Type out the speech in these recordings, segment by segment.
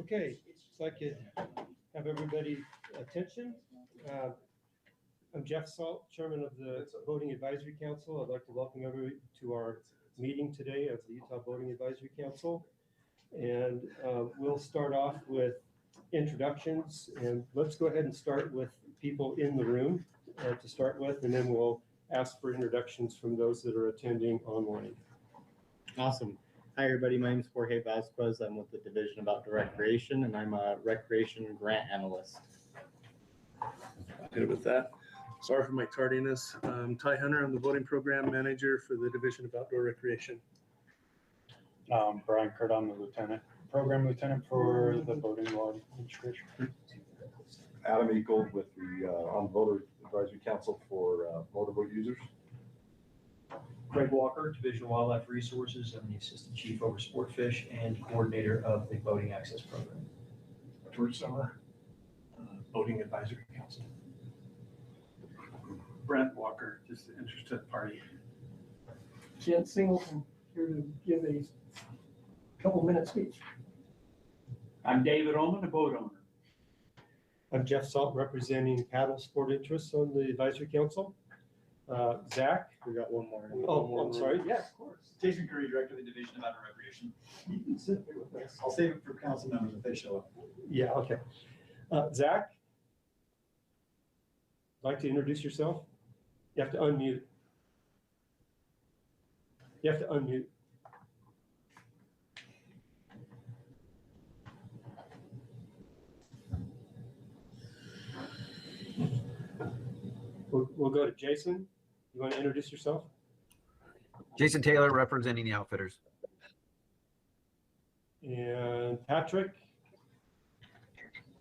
Okay, so I could have everybody's attention. I'm Jeff Salt, Chairman of the Voting Advisory Council. I'd like to welcome everybody to our meeting today of the Utah Voting Advisory Council. And we'll start off with introductions, and let's go ahead and start with people in the room to start with, and then we'll ask for introductions from those that are attending online. Awesome. Hi, everybody. My name is Jorge Vasquez. I'm with the Division of Outdoor Recreation, and I'm a recreation grant analyst. Good with that. Sorry for my tardiness. Ty Hunter, I'm the voting program manager for the Division of Outdoor Recreation. Brian Kurt, I'm the program lieutenant for the voting law administration. Adam Eagle with the on Voter Advisory Council for motorboat users. Greg Walker, Division of Wildlife Resources. I'm the Assistant Chief over Sportfish and Coordinator of the Boating Access Program. George Summer, Voting Advisory Council. Brent Walker, just an interested party. Jen Singleton, here to give a couple-minute speech. I'm David Ullman, a boat owner. I'm Jeff Salt, representing paddle sport interests on the Advisory Council. Zach? We got one more. Oh, I'm sorry. Yeah, of course. Jason Curry, Director of the Division of Outdoor Recreation. You can sit there with us. I'll save it for council members if they show up. Yeah, okay. Zach? Like to introduce yourself? You have to unmute. You have to unmute. We'll go to Jason. You want to introduce yourself? Jason Taylor, representing the Outfitters. And Patrick?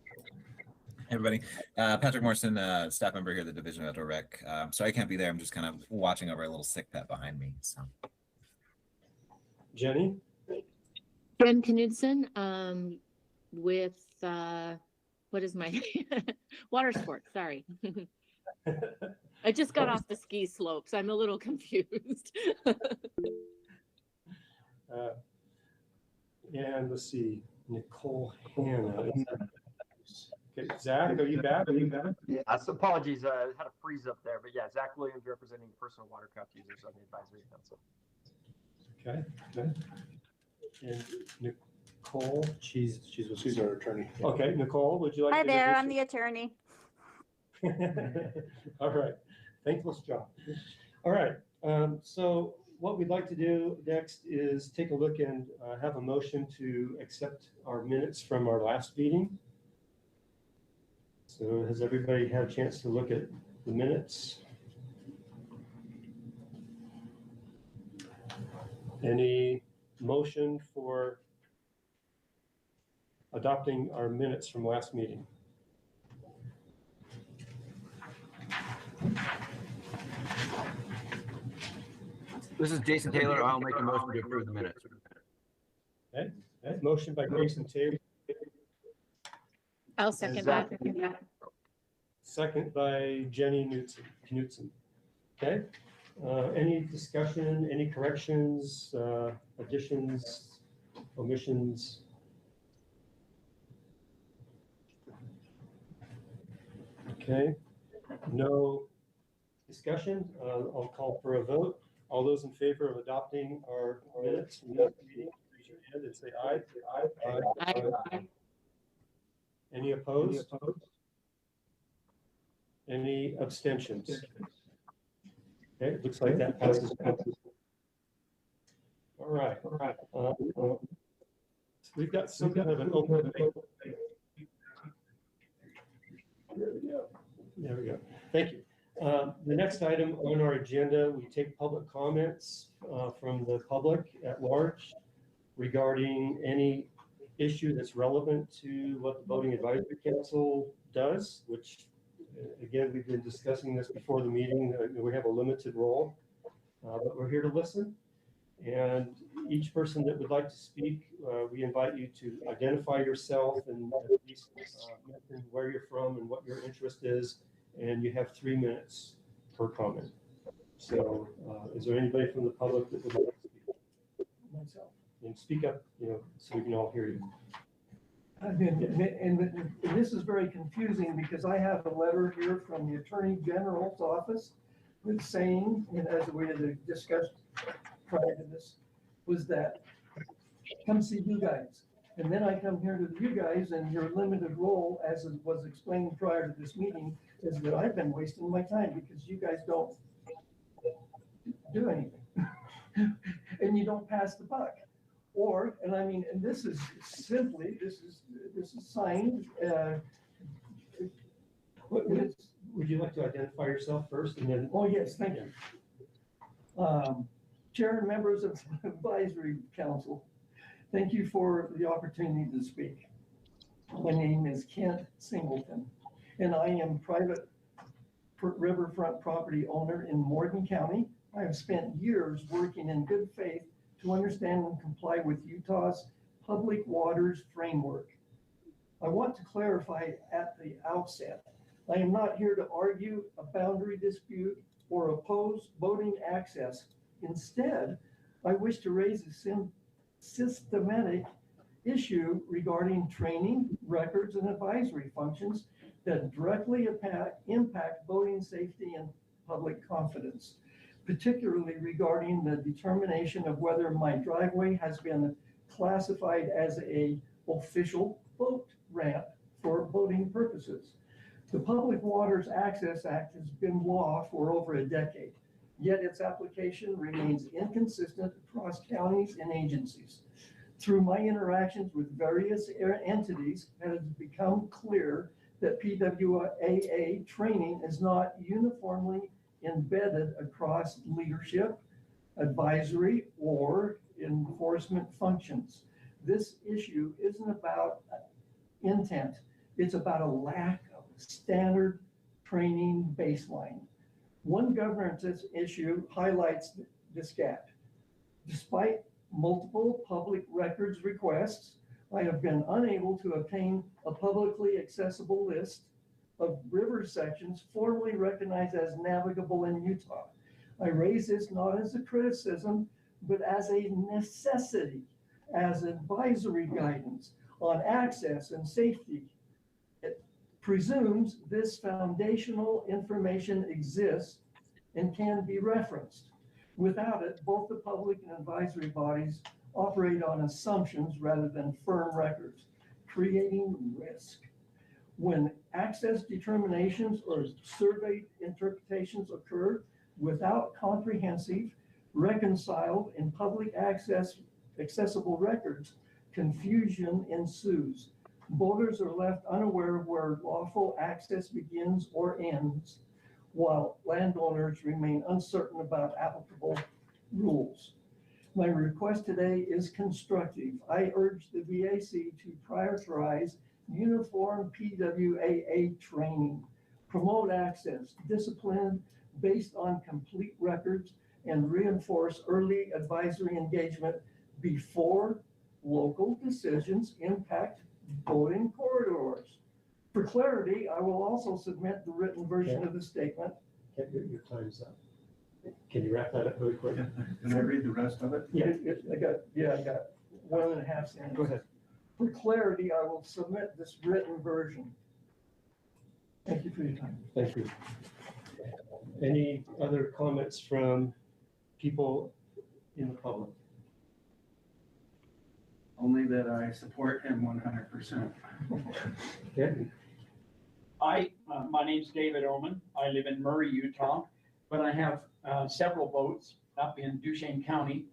Hey everybody, Patrick Morrison, staff member here at the Division of Outdoor Rec. So I can't be there. I'm just kind of watching over a little sick pet behind me. So, Jenny? Jen Knudsen, with what is my water sports? Sorry, I just got off the ski slopes. I'm a little confused. And let's see, Nicole Hanna. Okay, Zach, are you back? Yes, apologies, I had a freeze up there, but yeah, Zach Williams representing personal watercraft users on the Advisory Council. Okay, good. And Nicole? She's our attorney. Okay, Nicole, would you like Hi to there, I'm introduce the attorney. All right, thankless job. All right, so what we'd like to do next is take a look and have a motion to accept our minutes from our last meeting. So has everybody had a chance to look at the minutes? Any motion for adopting our minutes from last meeting? This is Jason Taylor. I'll make a motion to approve the minutes. Okay, motion by Jason Taylor. I'll second that. Second by Jenny Knudsen. Okay, any discussion, any corrections, additions, omissions? Okay, no discussion. I'll call for a vote. All those in favor of adopting our minutes from the meeting, raise your hand and say aye. Aye. Any opposed? Any abstentions? Okay, it looks like that passes. All right. We've got some kind of an open debate. There we go. Thank you. The next item on our agenda, we take public comments from the public at large regarding any issue that's relevant to what the Voting Advisory Council does, which again, we've been discussing this before the meeting. We have a limited role, but we're here to listen. And each person that would like to speak, we invite you to identify yourself and at least mention where you're from and what your interest is. And you have 3 minutes per comment. So is there anybody from the public that would like to speak? Myself. And speak up, so we can all hear you. And this is very confusing because I have a letter here from the Attorney General's office that's saying, and as we had discussed prior to this, was that come see you guys. And then I come here to you guys and your limited role, as it was explained prior to this meeting, is that I've been wasting my time because you guys don't do anything. And you don't pass the buck. Or, and I mean, and this is simply, this is signed, Would you like to identify yourself first and then? oh, yes, thank you. Chair and members of the advisory council, thank you for the opportunity to speak. My name is Kent Singleton, and I am private riverfront property owner in Morgan County. I have spent years working in good faith to understand and comply with Utah's public waters framework. I want to clarify at the outset, I am not here to argue a boundary dispute or oppose boating access. Instead, I wish to raise a systematic issue regarding training, records, and advisory functions that directly impact boating safety and public confidence, particularly regarding the determination of whether my driveway has been classified as an official boat ramp for boating purposes. The Public Waters Access Act has been law for over a decade, yet its application remains inconsistent across counties and agencies. Through my interactions with various entities, it has become clear that PWAA training is not uniformly embedded across leadership, advisory, or enforcement functions. This issue isn't about intent. It's about a lack of standard training baseline. One governance issue highlights this gap. Despite multiple public records requests, I have been unable to obtain a publicly accessible list of river sections formally recognized as navigable in Utah. I raise this not as a criticism, but as a necessity, as advisory guidance on access and safety. It presumes this foundational information exists and can be referenced. Without it, both the public and advisory bodies operate on assumptions rather than firm records, creating risk. When access determinations or survey interpretations occur without comprehensive, reconciled, and public accessible records, confusion ensues. Boaters are left unaware of where lawful access begins or ends, while landowners remain uncertain about applicable rules. My request today is constructive. I urge the VAC to prioritize uniform PWAA training, promote access, discipline based on complete records, and reinforce early advisory engagement before local decisions impact boating corridors. For clarity, I will also submit the written version of the statement. Your time's up. Can you wrap that up really quick? Can I read the rest of it? Yeah, I got 1.5 seconds. Go ahead. For clarity, I will submit this written version. Thank you for your time. Thank you. Any other comments from people in the public? Only that I support him 100%. Okay. My name's David Oman. I live in Murray, Utah, but I have several boats up in Duchesne County.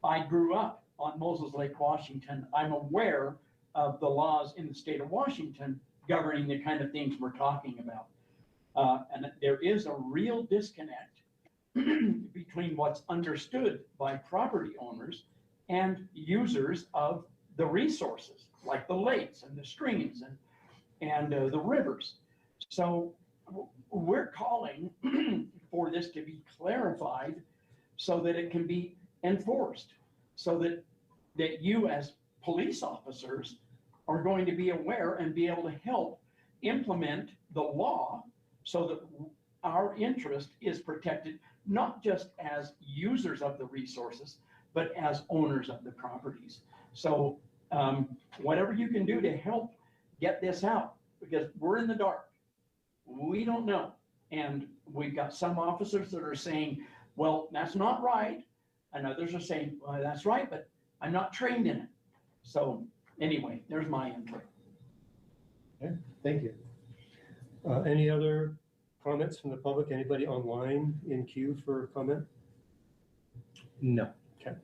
I grew up on Moses Lake, Washington. I'm aware of the laws in the state of Washington governing the kind of things we're talking about. And there is a real disconnect between what's understood by property owners and users of the resources, like the lakes and the streams and the rivers. So we're calling for this to be clarified so that it can be enforced, so that you as police officers are going to be aware and be able to help implement the law so that our interest is protected, not just as users of the resources, but as owners of the properties. So whatever you can do to help get this out, because we're in the dark. We don't know. And we've got some officers that are saying, well, that's not right. And others are saying, well, that's right, but I'm not trained in it. So anyway, there's my input. Okay, thank you. Any other comments from the public? Anybody online in queue for comment? No. Okay.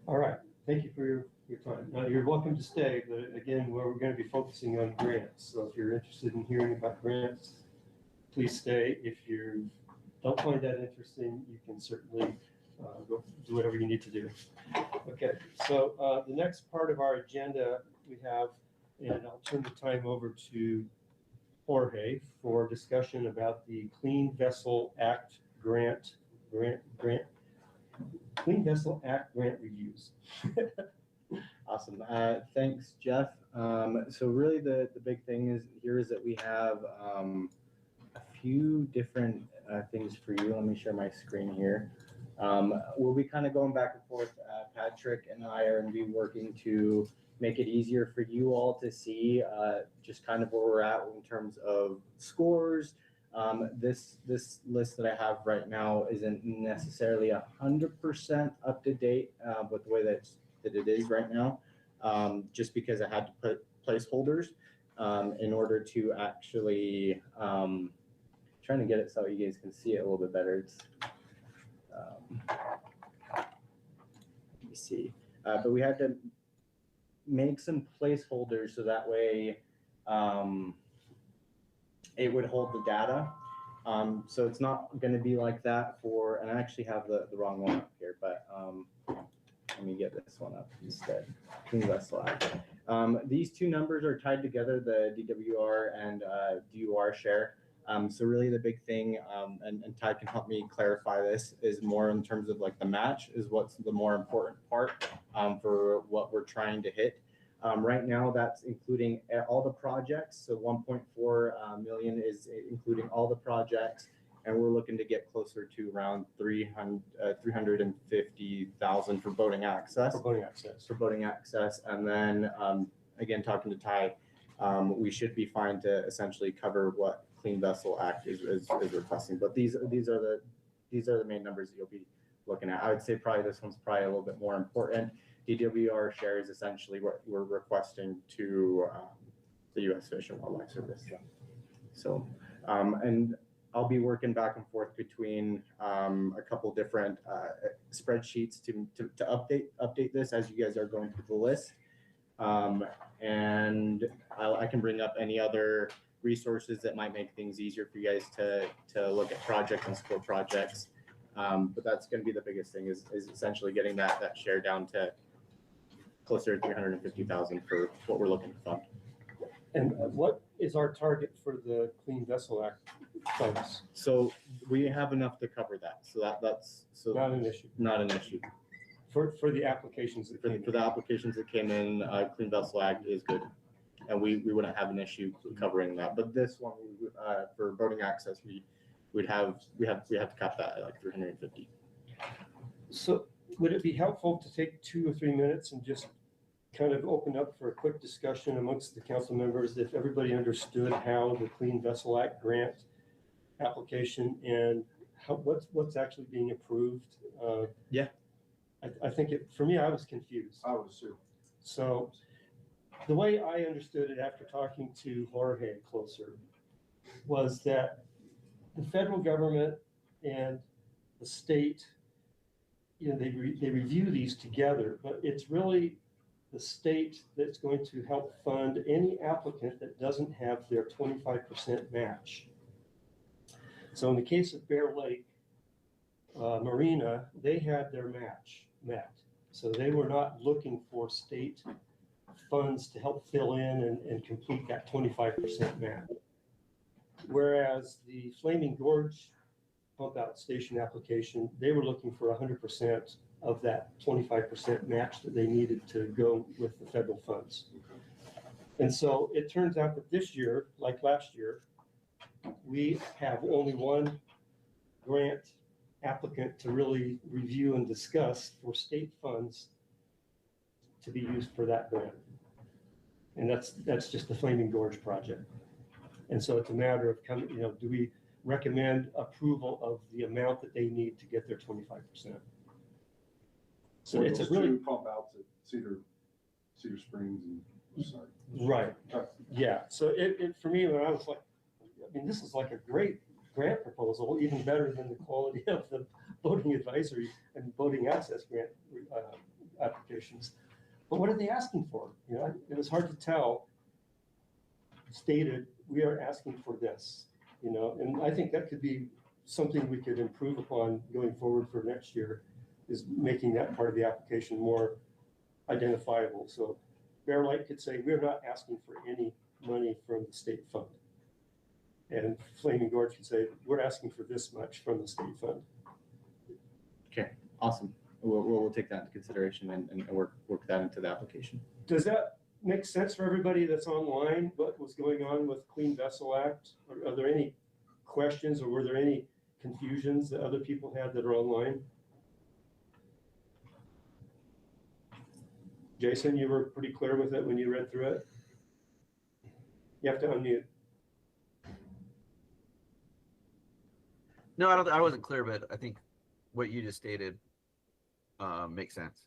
All right. Thank you for your time. Now, you're welcome to stay, but again, we're going to be focusing on grants. So if you're interested in hearing about grants, please stay. If you don't find that interesting, you can certainly go do whatever you need to do. Okay, so the next part of our agenda we have, and I'll turn the time over to Jorge for discussion about the Clean Vessel Act grant, Clean Vessel Act grant reviews. Awesome. Thanks, Jeff. So really the big thing is that we have a few different things for you. Let me share my screen here. We'll be kind of going back and forth. Patrick and I are going to be working to make it easier for you all to see just kind of where we're at in terms of scores. This list that I have right now isn't necessarily 100% up to date with the way that it is right now, just because I had to put placeholders in order to actually trying to get it so you guys can see it a little bit better. It's let me see, but we had to make some placeholders so that way it would hold the data. So it's not going to be like that for, and I actually have the wrong one up here, but let me get this one up instead. Clean Vessel Act. These two numbers are tied together, the DWR and DUR share. So really the big thing, and Ty can help me clarify this, is more in terms of like the match is what's the more important part for what we're trying to hit. Right now, that's including all the projects. So 1.4 million is including all the projects, and we're looking to get closer to around 350,000 for boating access. For boating access, and then again, talking to Ty, we should be fine to essentially cover what Clean Vessel Act is requesting. But these are the main numbers that you'll be looking at. I would say probably this one's probably a little bit more important. DWR share is essentially what we're requesting to the U.S. Fish and Wildlife Service. So, and I'll be working back and forth between a couple different spreadsheets to update this as you guys are going through the list. And I can bring up any other resources that might make things easier for you guys to look at projects and support projects. But that's going to be the biggest thing is essentially getting that share down to closer to 350,000 for what we're looking to fund. And what is our target for the Clean Vessel Act funds? So we have enough to cover that. So that's Not an issue. Not an issue. For the applications that came For the applications that came in, Clean Vessel Act is good. And we wouldn't have an issue covering that. But this one, for boating access, we have to cap that at like 350. So would it be helpful to take 2 or 3 minutes and just kind of open up for a quick discussion amongst the council members if everybody understood how the Clean Vessel Act grant application and what's actually being approved? Yeah. I think for me, I was confused. I was too. So the way I understood it after talking to Jorge closer was that the federal government and the state, they review these together, but it's really the state that's going to help fund any applicant that doesn't have their 25% match. So in the case of Bear Lake Marina, they had their match met. So they were not looking for state funds to help fill in and complete that 25% match. Whereas the Flaming Gorge pump out station application, they were looking for 100% of that 25% match that they needed to go with the federal funds. And so it turns out that this year, like last year, we have only one grant applicant to really review and discuss for state funds to be used for that grant. And that's just the Flaming Gorge project. And so it's a matter of coming, do we recommend approval of the amount that they need to get their 25%? So it's a Those really, two pump outs at Cedar Springs and, sorry. right, yeah. So it for me, when I was like, this is like a great grant proposal, even better than the quality of the voting advisory and voting access grant applications. But what are they asking for? It was hard to tell. Stated, we are asking for this, and I think that could be something we could improve upon going forward for next year, is making that part of the application more identifiable. So Bear Lake could say, we're not asking for any money from the state fund. And Flaming Gorge could say, we're asking for this much from the state fund. Okay, awesome. We'll take that into consideration and work that into the application. Does that make sense for everybody that's online? What was going on with Clean Vessel Act? Are there any questions, or were there any confusions that other people had that are online? Jason, you were pretty clear with it when you read through it. You have to unmute. No, I wasn't clear, but I think what you just stated makes sense.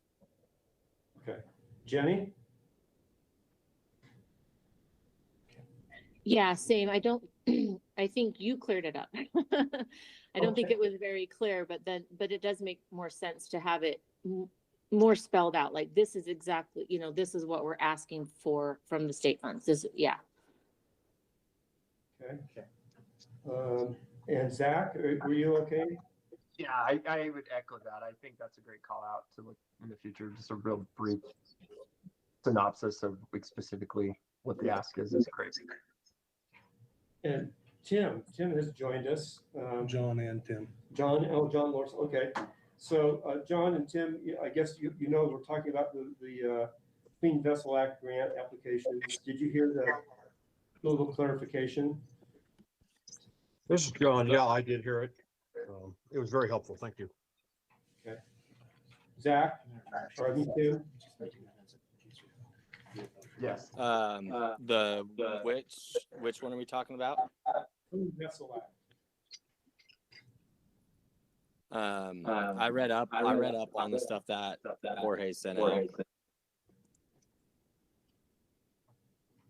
Okay. Jenny? Yeah, same. I think you cleared it up. I don't think it was very clear, but it does make more sense to have it more spelled out. Like, this is exactly, this is what we're asking for from the state funds. Yeah. Okay. And Zach, were you okay? Yeah, I would echo that. I think that's a great call out to look in the future. Just a real brief synopsis of specifically what the ask is great. And Tim has joined us. John and Tim. John Lawrence. Okay. So John and Tim, I guess we're talking about the Clean Vessel Act grant applications. Did you hear the little clarification? This is John. Yeah, I did hear it. It was very helpful. Thank you. Okay. Zach, pardon, Tim? Yes. The which one are we talking about? Clean Vessel Act. I read up on the stuff that Jorge sent out.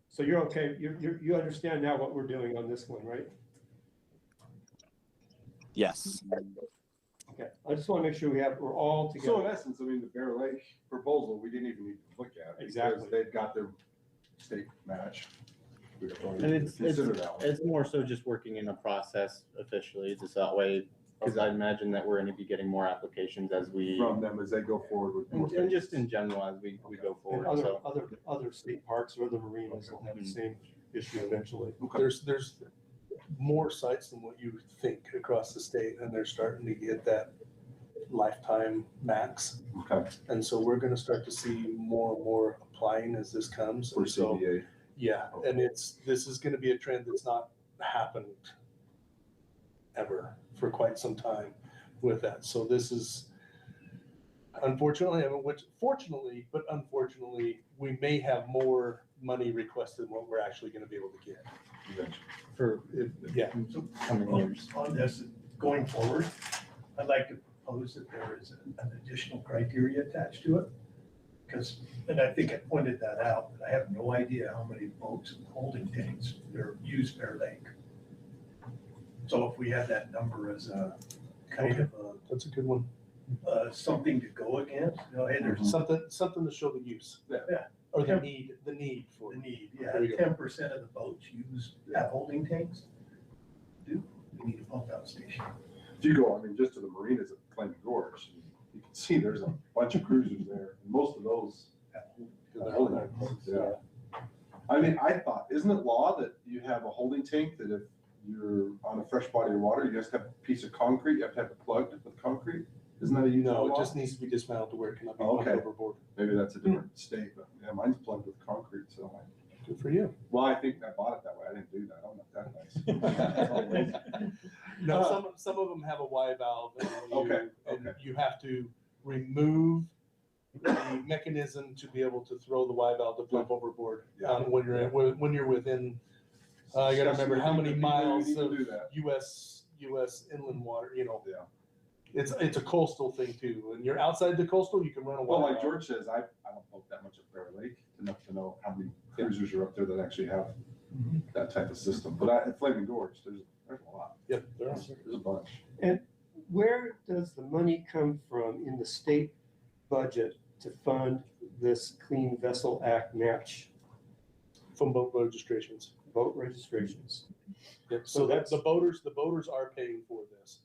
So you're okay. You understand now what we're doing on this one, right? Yes. Okay. I just want to make sure we're all together. So in essence, the Bear Lake proposal, we didn't even need to look at. Exactly. Because they've got their state match. We don't And even consider that one. it's more so just working in a process officially, just that way, because I imagine that we're going to be getting more applications as we From them as they go forward with more and just in general as we go forward. And So other state parks or other marinas will have the same issue eventually. There's more sites than what you think across the state, and they're starting to get that lifetime max. Okay. And so we're going to start to see more and more applying as this comes. For And so, CBA. yeah, and this is going to be a trend that's not happened ever for quite some time with that. So this is unfortunately, fortunately, but unfortunately, we may have more money requested than what we're actually going to be able to get. Yeah. coming years. On this, going forward, I'd like to propose that there is an additional criteria attached to it. And I think I pointed that out, but I have no idea how many boats and holding tanks there use Bear Lake. So if we had that number as a kind of That's a good one. something to go against, hey, there's Something to show the use. Yeah. Or the need for the it. need, yeah, There you go. 10% of the boats have holding tanks. We need a pump out station. If you go, just to the marinas at Flaming Gorge, you can see there's a bunch of cruisers there. And most of those have holding tanks. Yeah. I thought, isn't it law that you have a holding tank that if you're on a fresh body of water, you just have a piece of concrete, you have to have it plugged with concrete? Isn't that a Utah No, law? it just needs to be dismantled to where it cannot be Okay. pumped overboard. Maybe that's a different state, but yeah, mine's plugged with concrete, so. Good for you. Well, I think I bought it that way. I didn't do that. I'm not that nice. No, some of them have a Y valve, and you have to remove the mechanism to be able to throw the Y valve to flip overboard Yeah. when you're within, I gotta remember how many miles You can of do that. US inland water, you know. Yeah. It's a coastal thing too. And you're outside the coastal, you can run a Well, Y like valve. George says, I don't boat that much at Bear Lake, enough to know how many cruisers are up there that actually have that type of system. But at Flaming Gorge, there's a lot. Yep, there are. There's a bunch. And where does the money come from in the state budget to fund this Clean Vessel Act match? From boat registrations. Boat registrations. Yep, So so that's- the boaters are paying for this.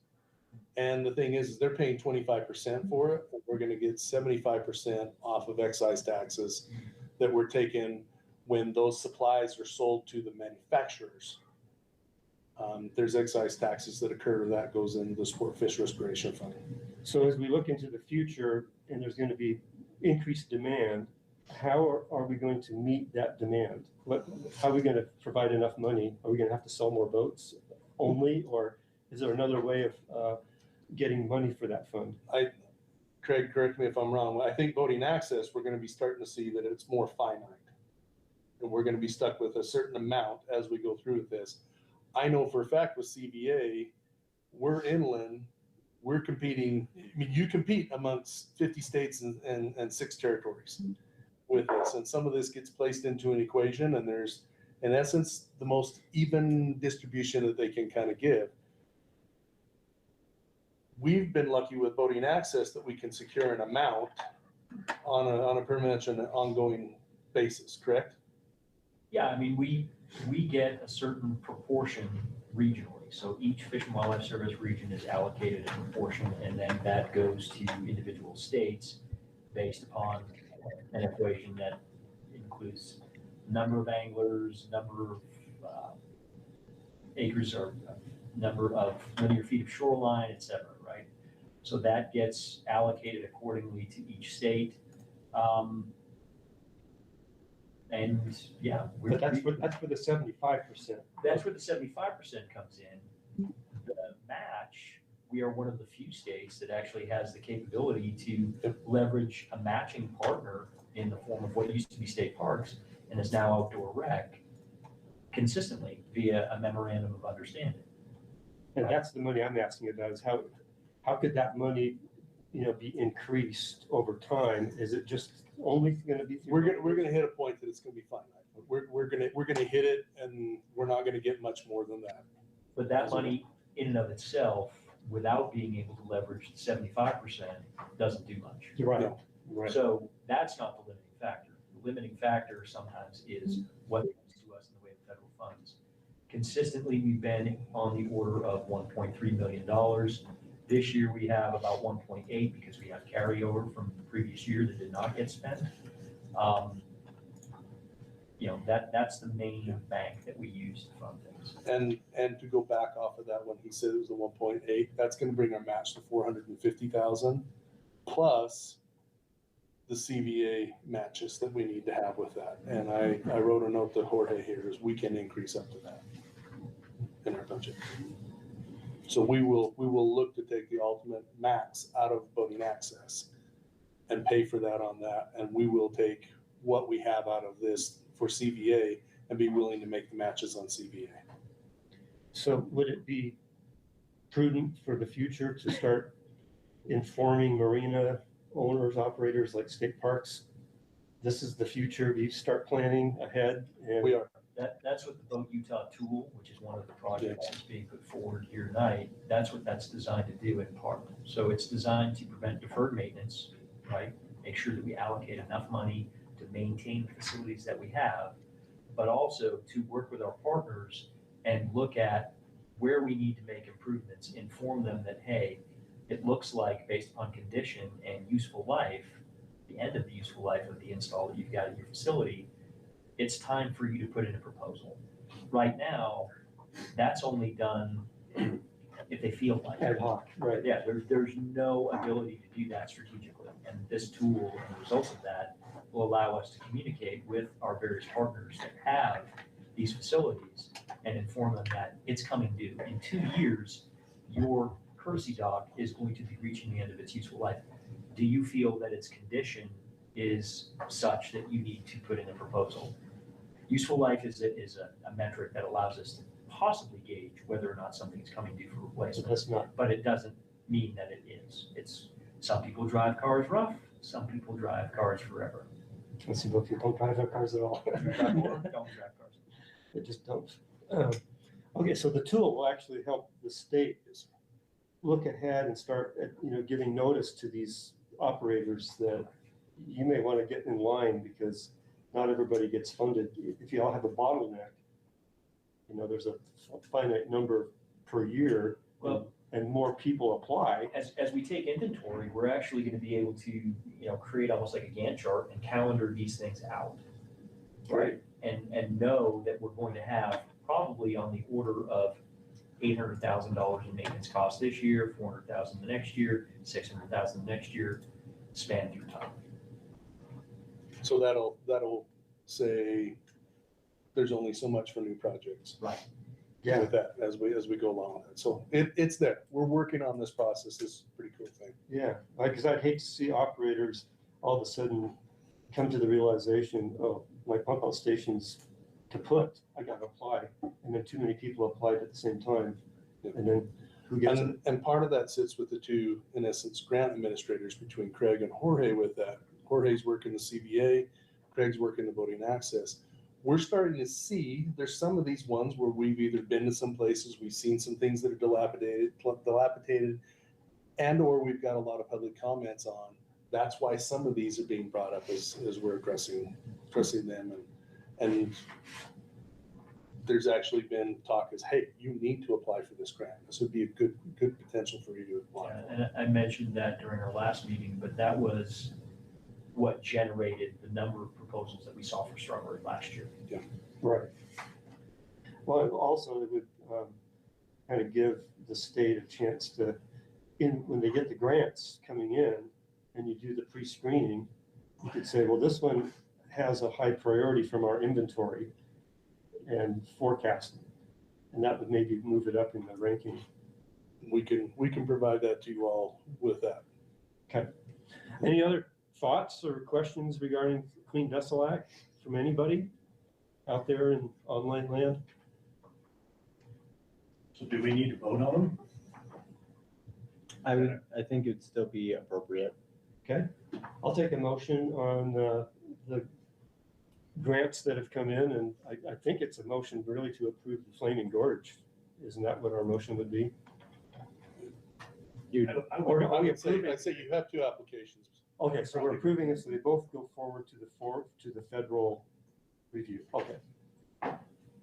And the thing is they're paying 25% for it. We're gonna get 75% off of excise taxes that were taken when those supplies are sold to the manufacturers. There's excise taxes that occur that goes into the sport fish restoration fund. So as we look into the future and there's going to be increased demand, how are we going to meet that demand? How are we going to provide enough money? Are we going to have to sell more boats only, or is there another way of getting money for that fund? Craig, correct me if I'm wrong. I think voting access, we're gonna be starting to see that it's more finite. And we're gonna be stuck with a certain amount as we go through with this. I know for a fact with CVA, we're inland, we're competing, I mean, you compete amongst 50 states and 6 territories with this. And some of this gets placed into an equation and there's, in essence, the most even distribution that they can kind of give. We've been lucky with voting access that we can secure an amount on a permanent and ongoing basis, correct? Yeah, I mean, we get a certain proportion regionally. So each Fish and Wildlife Service region is allocated a proportion, and then that goes to individual states based upon an equation that includes number of anglers, number of acres, or number of linear feet of shoreline, et cetera, right? So that gets allocated accordingly to each state. And yeah. But that's for the 75%. That's where the 75% comes in. The match, we are one of the few states that actually has the capability to leverage a matching partner in the form of what used to be state parks and is now outdoor rec consistently via a memorandum of understanding. And that's the money I'm asking about, is how could that money, be increased over time? Is it just only going to be? We're gonna hit a point that it's gonna be finite. We're gonna hit it and we're not gonna get much more than that. But that money in and of itself, without being able to leverage the 75%, doesn't do much. You're right. Right. So that's not the limiting factor. The limiting factor sometimes is what comes to us in the way of federal funds. Consistently, we've been on the order of $1.3 million. This year, we have about 1.8 because we have carryover from the previous year that did not get spent. That's the main bank that we use to fund things. And to go back off of that one, he said it was a 1.8, that's gonna bring our match to 450,000 plus the CVA matches that we need to have with that. And I wrote a note to Jorge here is we can increase up to that in our budget. So we will look to take the ultimate max out of voting access and pay for that on that. And we will take what we have out of this for CVA and be willing to make the matches on CVA. So would it be prudent for the future to start informing marina owners, operators like state parks? This is the future. You start planning ahead. And we are. That's what the Boat Utah tool, which is one of the projects that's being put forward here tonight, that's what that's designed to do in part. So it's designed to prevent deferred maintenance, right? Make sure that we allocate enough money to maintain the facilities that we have, but also to work with our partners and look at where we need to make improvements, inform them that, hey, it looks like based upon condition and useful life, the end of the useful life of the install that you've got in your facility, it's time for you to put in a proposal. Right now, that's only done if they feel like it. Ad hoc, right. Yeah, there's no ability to do that strategically. And this tool and the results of that will allow us to communicate with our various partners that have these facilities and inform them that it's coming due. In 2 years, your courtesy dock is going to be reaching the end of its useful life. do you feel that its condition is such that you need to put in a proposal? Useful life is a metric that allows us to possibly gauge whether or not something is coming due for replacement. That's not, But it doesn't mean that it is. It's, some people drive cars rough, some people drive cars forever. let's see, but people don't drive their cars at all. Or don't drive cars. They just don't. Okay, so the tool will actually help the state look ahead and start, giving notice to these operators that you may want to get in line because not everybody gets funded. If you all have a bottleneck, there's a finite number per year. Well, and more people apply. As we take inventory, we're actually going to be able to, create almost like a Gantt chart and calendar these things out. Right. And know that we're going to have probably on the order of $800,000 in maintenance costs this year, $400,000 the next year, $600,000 the next year, span through time. So that'll say there's only so much for new projects. Right. Yeah. With that, as we go along with it. So it's there. We're working on this process. This is a pretty cool thing. Yeah, because I'd hate to see operators all of a sudden come to the realization, oh, my pump out station's kaput, I gotta apply. And then too many people applied at the same time. And then who gets it? And part of that sits with the two, in essence, grant administrators between Craig and Jorge with that. Jorge's working the CBA, Craig's working the voting access. We're starting to see, there's some of these ones where we've either been to some places, we've seen some things that are dilapidated, and or we've got a lot of public comments on. That's why some of these are being brought up as we're addressing them. And there's actually been talk as, hey, you need to apply for this grant. This would be a good potential for you to apply. Yeah, and I mentioned that during our last meeting, but that was what generated the number of proposals that we saw for Strawberry last year. Yeah. Right. Well, also it would kind of give the state a chance to, when they get the grants coming in and you do the pre-screening, you could say, well, this one has a high priority from our inventory and forecasting. And that would maybe move it up in the ranking. We can provide that to you all with that. Okay. Any other thoughts or questions regarding Clean Vessel Act from anybody out there in online land? So do we need to vote on them? I think it'd still be appropriate. Okay, I'll take a motion on the grants that have come in, and I think it's a motion really to approve the Flaming Gorge. Isn't that what our motion would be? Or are we approving? I'd say you have two applications. Okay, so we're approving it, so they both go forward to the federal review. Okay.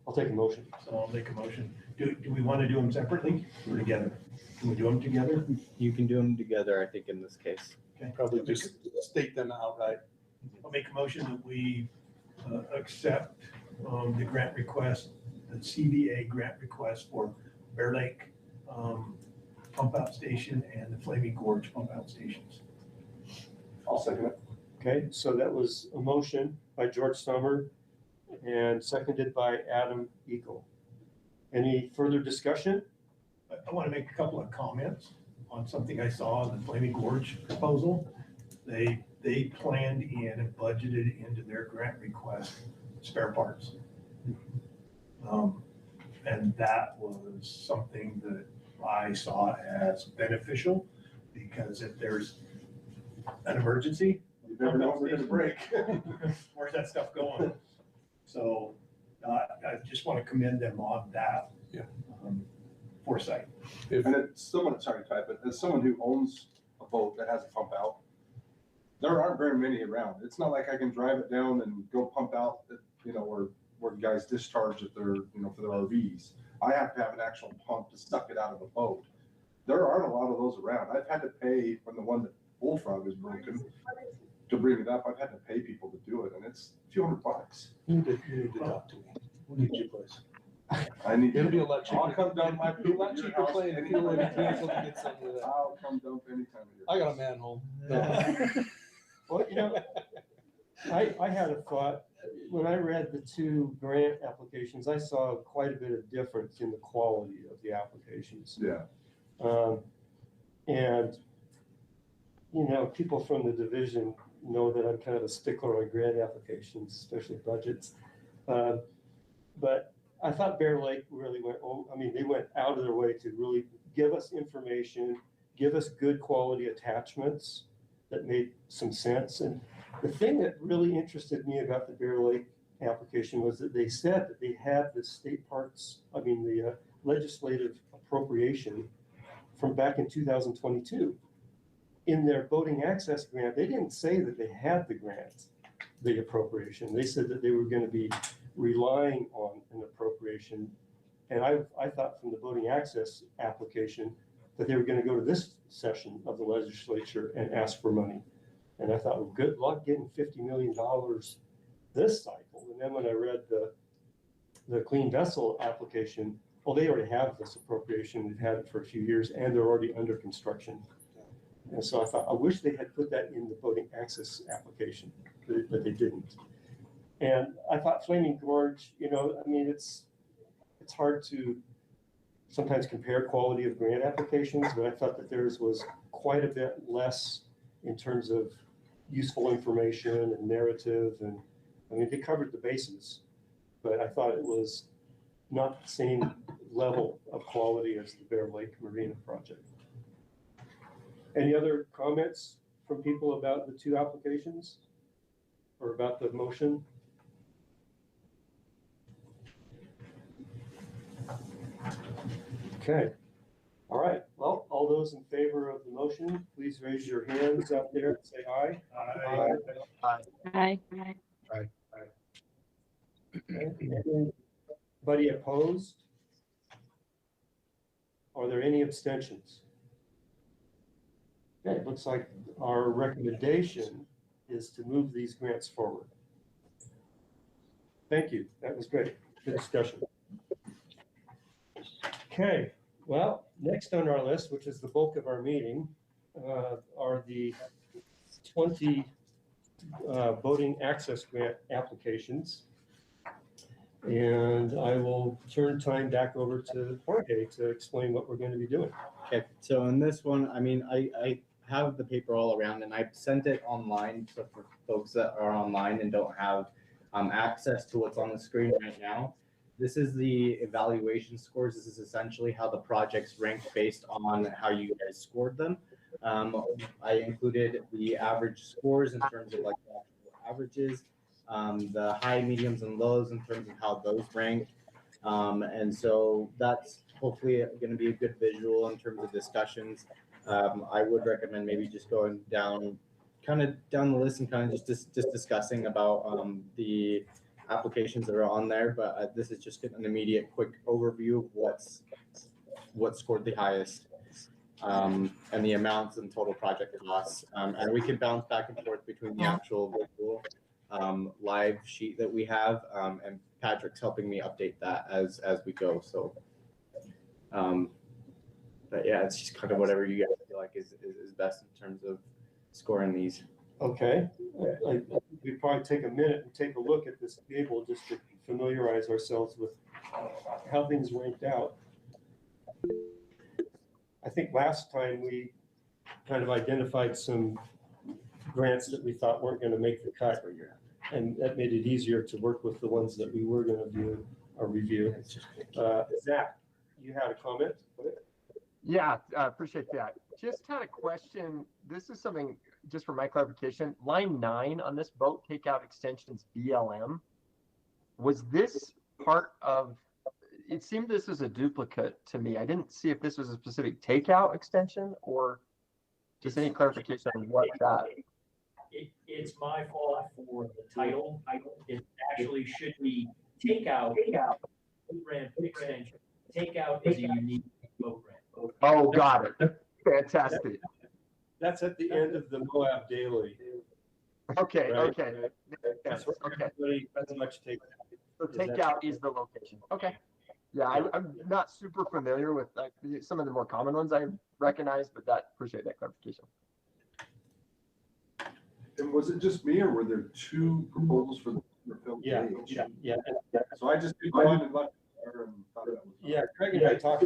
I'll take a motion. So I'll make a motion. Do we want to do them separately or together? Can we do them together? You can do them together, I think, in this case. Okay. Probably just state them outright. I'll make a motion that we accept the grant request, the CBA grant request for Bear Lake pump out station and the Flaming Gorge pump out stations. I'll second it. Okay, so that was a motion by George Summer and seconded by Adam Eagle. Any further discussion? I want to make a couple of comments on something I saw in the Flaming Gorge proposal. They planned in and budgeted into their grant request spare parts. And that was something that I saw as beneficial because if there's an emergency, You never know when we're gonna break. where's that stuff going? So I just want to commend them on that. Yeah. Foresight. And it's someone, sorry, Ty, but as someone who owns a boat that has a pump out, there aren't very many around. It's not like I can drive it down and go pump out, where guys discharge at their, for their RVs. I have to have an actual pump to suck it out of a boat. There aren't a lot of those around. I've had to pay when the one that Bullfrog is broken to bring it up. I've had to pay people to do it, and it's a few $100. You need to talk to me. We'll need your place. I need. It'll be a lot cheaper. I'll come down my. It'll be a lot cheaper playing the field and cancel to get something with that. I'll come dump any time of year. I got a manhole. Well, I had a thought, when I read the two grant applications, I saw quite a bit of difference in the quality of the applications. Yeah. And you know, people from the division know that I'm kind of a stickler on grant applications, especially budgets. But I thought Bear Lake really went, I mean, they went out of their way to really give us information, give us good quality attachments that made some sense. And the thing that really interested me about the Bear Lake application was that they said that they had the state parks, I mean, the legislative appropriation from back in 2022. In their boating access grant, they didn't say that they had the grant, the appropriation. They said that they were going to be relying on an appropriation. And I thought from the boating access application that they were going to go to this session of the legislature and ask for money. And I thought, well, good luck getting $50 million this cycle. And then when I read the clean vessel application, well, they already have this appropriation. They've had it for a few years and they're already under construction. And so I thought, I wish they had put that in the boating access application, but they didn't. And I thought Flaming Gorge, you know, I mean, it's hard to sometimes compare quality of grant applications, but I thought that theirs was quite a bit less in terms of useful information and narrative. And I mean, they covered the bases, but I thought it was not the same level of quality as the Bear Lake Marina project. Any other comments from people about the two applications or about the motion? Okay. All right. Well, all those in favor of the motion, please raise your hands out there and say aye. Aye. Anybody opposed? Are there any abstentions? Okay, it looks like our recommendation is to move these grants forward. Thank you. That was great. Good discussion. Okay, well, next on our list, which is the bulk of our meeting, are the 20 boating access grant applications. And I will turn time back over to Jorge to explain what we're going to be doing. Okay, so in this one, I mean, I have the paper all around and I've sent it online. So for folks that are online and don't have access to what's on the screen right now, this is the evaluation scores. This is essentially how the projects ranked based on how you guys scored them. I included the average scores in terms of like the actual averages, the high, mediums, and lows in terms of how those ranked. And so that's hopefully going to be a good visual in terms of discussions. I would recommend maybe just going down the list and kind of just discussing about the applications that are on there. But this is just an immediate quick overview of what scored the highest and the amounts and total project costs. And we can bounce back and forth between the actual visual live sheet that we have, and Patrick's helping me update that as we go. So, but yeah, it's just kind of whatever you guys feel like is best in terms of scoring these. Okay, we probably take a minute and take a look at this table just to familiarize ourselves with how things ranked out. I think last time we kind of identified some grants that we thought weren't going to make the cut, and that made it easier to work with the ones that we were going to view or review. Zach, you had a comment? Yeah, appreciate that. Just had a question. This is something just for my clarification. Line 9 on this boat takeout extensions BLM, was this part of, it seemed this was a duplicate to me. I didn't see if this was a specific takeout extension or just any clarification on what that. It's my fault for the title. It actually should be takeout ramp extension. Takeout is a unique boat ramp. Oh, got it. Fantastic. That's at the end of the Moab Daily. Okay, Right. okay. That's where everybody pretty much takes. So takeout is the location. Okay. Yeah, I'm not super familiar with some of the more common ones I recognize, but appreciate that clarification. And was it just me, or were there two proposals for the film Yeah, page? yeah. So I just did one and left there and thought that was. Yeah, Craig and I talked.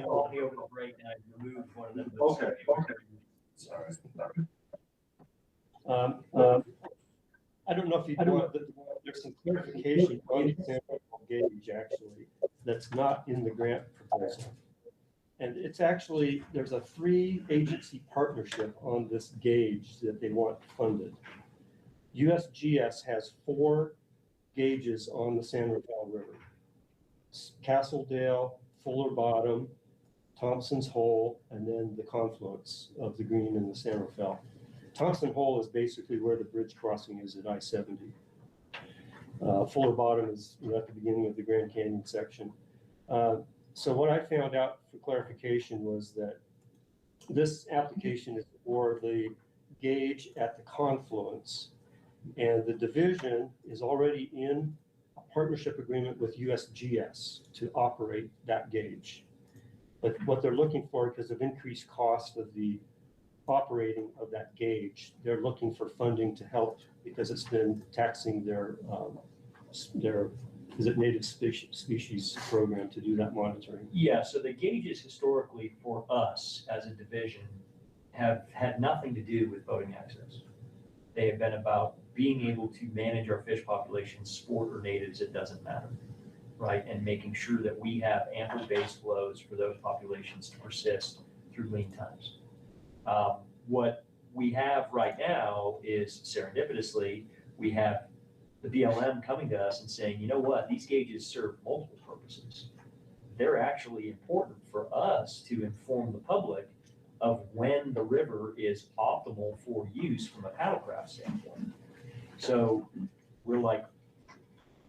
Quality over break, and I removed one of them. Okay. Sorry. I don't know if you want, there's some clarification on the sample gauge actually, that's not in the grant proposal. And it's actually, there's a 3-agency partnership on this gauge that they want funded. USGS has 4 gauges on the San Rafael River. Castledale, Fuller Bottom, Thompson's Hole, and then the confluence of the Green and the San Rafael. Thompson Hole is basically where the bridge crossing is at I-70. Fuller Bottom is at the beginning of the Grand Canyon section. So what I found out for clarification was that this application is for the gauge at the confluence, and the division is already in a partnership agreement with USGS to operate that gauge. But what they're looking for, because of increased cost of the operating of that gauge, they're looking for funding to help because it's been taxing their is it native species program to do that monitoring? Yeah, so the gauges historically for us as a division have had nothing to do with boating access. They have been about being able to manage our fish population, sport or natives, it doesn't matter, right? And making sure that we have ample base flows for those populations to persist through lean times. What we have right now is serendipitously, we have the BLM coming to us and saying, you know what, these gauges serve multiple purposes. They're actually important for us to inform the public of when the river is optimal for use from a paddlecraft standpoint. So we're like,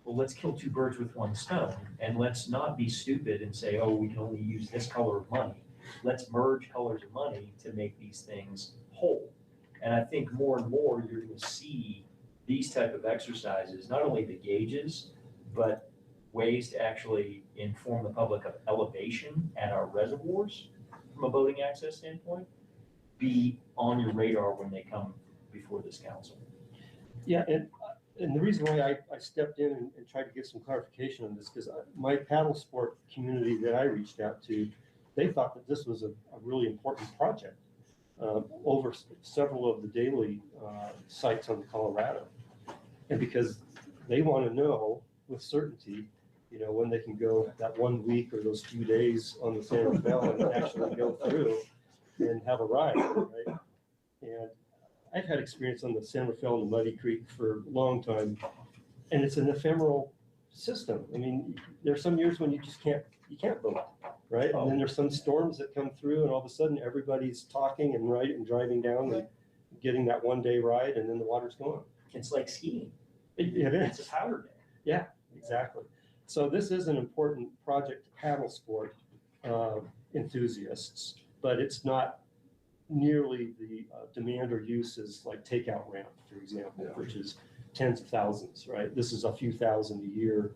well, let's kill 2 birds with 1 stone, and let's not be stupid and say, oh, we can only use this color of money. Let's merge colors of money to make these things whole. And I think more and more you're going to see these type of exercises, not only the gauges, but ways to actually inform the public of elevation at our reservoirs from a boating access standpoint, be on your radar when they come before this council. Yeah, and the reason why I stepped in and tried to get some clarification on this, because my paddle sport community that I reached out to, they thought that this was a really important project over several of the daily sites on the Colorado. And because they want to know with certainty, you know, when they can go that 1 week or those few days on the San Rafael and actually go through and have a ride, right? And I've had experience on the San Rafael and the Muddy Creek for a long time, and it's an ephemeral system. I mean, there's some years when you can't boat, right? And then there's some storms that come through, and all of a sudden everybody's talking and driving down and getting that 1-day ride, and then the water's gone. It's like skiing. It is. It's a powder day. Yeah, exactly. So this is an important project to paddle sport enthusiasts, but it's not nearly the demand or use as like takeout ramp, for example, which is tens of thousands, right? This is a few thousand a year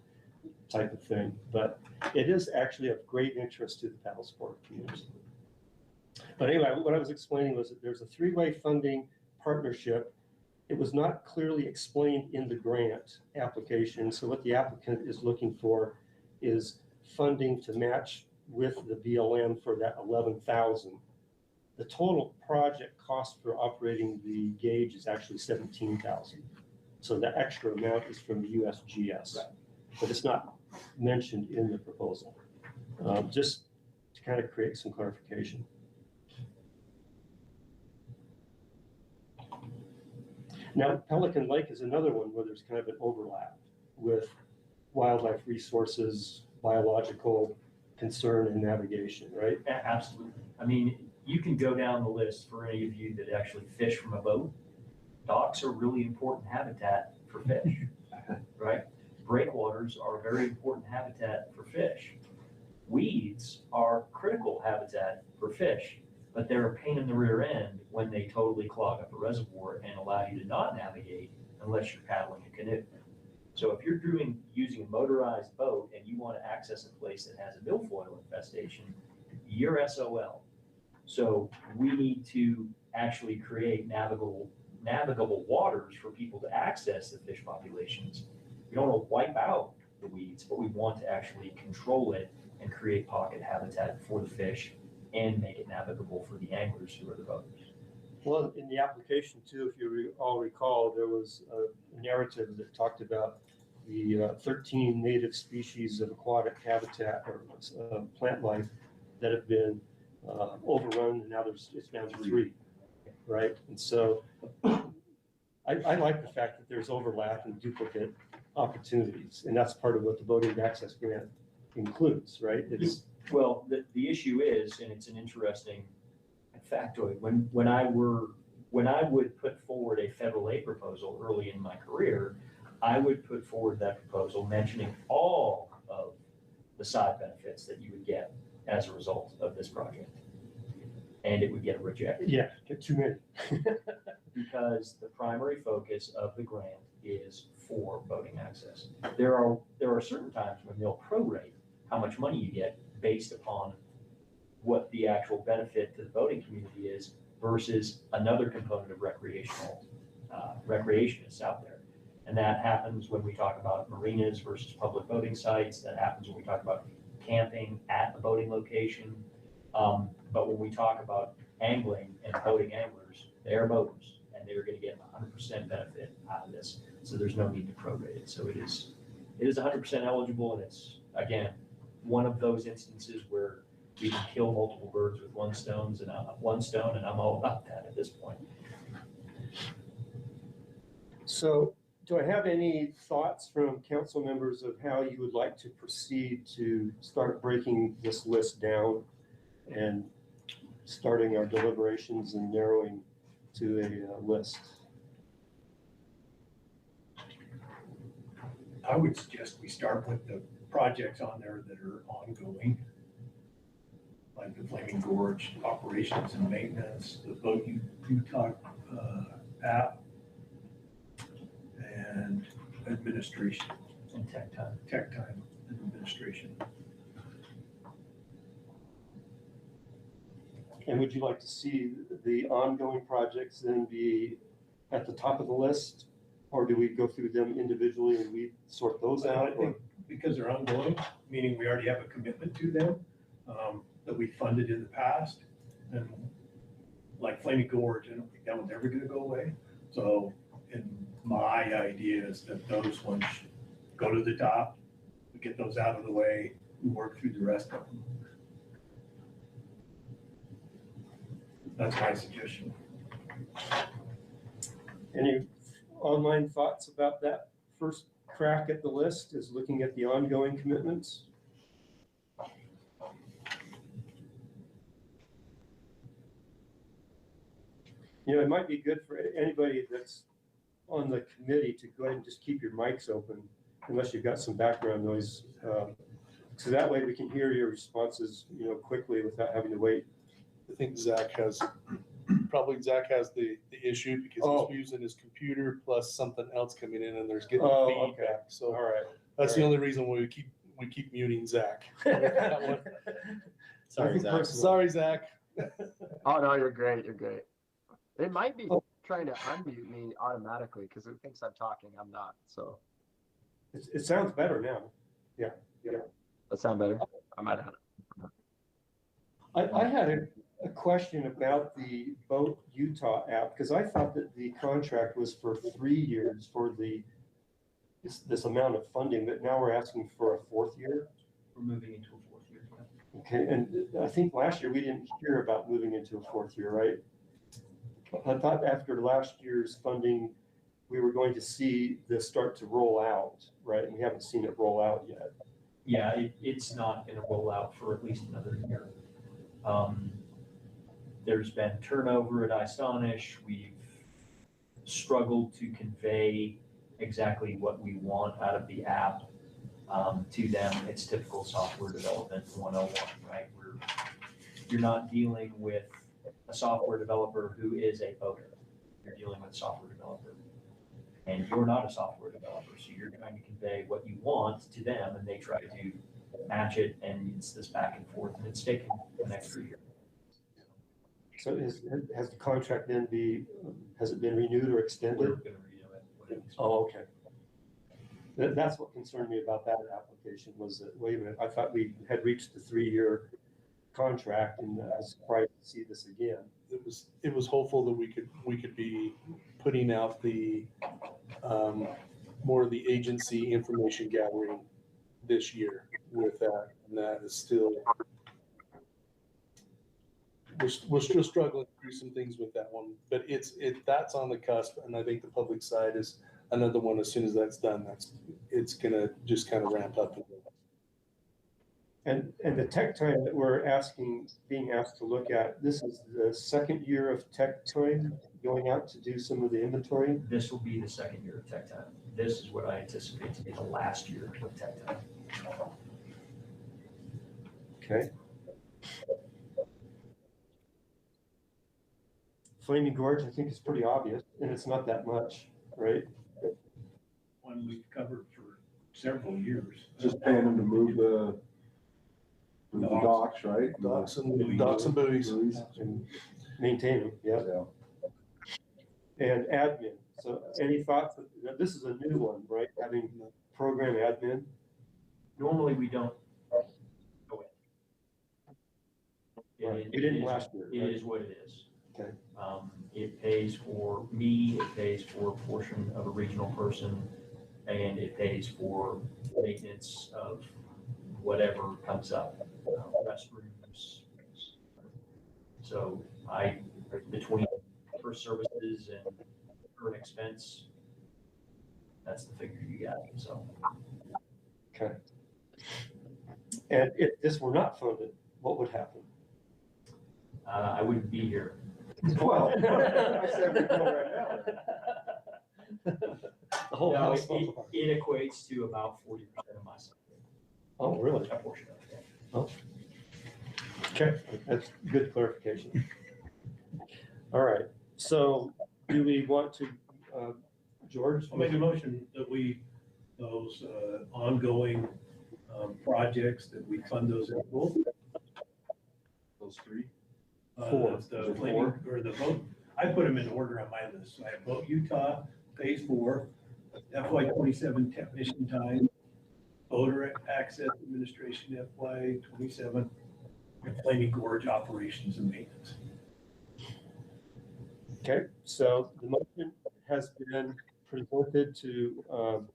type of thing, but it is actually of great interest to the paddle sport community. But anyway, what I was explaining was that there's a 3-way funding partnership. It was not clearly explained in the grant application. So what the applicant is looking for is funding to match with the BLM for that 11,000. The total project cost for operating the gauge is actually 17,000. So the extra amount is from the USGS, but it's not mentioned in the proposal. Just to kind of create some clarification. Now, Pelican Lake is another one where there's kind of an overlap with wildlife resources, biological concern, and navigation, right? Absolutely. I mean, you can go down the list for any of you that actually fish from a boat. Docks are really important habitat for fish, right? Breakwaters are a very important habitat for fish. Weeds are critical habitat for fish, but they're a pain in the rear end when they totally clog up a reservoir and allow you to not navigate unless you're paddling a canoe. So if you're using a motorized boat and you want to access a place that has a milfoil infestation, you're SOL. So we need to actually create navigable waters for people to access the fish populations. We don't want to wipe out the weeds, but we want to actually control it and create pocket habitat for the fish and make it navigable for the anglers who are the boaters. Well, in the application too, if you all recall, there was a narrative that talked about the 13 native species of aquatic habitat or plant life that have been overrun, and now it's down to 3, right? And so I like the fact that there's overlap and duplicate opportunities, and that's part of what the voting access grant includes, right? It's Well, the issue is, and it's an interesting factoid, when I would put forward a federal aid proposal early in my career, I would put forward that proposal mentioning all of the side benefits that you would get as a result of this project. And it would get rejected. Yeah, get too many. Because the primary focus of the grant is for voting access. There are certain times when they'll prorate how much money you get based upon what the actual benefit to the voting community is versus another component of recreationists out there. And that happens when we talk about marinas versus public voting sites. That happens when we talk about camping at a voting location. But when we talk about angling and boating anglers, they are boaters and they're going to get 100% benefit out of this. So there's no need to prorate it. So it is 100% eligible, and it's, again, one of those instances where we can kill multiple birds with one stone, and I'm all about that at this point. So do I have any thoughts from council members of how you would like to proceed to start breaking this list down and starting our deliberations and narrowing to a list? I would suggest we start with the projects on there that are ongoing, like the Flaming Gorge operations and maintenance, the Boat Utah app, and administration. And tech time. Tech time and administration. And would you like to see the ongoing projects then be at the top of the list? Or do we go through them individually and we sort those out? I think because they're ongoing, meaning we already have a commitment to them, that we funded in the past. And like Flaming Gorge, I don't think that one's ever gonna go away. So in my idea is that those ones should go to the top, we get those out of the way, we work through the rest of them. That's my suggestion. Any online thoughts about that first crack at the list, is looking at the ongoing commitments? You know, it might be good for anybody that's on the committee to go ahead and just keep your mics open unless you've got some background noise. So that way we can hear your responses, you know, quickly without having to wait. I think Zach has the issue because he's using his computer plus something else coming in and there's getting feedback. Okay. So All right. that's the only reason why we keep muting Zach. Sorry, Zach. Sorry, Zach. Oh, no, you're great. You're great. It might be trying to unmute me automatically because it thinks I'm talking. I'm not. So it sounds better now. Yeah. Yeah. that sound better? I might have it. I had a question about the Boat Utah app, because I thought that the contract was for 3 years for this amount of funding, but now we're asking for a 4th year. We're moving into a 4th year. Okay, and I think last year we didn't hear about moving into a 4th year, right? I thought after last year's funding, we were going to see this start to roll out, right? And we haven't seen it roll out yet. Yeah, it's not going to roll out for at least another year. There's been turnover at iStonish. We've struggled to convey exactly what we want out of the app to them. It's typical software development 101, right? You're not dealing with a software developer who is a voter. You're dealing with a software developer. And you're not a software developer, so you're trying to convey what you want to them, and they try to match it, and it's this back and forth, and it's taken an extra year. So has the contract then has it been renewed or extended? We're going to renew it. Oh, okay. That's what concerned me about that application was that, wait a minute, I thought we had reached the 3-year contract, and I was surprised to see this again. It was hopeful that we could be putting out the, more of the agency information gathering this year with that, and that is still, we're still struggling through some things with that one, but that's on the cusp, and I think the public side is another one. As soon as that's done, it's gonna just kind of ramp up. And the tech time that we're being asked to look at, this is the second year of tech time going out to do some of the inventory. This will be the second year of tech time. This is what I anticipate to be the last year of tech time. Okay. Flaming Gorge, I think is pretty obvious, and it's not that much, right? One we've covered for several years. Just paying them to move the docks, right? Docks and buoys. And maintain them, yeah. And admin. So any thoughts? This is a new one, right? Having program admin. Normally, we don't go in. Right. We didn't last year. It Right? is what it is. Okay. It pays for me, it pays for a portion of a regional person, and it pays for maintenance of whatever comes up, restrooms. So between first services and current expense, that's the figure you got, so. Okay. And if this were not funded, what would happen? I wouldn't be here. Well, I said we go right now. The whole No, house. it equates to about 40% of my salary. Oh, really? A portion of it. Oh. Okay, that's good clarification. All right, so do we want to, George? I'll make a motion that those ongoing projects, that we fund those in full. Those three? Four. The flaming, or the boat, I put them in order on my list. So I have Boat Utah, Phase 4, FY 27 technician time, Boater Access Administration FY 27, and Flaming Gorge operations and maintenance. Okay, so the motion has been presented to,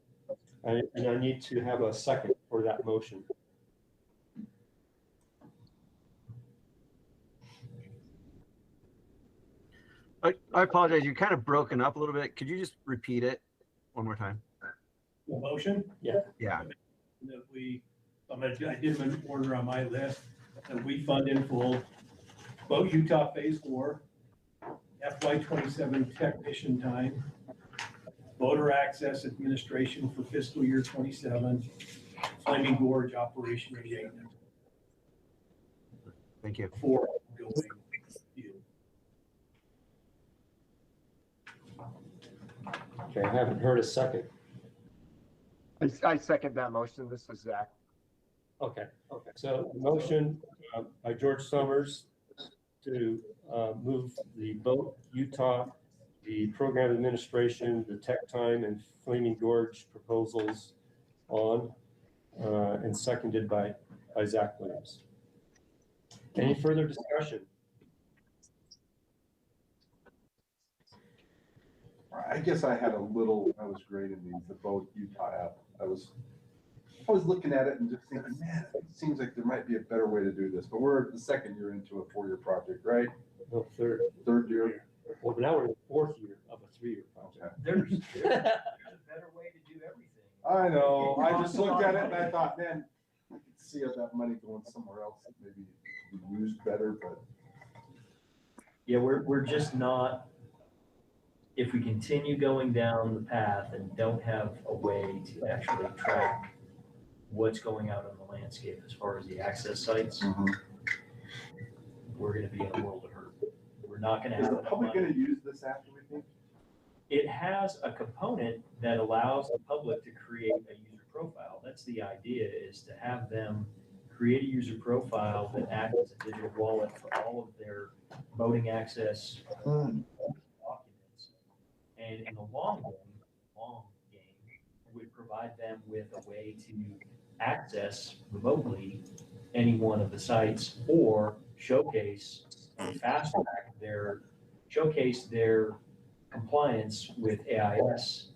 and I need to have a second for that motion. I apologize. You're kind of broken up a little bit. Could you just repeat it one more time? The motion? Yeah. Yeah. That I did them in order on my list, that we fund in full Boat Utah Phase 4, FY 27 technician time, Boater Access Administration for fiscal year 27, Flaming Gorge operation and maintenance. Thank you. For going deal. Okay, I haven't heard a second. I second that motion. This is Zach. Okay, so the motion by George Summers to move the Boat Utah, the program administration, the tech time, and Flaming Gorge proposals on, and seconded by Zach Williams. Any further discussion? I guess I had a little, I was grading the Boat Utah app. I was looking at it and just thinking, man, it seems like there might be a better way to do this, but we're the second year into a 4-year project, right? No, third. Third year. Well, now we're in the fourth year of a 3-year project. There's a better way to do everything. I know. I just looked at it and I thought, man, I could see that money going somewhere else that maybe could be used better, but. Yeah, we're just not, if we continue going down the path and don't have a way to actually track what's going out on the landscape as far as the access sites, we're gonna be in a world of hurt. We're not gonna have. Is the enough public money. gonna use this app, do we think? It has a component that allows the public to create a user profile. That's the idea, is to have them create a user profile that acts as a digital wallet for all of their voting access documents. And in the long game, would provide them with a way to access remotely any one of the sites or showcase, showcase their compliance with AIS.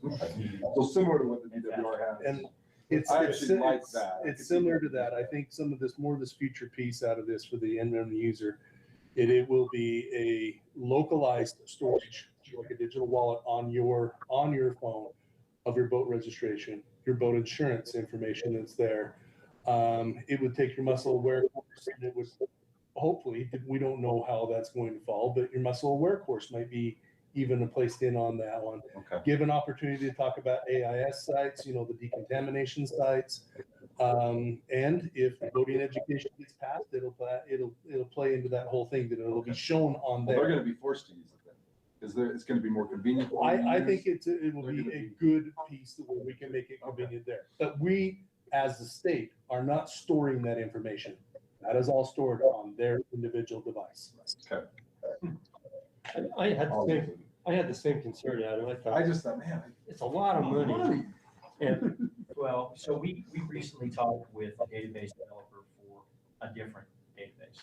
So similar to what the DWR has. And it's, I it's, actually like it's, that. it's similar to that. I think some of this, more of this future piece out of this for the end user, it will be a localized storage, like a digital wallet on your phone of your boat registration, your boat insurance information that's there. It would take your muscle aware course, and it would hopefully, we don't know how that's going to fall, but your muscle aware course might be even placed in on that one. Okay. Give an opportunity to talk about AIS sites, the decontamination sites. And if boating education gets passed, it'll play into that whole thing, that it'll be shown on Well, there. they're gonna be forced to use it then. It's gonna be more convenient. for them to I use. think it will be a good piece where we can make it convenient there. But we, as the state, are not storing that information. That is all stored on their individual device. Okay. I had the same concern, Adam. I thought, I just thought, man, it's a lot of money. And Well, so we recently talked with a database developer for a different database.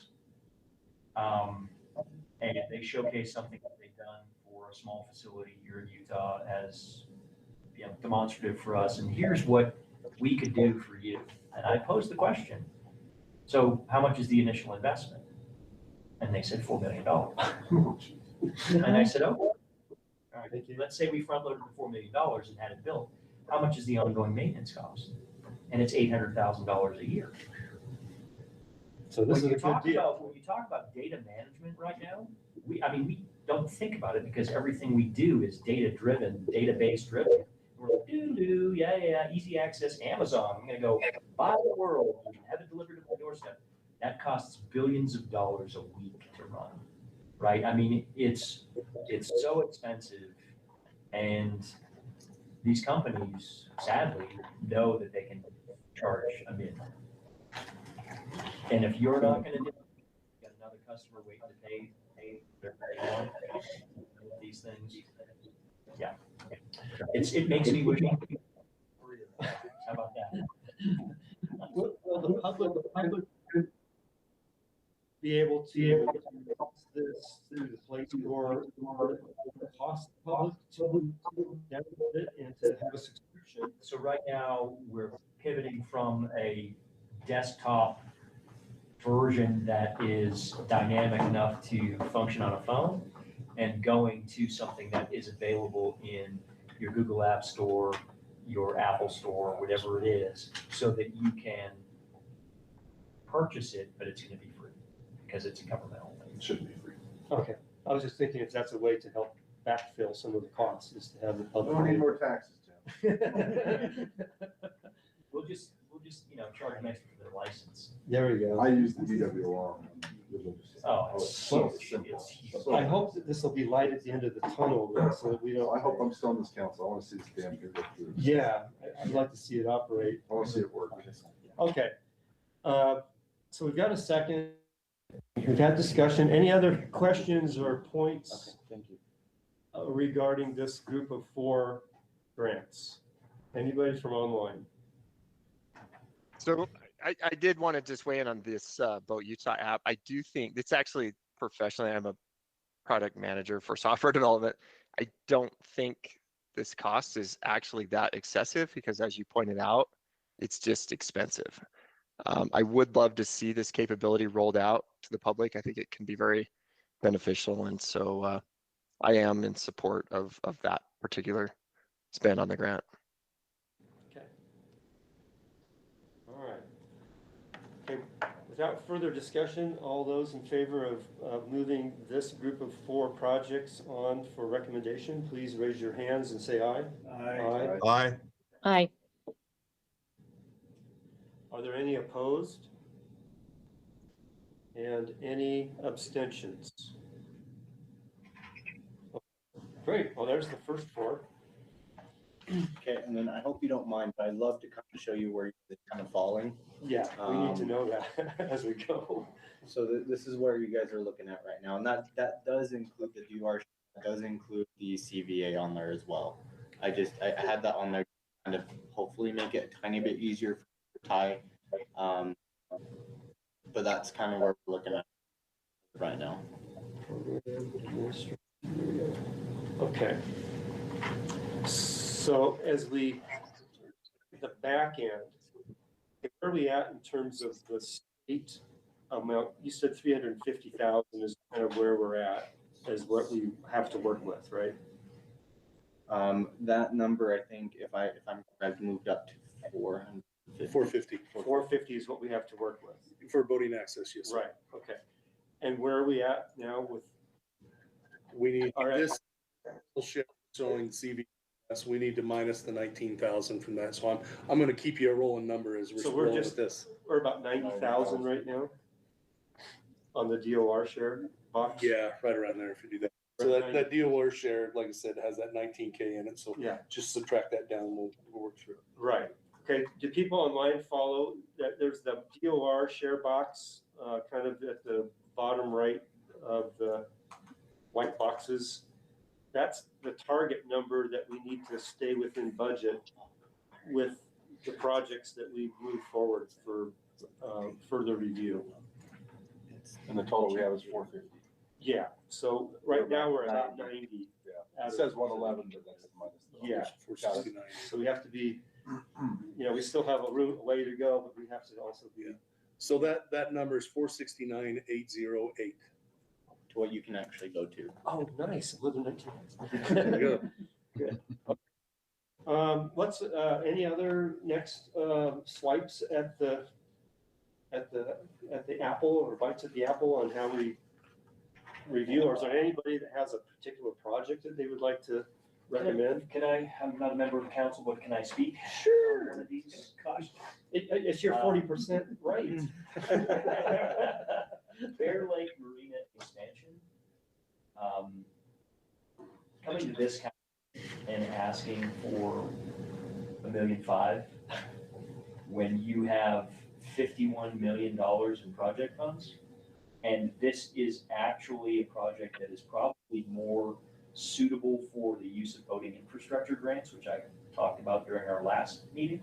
And they showcased something that they've done for a small facility here in Utah as demonstrative for us. And here's what we could do for you. And I posed the question, so how much is the initial investment? And they said $4 million. And I said, oh, all right, let's say we front loaded the $4 million and had it built. How much is the ongoing maintenance cost? And it's $800,000 a year. so this is a good deal. When you talk about data management right now, we don't think about it because everything we do is data driven, database driven. We're like, yeah, easy access, Amazon. I'm gonna go buy the world and have it delivered to my doorstep. That costs billions of dollars a week to run, right? I mean, it's so expensive, and these companies sadly know that they can charge a million. And if you're not gonna do it, you got another customer waiting to pay their on these things. Yeah, it makes me wish. How about that? Well, the public could be able to use this through the Play Store, cost the public to download it and to have a subscription. So right now, we're pivoting from a desktop version that is dynamic enough to function on a phone and going to something that is available in your Google App Store, your Apple Store, whatever it is, so that you can purchase it, but it's gonna be free because it's a governmental thing. it shouldn't be free. Okay, I was just thinking if that's a way to help backfill some of the costs, is to have the We public. don't need more taxes, Tim. We'll just, charge them extra for their license. There we go. I use the DWR. Oh, it's so huge. simple. It's huge. I hope that this will be light at the end of the tunnel, though, so that we don't. I hope I'm still on this council. I wanna see this damn thing go through. Yeah, I'd like to see it operate. I wanna see it work. Okay. So we've got a second. We've had discussion. Any other questions or points Thank you. regarding this group of 4 grants? Anybody from online? So I did want to just weigh in on this Boat Utah app. I do think it's actually professionally, I'm a product manager for software development. I don't think this cost is actually that excessive because, as you pointed out, it's just expensive. I would love to see this capability rolled out to the public. I think it can be very beneficial. And so I am in support of that particular spend on the grant. Okay. All right. Okay, without further discussion, all those in favor of moving this group of 4 projects on for recommendation, please raise your hands and say aye. Aye. Aye. Aye. Are there any opposed? And any abstentions? Great, well, there's the first 4. Okay, and then I hope you don't mind, but I'd love to kind of show you where it's kind of falling. Yeah, we need to know that as we go. So this is where you guys are looking at right now, and that does include the DUR, does include the CVA on there as well. I had that on there to kind of hopefully make it a tiny bit easier for Ty. but that's kind of where we're looking at right now. Okay. So as the back end, where are we at in terms of the state amount? You said 350,000 is kind of where we're at, is what we have to work with, right? That number, I think, if I'm correct, moved up to 450 450 is what we have to work with. for boating access, yes. Right, okay. And where are we at now with? We need All right. this ship showing CVS. We need to minus the 19,000 from that. So I'm going to keep you a rolling number as So we're we're rolling just, with this. we're about 90,000 right now on the DOR share box? Yeah, right around there if you do that. So that DOR share, like I said, has that 19K in it. So yeah, just subtract that down and we'll work through it. Right. Okay. Do people online follow that? There's the DOR share box, kind of at the bottom right of the white boxes. That's the target number that we need to stay within budget with the projects that we move forward for further review. And the total we have is 450. Yeah. So right now we're at 90. Yeah. It says 111, but that's minus. Yeah. 469. So we have to be, we still have a way to go, but we have to also be. So that number is 469,808. To what you can actually go to. Oh, nice. I'm living it. There you Good. What's any other next swipes at the apple or bites at the apple on how we review, or is there anybody that has a particular project that they would like to recommend? I'm not a member of the council, but can I speak? Sure. On one of these? It's your 40% right. Bear Lake Marina expansion. Coming to this council and asking for $1.5 million when you have $51 million in project funds. And this is actually a project that is probably more suitable for the use of voting infrastructure grants, which I talked about during our last meeting.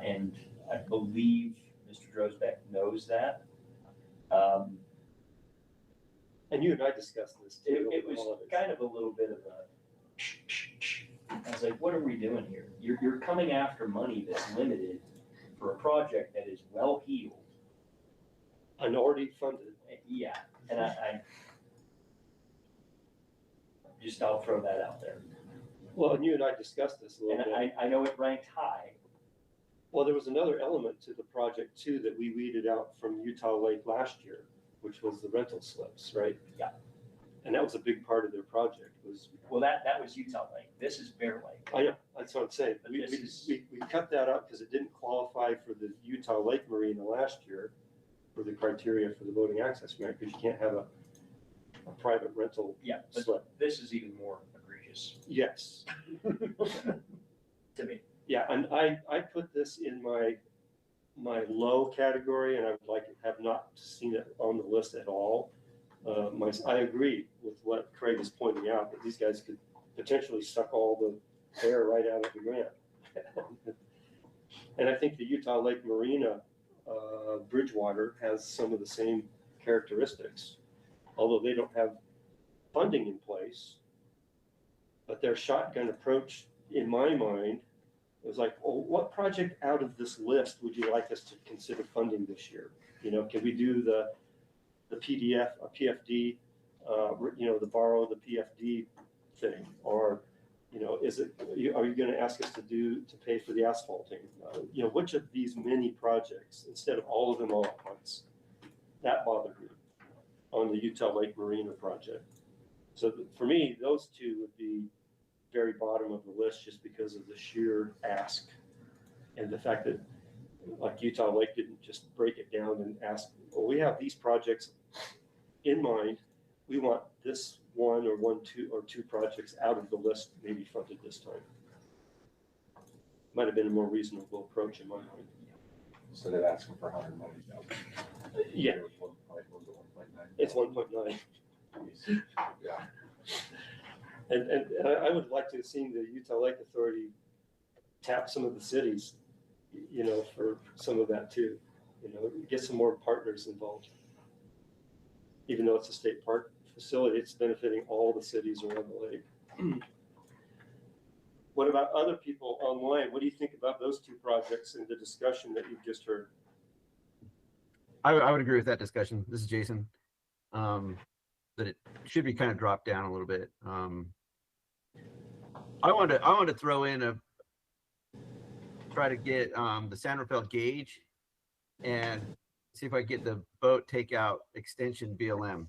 And I believe Mr. Drosbeck knows that. And you and I discussed this too. It was kind of a little bit of a, I was like, what are we doing here? You're coming after money that's limited for a project that is well-heeled. And already funded. Yeah, and I just, I'll throw that out there. Well, and you and I discussed this a little bit. And I know it ranked high. Well, there was another element to the project too that we weeded out from Utah Lake last year, which was the rental slips, right? Yeah. And that was a big part of their project was. Well, that was Utah Lake. This is Bear Lake. I know, that's what I'm saying. But We cut that out because it didn't qualify for the Utah Lake Marina last year for the criteria for the voting access grant, because you can't have a private rental slip. This is even more egregious. Yes. To me. Yeah, and I put this in my low category, and I would like to have not seen it on the list at all. I agree with what Craig is pointing out, that these guys could potentially suck all the air right out of the grant. And I think the Utah Lake Marina, Bridgewater, has some of the same characteristics, although they don't have funding in place. But their shotgun approach, in my mind, was like, well, what project out of this list would you like us to consider funding this year? Can we do the PDF, a PFD, the borrow the PFD thing, or are you going to ask us to pay for the asphalting? Which of these many projects instead of all of them all at once? That bothered me on the Utah Lake Marina project. So for me, those two would be very bottom of the list just because of the sheer ask and the fact that like Utah Lake didn't just break it down and ask, well, we have these projects in mind. We want this two projects out of the list, maybe funded this time. Might have been a more reasonable approach in my mind. So they're asking for 100 million. Yeah. It's 1.9. Yeah. And I would like to have seen the Utah Lake Authority tap some of the cities, for some of that too. Get some more partners involved. Even though it's a state park facility, it's benefiting all the cities around the lake. What about other people online? What do you think about those two projects and the discussion that you've just heard? I would agree with that discussion. This is Jason. That it should be kind of dropped down a little bit. I want to throw in try to get the San Rafael gauge and see if I get the boat takeout extension BLM.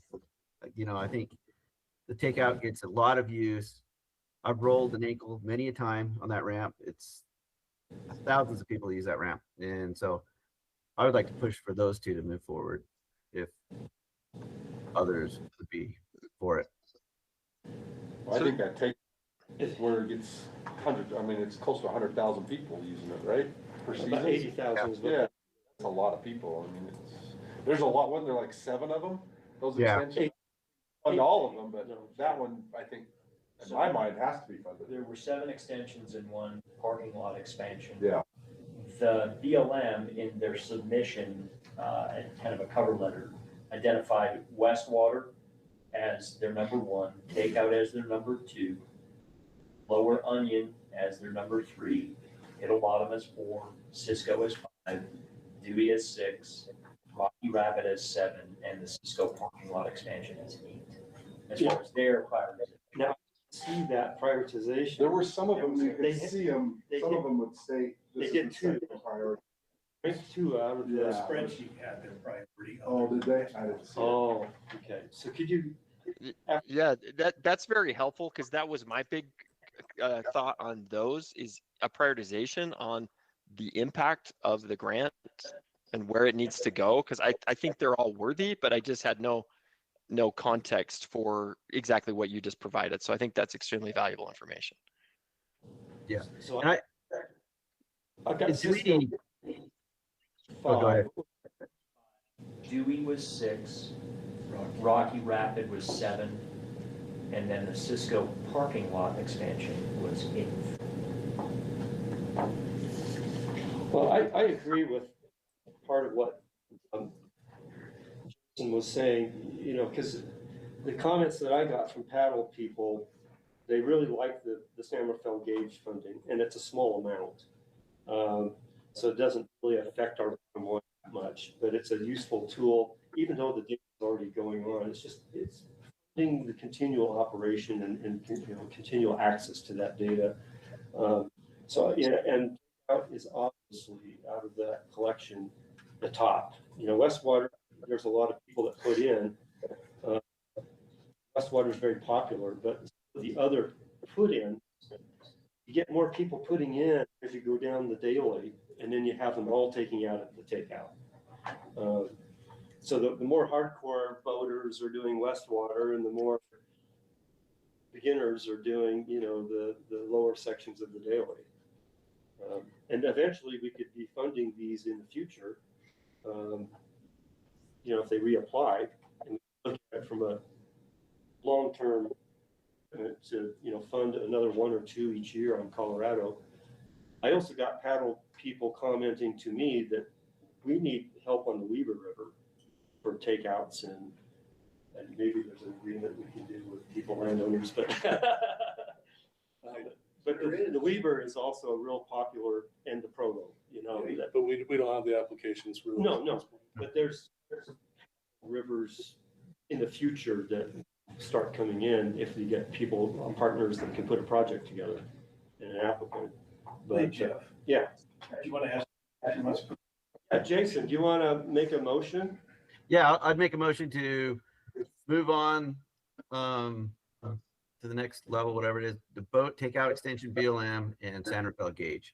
I think the takeout gets a lot of use. I've rolled an ankle many a time on that ramp. It's thousands of people use that ramp. And so I would like to push for those two to move forward if others would be for it. Well, I think that take is where it gets it's close to 100,000 people using it, right? Per season. About 80,000 is what. Yeah, that's a lot of people. There's a lot. Wasn't there like 7 of them? Those Yeah. extensions. Fund all of them, but that one, I think, in my mind, has to be funded. There were 7 extensions and 1 parking lot expansion. Yeah. The BLM in their submission, and kind of a cover letter, identified Westwater as their number 1, Takeout as their number 2, Lower Onion as their number 3, Middle Bottom as 4, Cisco as 5, Dewey as 6, Rocky Rapid as 7, and the Cisco parking lot expansion as 8. As far as their prioritization. Now, see that prioritization. There were some of them, you They could hit- see them, some of them would say. they this get is the 2. second priority. Pick 2 out of The the. spreadsheet had their priority. Oh, did they? I didn't see it. Oh, okay. So could you? Yeah, that's very helpful because that was my big thought on those is a prioritization on the impact of the grant and where it needs to go. Because I think they're all worthy, but I just had no context for exactly what you just provided. So I think that's extremely valuable information. Yeah. So And I've got It's Cisco really- Oh, go ahead. Dewey was 6, Rocky Rapid was 7, and then the Cisco parking lot expansion was 8. Well, I agree with part of what Jason was saying, because the comments that I got from paddle people, they really like the San Rafael gauge funding, and it's a small amount. So it doesn't really affect our bottom line much, but it's a useful tool, even though the data is already going on. It's funding the continual operation and continual access to that data. And out is obviously out of that collection the top. Westwater, there's a lot of people that put in. Westwater is very popular, but the other put in, you get more people putting in as you go down the daily, and then you have them all taking out at the takeout. So the more hardcore boaters are doing Westwater, and the more beginners are doing, the lower sections of the daily. And eventually we could be funding these in the future, if they reapply, and look at it from a long-term to, fund another 1 or 2 each year on Colorado. I also got paddle people commenting to me that we need help on the Weber River for takeouts, and maybe there's an agreement we can do with people, landowners, but the Weber is also a real popular, and the Provo, But we don't have the applications really. No, but there's rivers in the future that start coming in if we get people, partners that can put a project together and an applicant. Hey, Jeff. Yeah. Do you want to ask? Jason, do you want to make a motion? Yeah, I'd make a motion to move on to the next level, whatever it is, the boat takeout extension BLM and San Rafael gauge.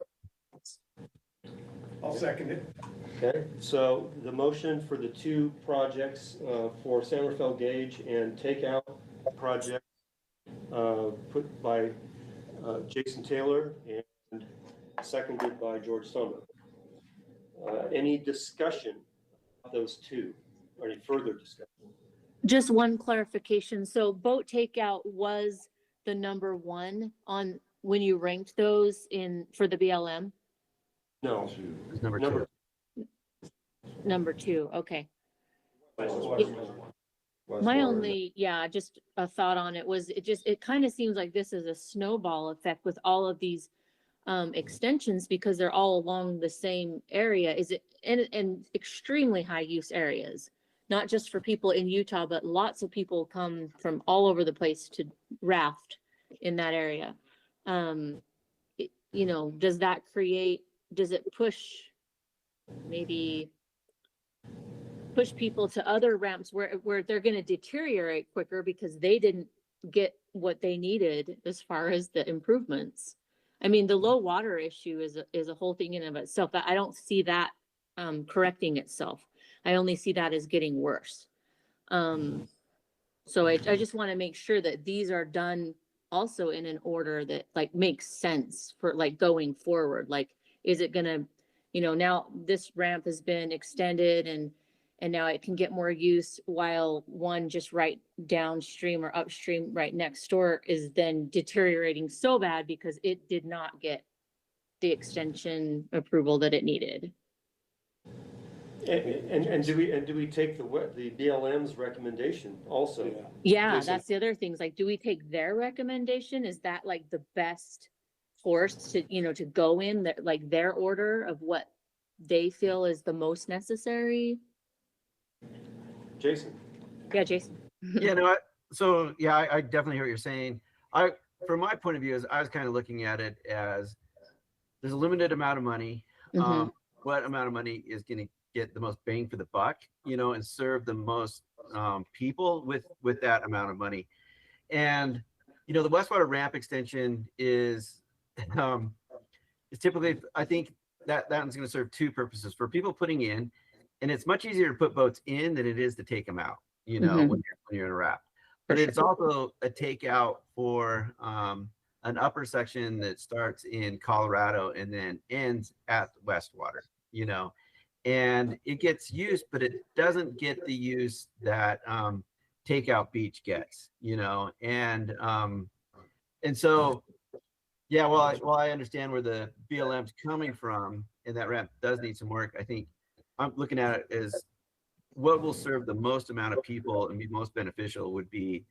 I'll second it. Okay, so the motion for the 2 projects for San Rafael gauge and takeout project put by Jason Taylor and seconded by George Summer. Any discussion of those 2 or any further discussion? Just one clarification. So boat takeout was the number 1 on when you ranked those for the BLM? No. It's number 2. number 2, okay. Westwater. My only, yeah, just a thought on it was it kind of seems like this is a snowball effect with all of these extensions because they're all along the same area. Is it and extremely high use areas, not just for people in Utah, but lots of people come from all over the place to raft in that area. You know, does it maybe push people to other ramps where they're going to deteriorate quicker because they didn't get what they needed as far as the improvements? I mean, the low water issue is a whole thing in and of itself. I don't see that correcting itself. I only see that as getting worse. So I just want to make sure that these are done also in an order that like makes sense for like going forward. Like, is it gonna, you know, now this ramp has been extended and now it can get more use while one just right downstream or upstream right next door is then deteriorating so bad because it did not get the extension approval that it needed. And do we take the BLM's recommendation also? Yeah, that's the other things. Like, do we take their recommendation? Is that like the best course to, you know, to go in that like their order of what they feel is the most necessary? Jason. Yeah, Jason. Yeah, I definitely hear what you're saying. From my point of view, I was kind of looking at it as there's a limited amount of money. What amount of money is going to get the most bang for the buck, you know, and serve the most people with that amount of money? And you know, the Westwater ramp extension is typically, I think that one's going to serve 2 purposes for people putting in, and it's much easier to put boats in than it is to take them out, you know, when you're in a raft. But it's also a takeout for an upper section that starts in Colorado and then ends at Westwater, you know, and it gets used, but it doesn't get the use that takeout beach gets, you know, and so, yeah, while I understand where the BLM's coming from, and that ramp does need some work, I think I'm looking at it as what will serve the most amount of people and be most beneficial would be,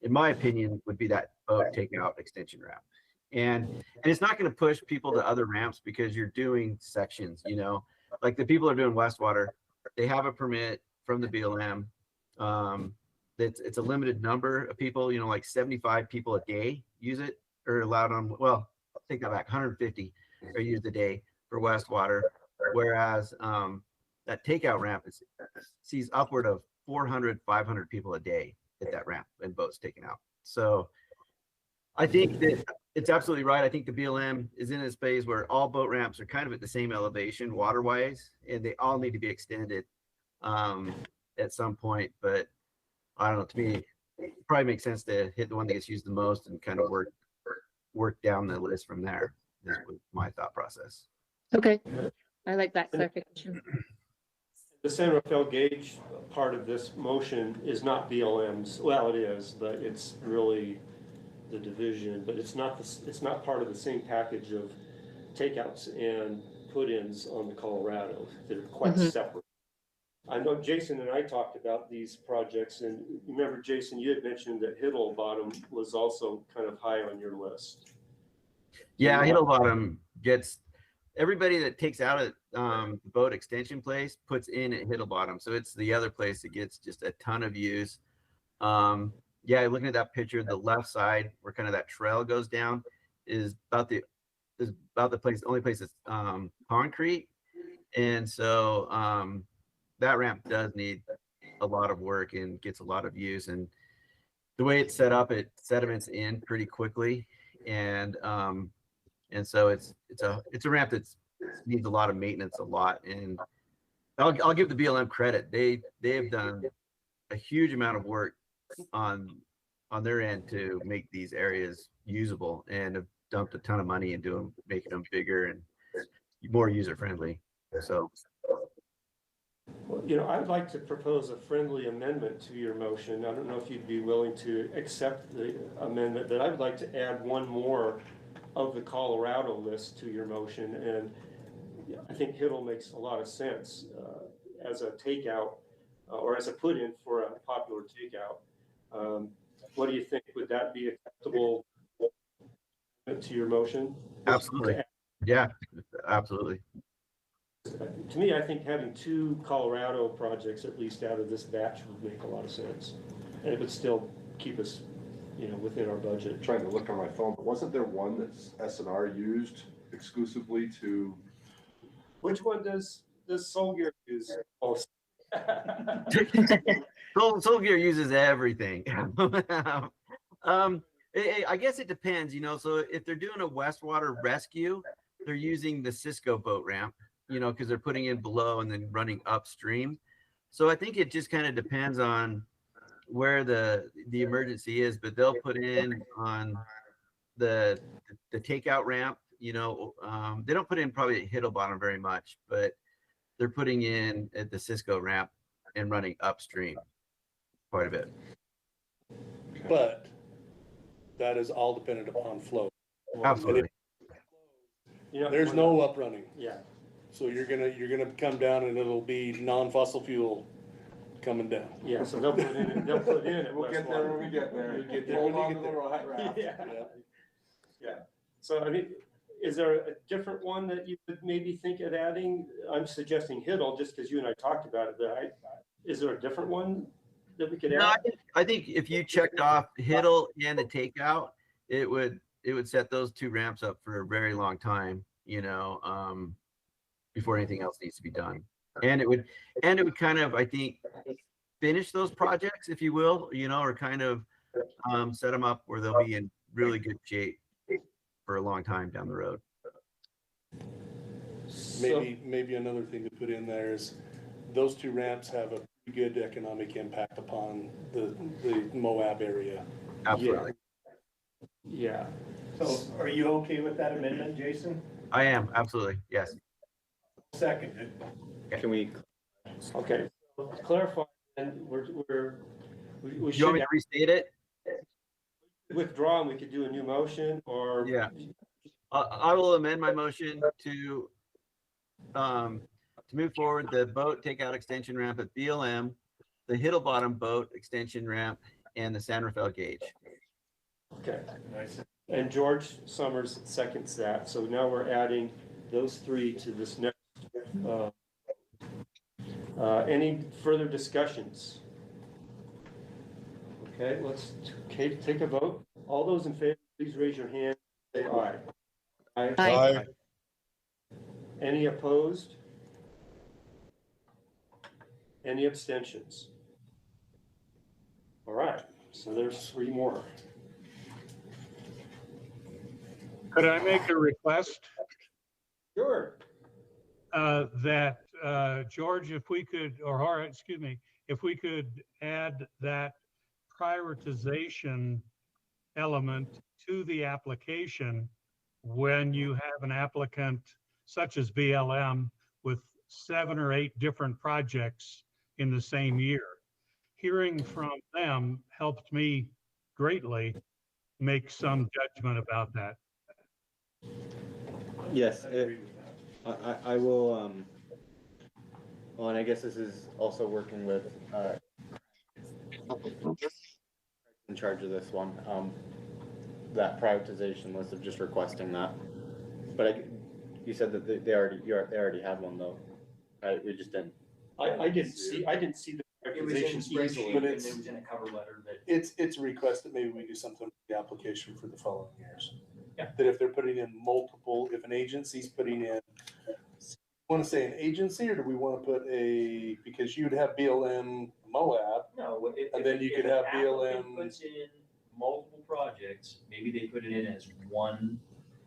in my opinion, would be that boat takeout extension ramp. And it's not going to push people to other ramps because you're doing sections, you know, like the people are doing Westwater, they have a permit from the BLM. It's a limited number of people, you know, like 75 people a day use it or allowed on, well, take that back, 150 are used a day for Westwater. Whereas that takeout ramp sees upward of 400, 500 people a day at that ramp and boats taken out. So I think that it's absolutely right. I think the BLM is in a space where all boat ramps are kind of at the same elevation water-wise, and they all need to be extended at some point. But I don't know, to me, it probably makes sense to hit the one that gets used the most and kind of work down the list from there. Is my thought process. Okay, I like that clarification. The San Rafael gauge part of this motion is not BLM's. Well, it is, but it's really the division. But it's not part of the same package of takeouts and put-ins on the Colorado. They're quite separate. I know Jason and I talked about these projects, and remember, Jason, you had mentioned that Hiddle Bottom was also kind of high on your list. Yeah, Hiddle Bottom gets everybody that takes out at the boat extension place puts in at Hiddle Bottom, so it's the other place that gets just a ton of use. Yeah, looking at that picture, the left side where kind of that trail goes down is about the only place that's concrete, and so that ramp does need a lot of work and gets a lot of use. And the way it's set up, it sediments in pretty quickly, and so it's a ramp that needs a lot of maintenance, a lot. And I'll give the BLM credit; they have done a huge amount of work on their end to make these areas usable, and have dumped a ton of money into them, making them bigger and more user friendly. So. Well, you know, I'd like to propose a friendly amendment to your motion. I don't know if you'd be willing to accept the amendment, that I would like to add one more of the Colorado list to your motion. And I think Hiddle makes a lot of sense as a takeout or as a put-in for a popular takeout. What do you think? Would that be acceptable to your motion? Absolutely. Yeah, absolutely. To me, I think having 2 Colorado projects at least out of this batch would make a lot of sense. And it would still keep us, within our budget. Trying to look on my phone, but wasn't there one that's SNR used exclusively to? Which one does Soul Gear use? Oh. Soul Gear uses everything. I guess it depends, so if they're doing a Westwater rescue, they're using the Cisco boat ramp, because they're putting in below and then running upstream. So I think it just kind of depends on where the emergency is, but they'll put in on the takeout ramp, they don't put in probably at Hiddlebottom very much, but they're putting in at the Cisco ramp and running upstream quite a bit. But that is all dependent upon flow. Absolutely. There's no up running. Yeah. So you're gonna come down and it'll be non-fossil fuel coming down. Yeah, so they'll put in at We'll get there when we get there. We'll get there Hold when we on get to the there. raft. Yeah. So I mean, is there a different one that you could maybe think of adding? I'm suggesting Hiddle just because you and I talked about it, but is there a different one that we could add? No, I think if you checked off Hiddle and the takeout, it would set those 2 ramps up for a very long time, before anything else needs to be done. And it would kind of, I think, finish those projects, if you will, or kind of set them up where they'll be in really good shape for a long time down the road. Maybe another thing to put in there is those 2 ramps have a pretty good economic impact upon the Moab area. Absolutely. Yeah. So are you okay with that amendment, Jason? I am, absolutely, yes. Seconded. Can we? Okay, so to clarify, and we You should want me to restate it? withdraw and we could do a new motion or. Yeah. I will amend my motion to move forward the boat takeout extension ramp at BLM, the Hiddlebottom boat extension ramp, and the San Rafael gauge. Okay. Nice. And George Summers seconds that. So now we're adding those 3 to this next. Any further discussions? Okay, let's take a vote. All those in favor, please raise your hand. Say aye. Aye. Aye. Any opposed? Any abstentions? All right, so there's 3 more. Could I make a request? Sure. That George, if we could, if we could add that prioritization element to the application when you have an applicant such as BLM with 7 or 8 different projects in the same year. Hearing from them helped me greatly make some judgment about that. Yes, I will, well, and I guess this is also working with, in charge of this one, that prioritization list of just requesting that. But you said that they already had one though, right? We just didn't. I didn't see the It was in prioritization spreadsheet easily. and it was in a cover letter that. It's a request that maybe we do something with the application for the following years. Yeah. That if they're putting in multiple, if an agency's putting in, want to say an agency, or do we want to put because you'd have BLM Moab. No, and then you could have BLM. Puts in multiple projects, maybe they put it in as one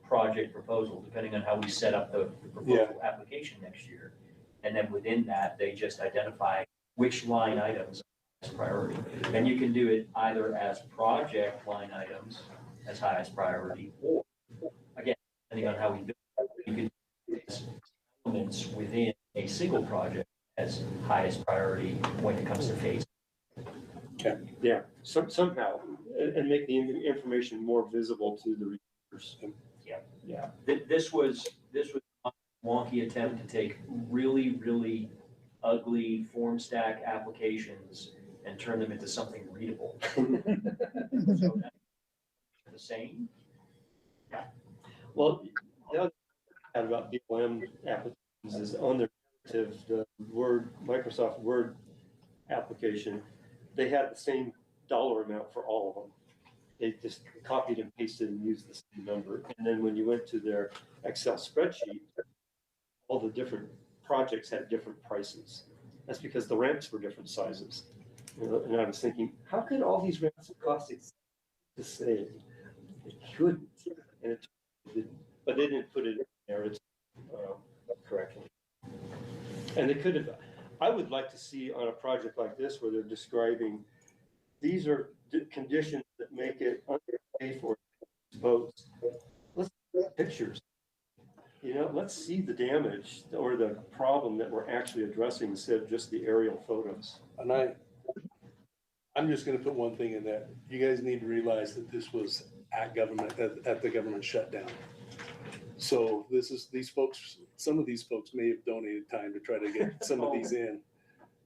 project proposal, depending on how we set up the proposal application next year. And then within that, they just identify which line items as priority. And you can do it either as project line items as highest priority, or again, depending on how we do it, you can do elements within a single project as highest priority when it comes to phase. Okay. Yeah, somehow, and make the information more visible to the readers. Yeah. This was a wonky attempt to take really ugly form stack applications and turn them into something readable. So that's the same. Well, the other thing about BLM applications is on their narrative, the Microsoft Word application, they had the same dollar amount for all of them. They just copied and pasted and used the same number. And then when you went to their Excel spreadsheet, all the different projects had different prices. That's because the ramps were different sizes. You know, and I was thinking, how could all these ramps cost the same? It couldn't. And it didn't. But they didn't put it in there correctly. And they could have. I would like to see on a project like this where they're describing these are conditions that make it unsafe for boats. Let's get pictures. You know, let's see the damage or the problem that we're actually addressing instead of just the aerial photos. And I'm just gonna put one thing in there. You guys need to realize that this was at the government shutdown. So these folks, some of these folks may have donated time to try to get some of these in.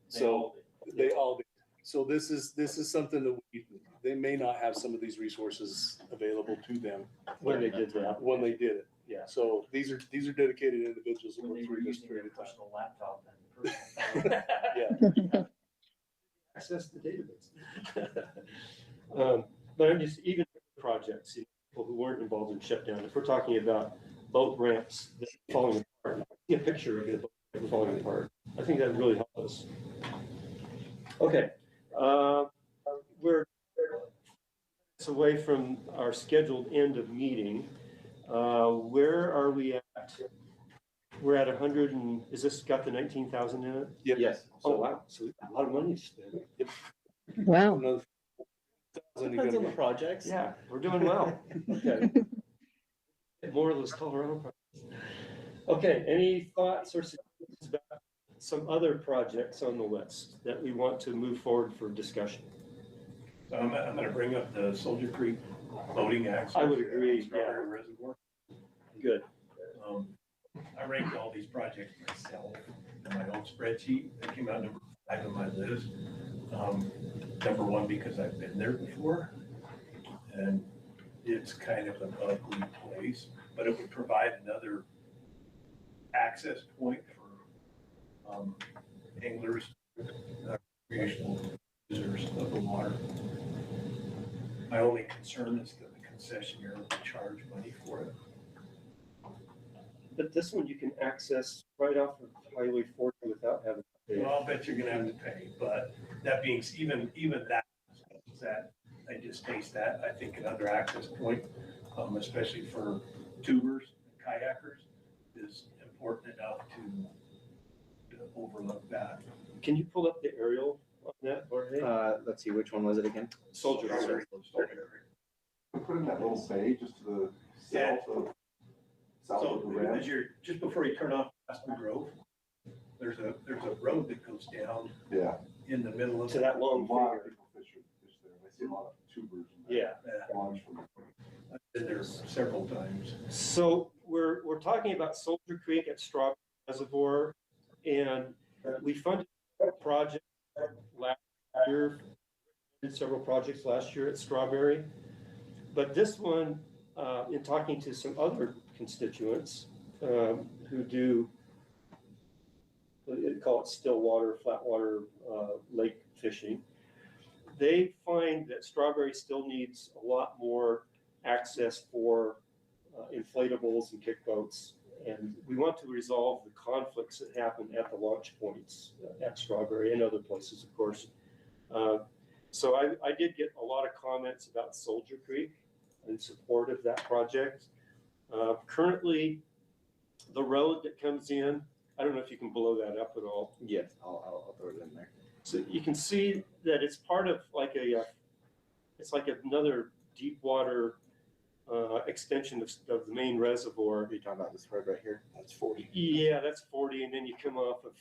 So they all did. So this is something that they may not have some of these resources available to them when they did that. When they did it. Yeah. So these are dedicated individuals that When work they were through this using their period of time. personal laptop and personal. Yeah. Access the database. But I'm just, even projects, you know, people who weren't involved in shutdown, if we're talking about boat ramps that are falling apart, see a picture of it falling apart. I think that would really help us. Okay. We're away from our scheduled end of meeting. Where are we at? We're at 100 and, is this got the 19,000 in it? Yep. Yes. Oh, wow. So we've got a lot of money to spend. Yep. Wow. Another Depends on the projects. Yeah, we're doing well. Okay. More of those Colorado projects. Okay, any thoughts or suggestions about some other projects on the list that we want to move forward for discussion? I'm gonna bring up the Soldier Creek boating access. I would agree, Strawberry Reservoir. Good. I ranked all these projects myself in my own spreadsheet. They came out number 5 on my list. Number 1, because I've been there before. And it's kind of an ugly place, but it would provide another access point for anglers, recreational users of the water. My only concern is that the concessionaire will charge money for it. But this one you can access right off of Highway 40 without having to pay. Well, I'll bet you're gonna have to pay, but that being, even that, I just taste that, I think another access point, especially for tubers, kayakers, is important enough to overlook that. Can you pull up the aerial on that, Jorge? Let's see, which one was it again? Soldier. Put in that little bay just to the Yeah. south So of the ramp. as you're, just before you turn off Aspen Grove, there's a road that goes down Yeah. in the middle of. To that long A lot of finger. people fish there. I see a lot of tubers. Yeah. Launch from I've been there several times. So we're talking about Soldier Creek at Strawberry Reservoir, and we funded a project last year, did several projects last year at Strawberry. But this one, in talking to some other constituents who do, they call it still water, flat water, lake fishing, they find that Strawberry still needs a lot more access for inflatables and kick boats. And we want to resolve the conflicts that happen at the launch points at Strawberry and other places, of course. So I did get a lot of comments about Soldier Creek in support of that project. Currently, the road that comes in, I don't know if you can blow that up at all. Yes, I'll throw it in there. So you can see that it's part of like it's like another deep water extension of the main reservoir. Are you talking about this road right here? That's 40. Yeah, that's 40, and then you come off of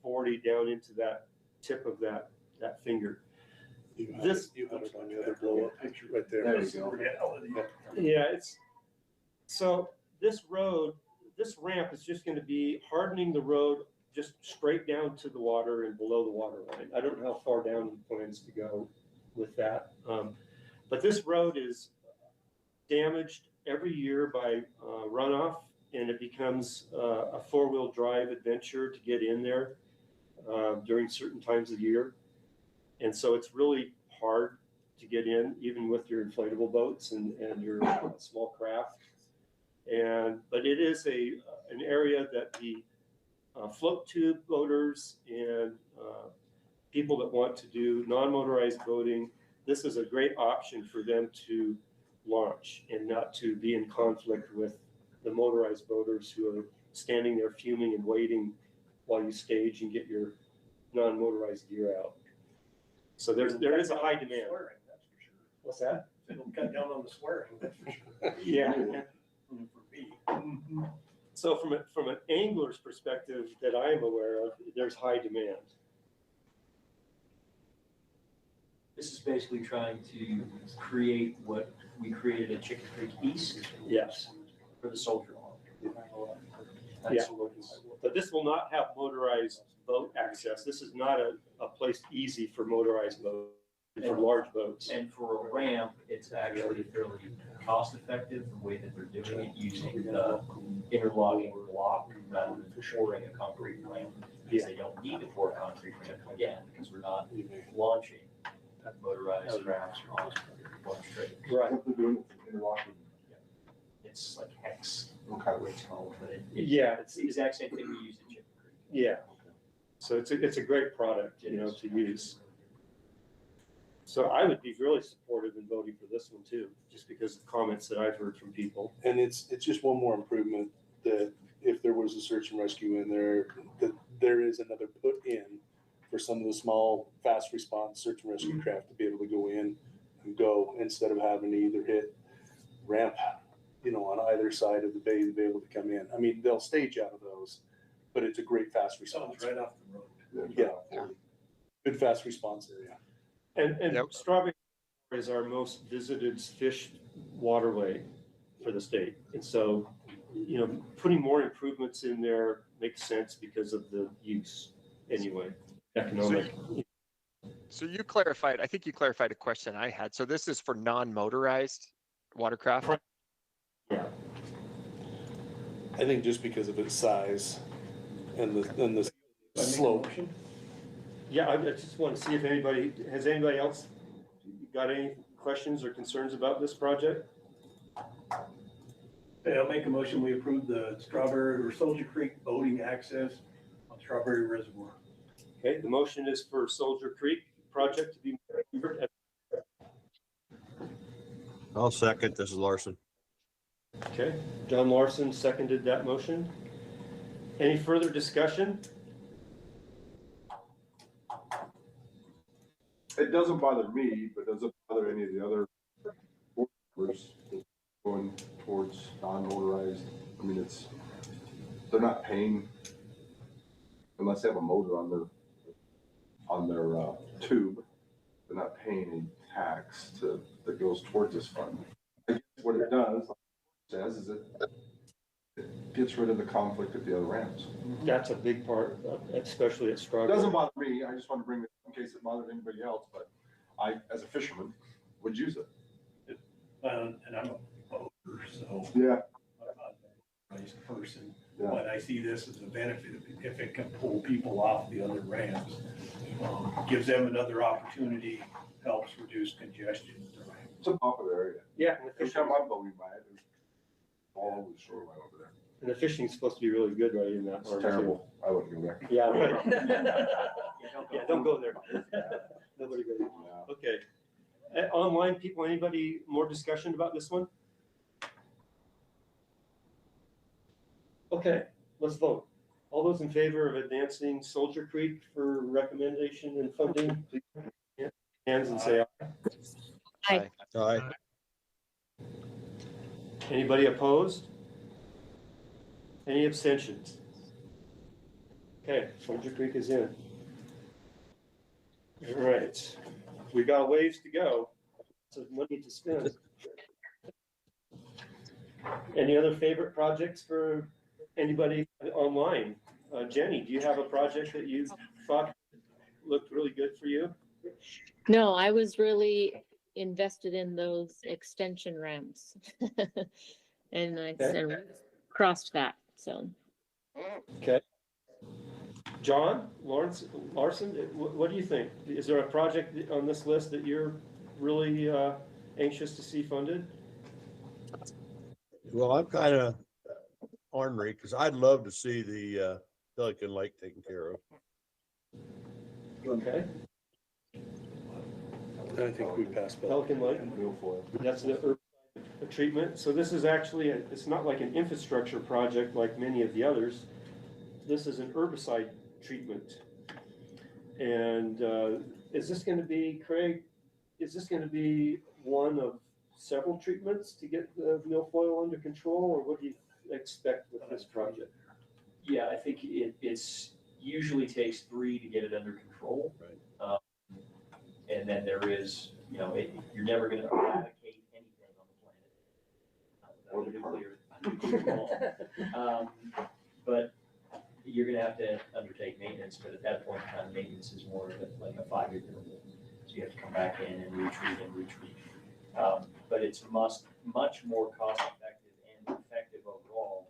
40 down into that tip of that finger. You have This- it on the other blow up picture right there. There you go. Reality. Yeah, it's so this ramp is just going to be hardening the road just straight down to the water and below the water line. I don't know how far down he plans to go with that. But this road is damaged every year by runoff, and it becomes a four-wheel drive adventure to get in there during certain times of the year. And so it's really hard to get in, even with your inflatable boats and your small craft. But it is an area that the float tube boaters and people that want to do non-motorized boating, this is a great option for them to launch and not to be in conflict with the motorized boaters who are standing there fuming and waiting while you stage and get your non-motorized gear out. So there is a high demand. Swearing, that's for sure. What's that? It'll cut down on the swearing, that's for sure. Yeah. For me. So from an angler's perspective that I am aware of, there's high demand. This is basically trying to create what we created at Chicken Creek East. Yes. For the Soldier Hall. Yeah. But this will not have motorized boat access. This is not a place easy for motorized boats, for large boats. And for a ramp, it's actually fairly cost effective, the way that they're doing it, using the interlocking block rather than pouring a concrete ramp. Because they don't need to pour a concrete ramp again, because we're not launching motorized rafts on one straight. Right. It's like hex. Okay. It's called, but Yeah. it's the exact same thing we used at Chicken Creek. Yeah. So it's a great product, to use. So I would be really supportive in voting for this one too, just because of comments that I've heard from people. And it's just one more improvement that if there was a search and rescue in there, that there is another put in for some of the small, fast response search and rescue craft to be able to go in and go instead of having to either hit ramp, on either side of the bay to be able to come in. I mean, they'll stage out of those, but it's a great fast response. Sounds right off the road. Yeah. Good fast response area. And Strawberry is our most visited fish waterway for the state. And so, putting more improvements in there makes sense because of the use anyway, economic. So I think you clarified a question I had. So this is for non-motorized watercraft? Yeah. I think just because of its size and the slope. Yeah, I just want to see if anybody else got any questions or concerns about this project? Okay, I'll make a motion, we approve the Strawberry or Soldier Creek boating access on Strawberry Reservoir. Okay, the motion is for Soldier Creek project to be moved. I'll second. This is Larson. Okay, John Larson seconded that motion. Any further discussion? It doesn't bother me, but does it bother any of the other board members going towards non-motorized? I mean, they're not paying unless they have a motor on their tube. They're not paying any tax that goes towards this fund. I guess what it does, like it says, is it gets rid of the conflict at the other ramps. That's a big part, especially at Strawberry. It doesn't bother me. I just want to bring it in case it bothered anybody else, but I, as a fisherman, would use it. And I'm a boater, so. Yeah. I'm not a nice person, Yeah. but I see this as a benefit if it can pull people off the other ramps. Gives them another opportunity, helps reduce congestion. It's a popular area. Yeah. Every time I'm boating by it, there's all over the shoreline over there. And the fishing's supposed to be really good right in that. It's terrible. I wouldn't go there. Yeah, right. Yeah, don't go there. Nobody go there. Okay. Online people, anybody more discussion about this one? Okay, let's vote. All those in favor of advancing Soldier Creek for recommendation and funding, please raise your hands and say aye. Aye. Aye. Anybody opposed? Any abstentions? Okay, Soldier Creek is in. All right, we got a ways to go. So money to spend. Any other favorite projects for anybody online? Jenny, do you have a project that you thought looked really good for you? No, I was really invested in those extension ramps. And I said, crossed that, so. Okay. John, Larson, what do you think? Is there a project on this list that you're really anxious to see funded? Well, I'm kind of ornery because I'd love to see the Pelican Lake taken care of. Okay. I think we passed. Pelican Lake. That's the herbicide treatment. So this is actually, it's not like an infrastructure project like many of the others. This is an herbicide treatment. And is this going to be, Craig, is this going to be one of several treatments to get the milfoil under control, or what do you expect with this project? Yeah, I think it's usually takes 3 to get it under control. Right. And then there is, you're never going to eradicate anything on the planet. Nuclear bomb. But you're going to have to undertake maintenance, but at that point in time, maintenance is more like a 5-year interval. So you have to come back in and retreat. But it's much more cost effective and effective overall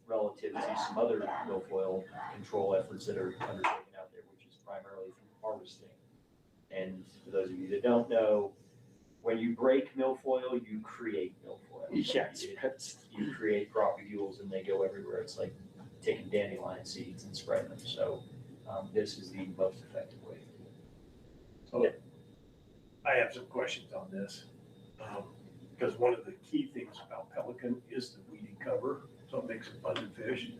relative to some other milfoil control efforts that are undertaken out there, which is primarily through harvesting. And for those of you that don't know, when you break milfoil, you create milfoil. Yes. You create propagules and they go everywhere. It's like taking dandelion seeds and spreading them. So this is the most effective way to do it. So I have some questions on this. Because one of the key things about pelican is the weedy cover, so it makes it fun to fish.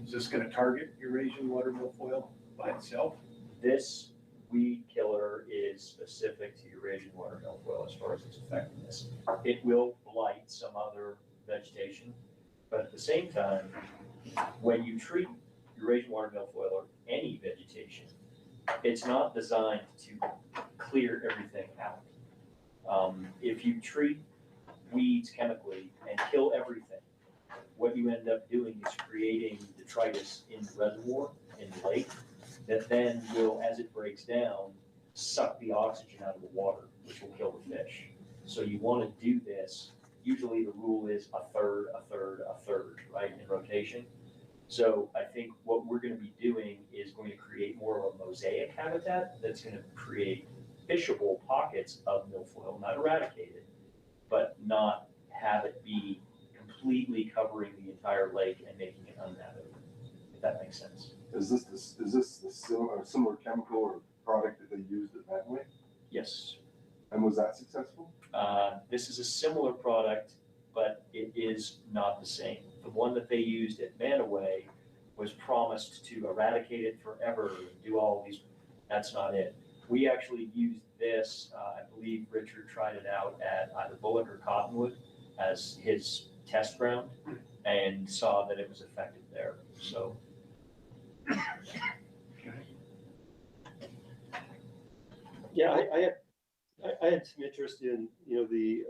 Is this going to target Eurasian water milfoil by itself? This weed killer is specific to Eurasian water milfoil as far as its effectiveness. It will blight some other vegetation, but at the same time, when you treat Eurasian water milfoil or any vegetation, it's not designed to clear everything out. If you treat weeds chemically and kill everything, what you end up doing is creating detritus in the reservoir, in the lake, that then will, as it breaks down, suck the oxygen out of the water, which will kill the fish. So you want to do this, usually the rule is a third, right, in rotation. So I think what we're going to be doing is going to create more of a mosaic habitat that's going to create fishable pockets of milfoil, not eradicated, but not have it be completely covering the entire lake and making it uninhabitable, if that makes sense. Is this the similar chemical or product that they used at Manway? Yes. And was that successful? This is a similar product, but it is not the same. The one that they used at Manaway was promised to eradicate it forever and do all these. That's not it. We actually used this, I believe Richard tried it out at either Bullock or Cottonwood as his test ground and saw that it was effective there. So. Yeah, I had some interest in, the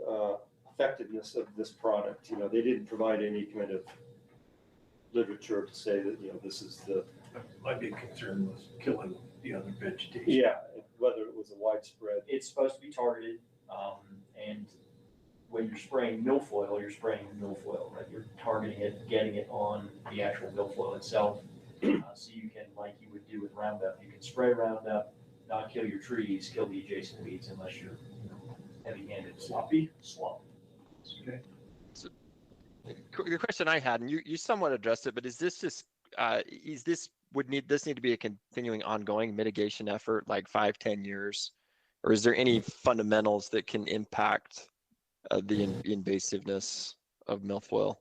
effectiveness of this product. They didn't provide any kind of literature to say that, this is the. My big concern was killing the other vegetation. Yeah, whether it was a widespread. It's supposed to be targeted, and when you're spraying milfoil, you're spraying milfoil, right? You're targeting it, getting it on the actual milfoil itself. So you can, like you would do with Roundup, you can spray Roundup, not kill your trees, kill the adjacent weeds unless you're heavy-handed. Sloppy? Okay. So, the question I had, and you somewhat addressed it, but is this just, would this need to be a continuing ongoing mitigation effort, like 5-10 years? Or is there any fundamentals that can impact the invasiveness of milfoil?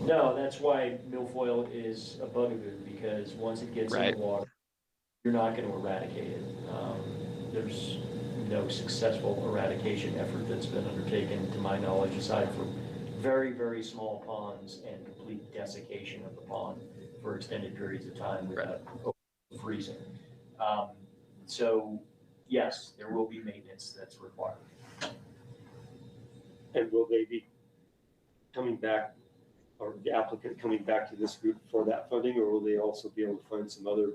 No, that's why milfoil is a bugaboo, because once it gets in the water, you're not going to eradicate it. There's no successful eradication effort that's been undertaken, to my knowledge, aside from very, very small ponds and complete desiccation of the pond for extended periods of time without freezing. So yes, there will be maintenance that's required. And will they be coming back or the applicant coming back to this group for that funding, or will they also be able to find some other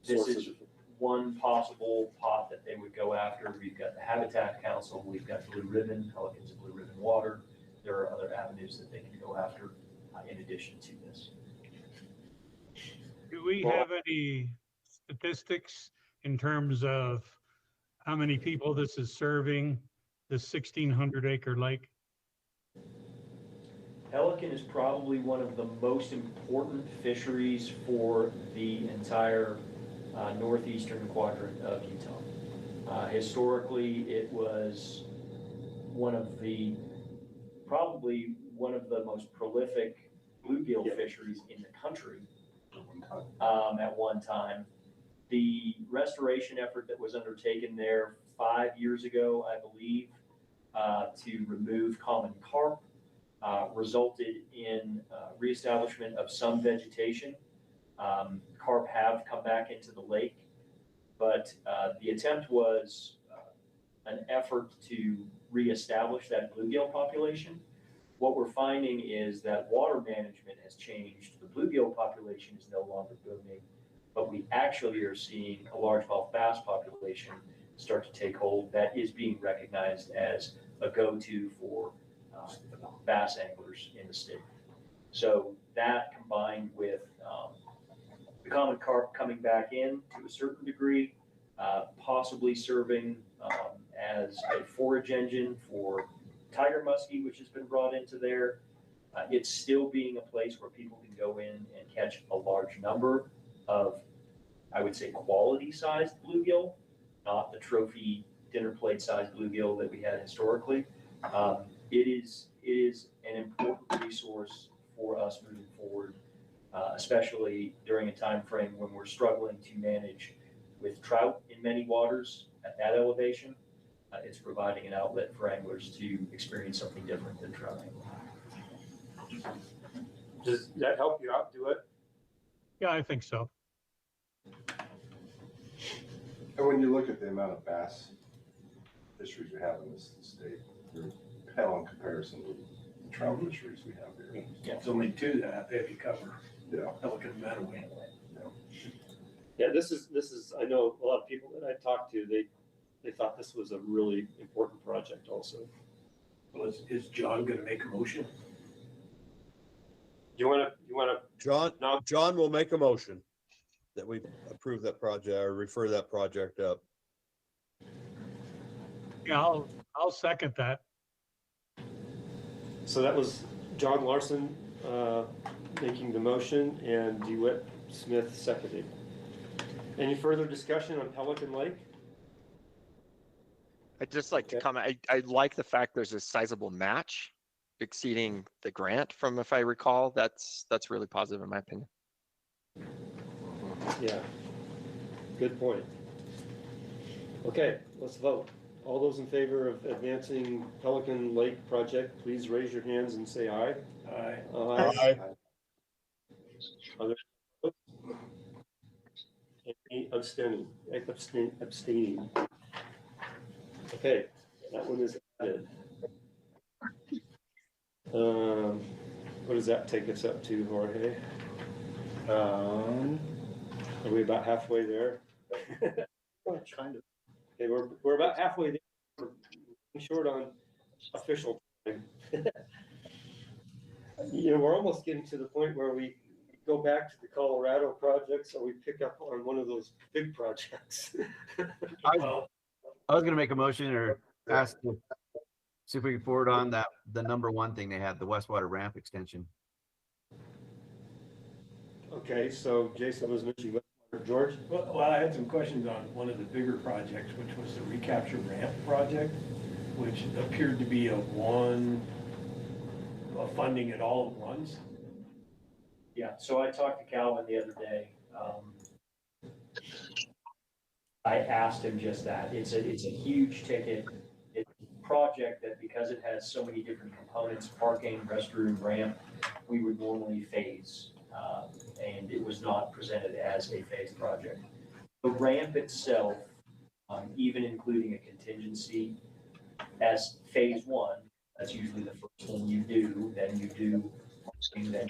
This sources? is one possible pot that they would go after. We've got the Habitat Council, we've got Blue Ribbon, Pelicans and Blue Ribbon Water. There are other avenues that they can go after in addition to this. Do we have any statistics in terms of how many people this is serving, the 1,600 acre lake? Pelican is probably one of the most important fisheries for the entire northeastern quadrant of Utah. Historically, it was probably one of the most prolific bluegill fisheries in the country at one time. The restoration effort that was undertaken there 5 years ago, I believe, to remove common carp, resulted in reestablishment of some vegetation. Carp have come back into the lake, but the attempt was an effort to reestablish that bluegill population. What we're finding is that water management has changed. The bluegill population is no longer booming, but we actually are seeing a largemouth bass population start to take hold that is being recognized as a go-to for bass anglers in the state. So that combined with the common carp coming back in to a certain degree, possibly serving as a forage engine for tiger muskie, which has been brought into there. It's still being a place where people can go in and catch a large number of, I would say, quality sized bluegill, not the trophy dinner plate sized bluegill that we had historically. It is an important resource for us moving forward, especially during a time frame when we're struggling to manage with trout in many waters at that elevation. It's providing an outlet for anglers to experience something different than trout angling. Does that help you out, do it? Yeah, I think so. And when you look at the amount of bass fisheries we have in this state, they're pale in comparison to the trout fisheries we have here. Yeah, it's only two that they have to cover. Yeah. Pelican and Manaway. Yeah, this is, I know a lot of people that I talked to, they thought this was a really important project also. Well, is John gonna make a motion? You wanna? John will make a motion that we approve that project or refer that project up. Yeah, I'll second that. So that was John Larson making the motion and DeWitt Smith seconding. Any further discussion on Pelican Lake? I'd just like to comment, I like the fact there's a sizable match exceeding the grant from, if I recall, that's really positive in my opinion. Yeah, good point. Okay, let's vote. All those in favor of advancing Pelican Lake project, please raise your hands and say aye. Aye. Aye. Other opposed? Any abstaining? Okay, that one is added. What does that take us up to, Jorge? Are we about halfway there? Kind of. Okay, we're about halfway there. We're short on official time. You know, we're almost getting to the point where we go back to the Colorado projects, or we pick up on one of those big projects. I was gonna make a motion or ask to see if we can forward on that, the number one thing they had, the Westwater ramp extension. Okay, so Jason was mentioning George? Well, I had some questions on one of the bigger projects, which was the recapture ramp project, which appeared to be a funding it all at once. Yeah, so I talked to Calvin the other day. I asked him just that. It's a huge ticket. It's a project that, because it has so many different components, parking, restroom, ramp, we would normally phase. And it was not presented as a phased project. The ramp itself, even including a contingency as phase one, that's usually the first thing you do. Then you do then,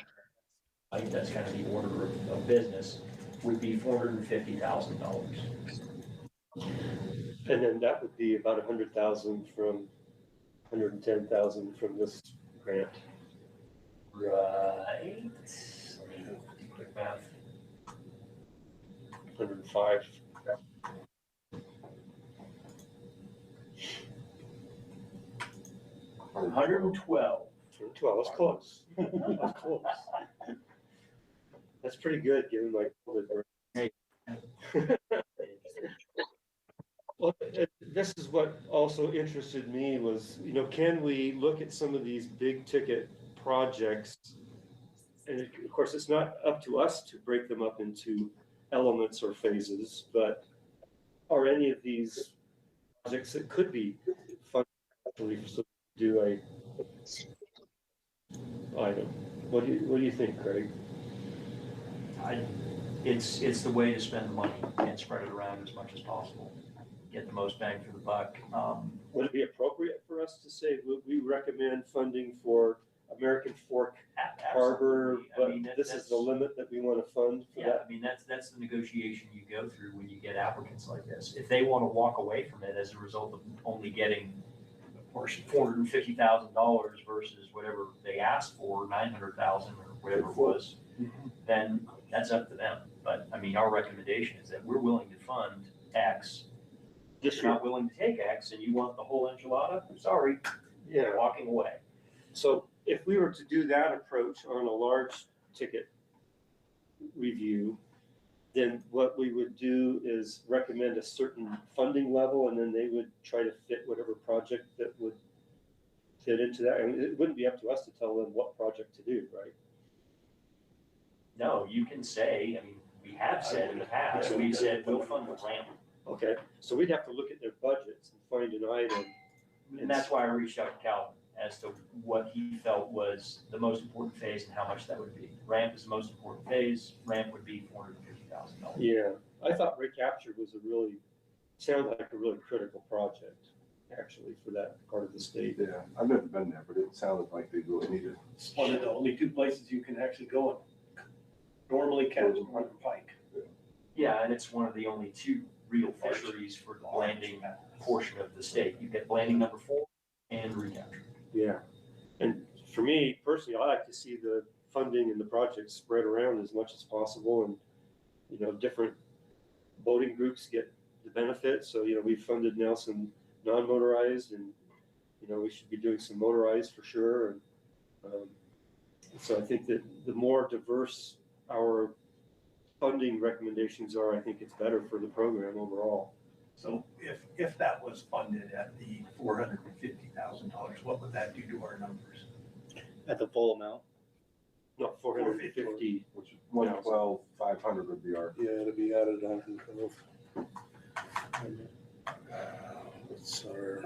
like, that's kind of the order of business, would be $450,000. And then that would be about 100,000 from, 110,000 from this grant. Right. Let me do quick math. 105. 112. 12, that's close. That's close. That's pretty good given my COVID. Well, this is what also interested me was, can we look at some of these big ticket projects? And of course, it's not up to us to break them up into elements or phases, but are any of these projects that could be funded to do a item? What do you think, Craig? It's the way to spend the money and spread it around as much as possible. Get the most bang for the buck. Would it be appropriate for us to say, we recommend funding for American Fork Harbor, but this is the limit that we want to fund for that? I mean, that's the negotiation you go through when you get applicants like this. If they want to walk away from it as a result of only getting $450,000 versus whatever they asked for, 900,000 or whatever it was, then that's up to them. But I mean, our recommendation is that we're willing to fund X. If you're not willing to take X and you want the whole enchilada, sorry, Yeah. walking away. So if we were to do that approach on a large ticket review, then what we would do is recommend a certain funding level, and then they would try to fit whatever project that would fit into that. And it wouldn't be up to us to tell them what project to do, right? No, you can say, I mean, we have said in the past, we said we'll fund the ramp. Okay, so we'd have to look at their budgets and find an item. And that's why I reached out to Calvin as to what he felt was the most important phase and how much that would be. Ramp is the most important phase, ramp would be $450,000. Yeah, I thought recapture was sounded like a really critical project, actually, for that part of the state. Yeah, I've never been there, but it sounded like they really needed. It's one of the only two places you can actually go and normally catch them on the pike. Yeah, and it's one of the only two real fisheries for the landing portion of the state. You get landing number 4 and recapture. Yeah, and for me personally, I like to see the funding and the projects spread around as much as possible, and different boating groups get the benefit. So we've funded now some non-motorized, and we should be doing some motorized for sure. And so I think that the more diverse our funding recommendations are, I think it's better for the program overall. So if that was funded at the $450,000, what would that do to our numbers? At the full amount? No, 450. Which is 112,500 would be our. Yeah, to be added on to the. What's our?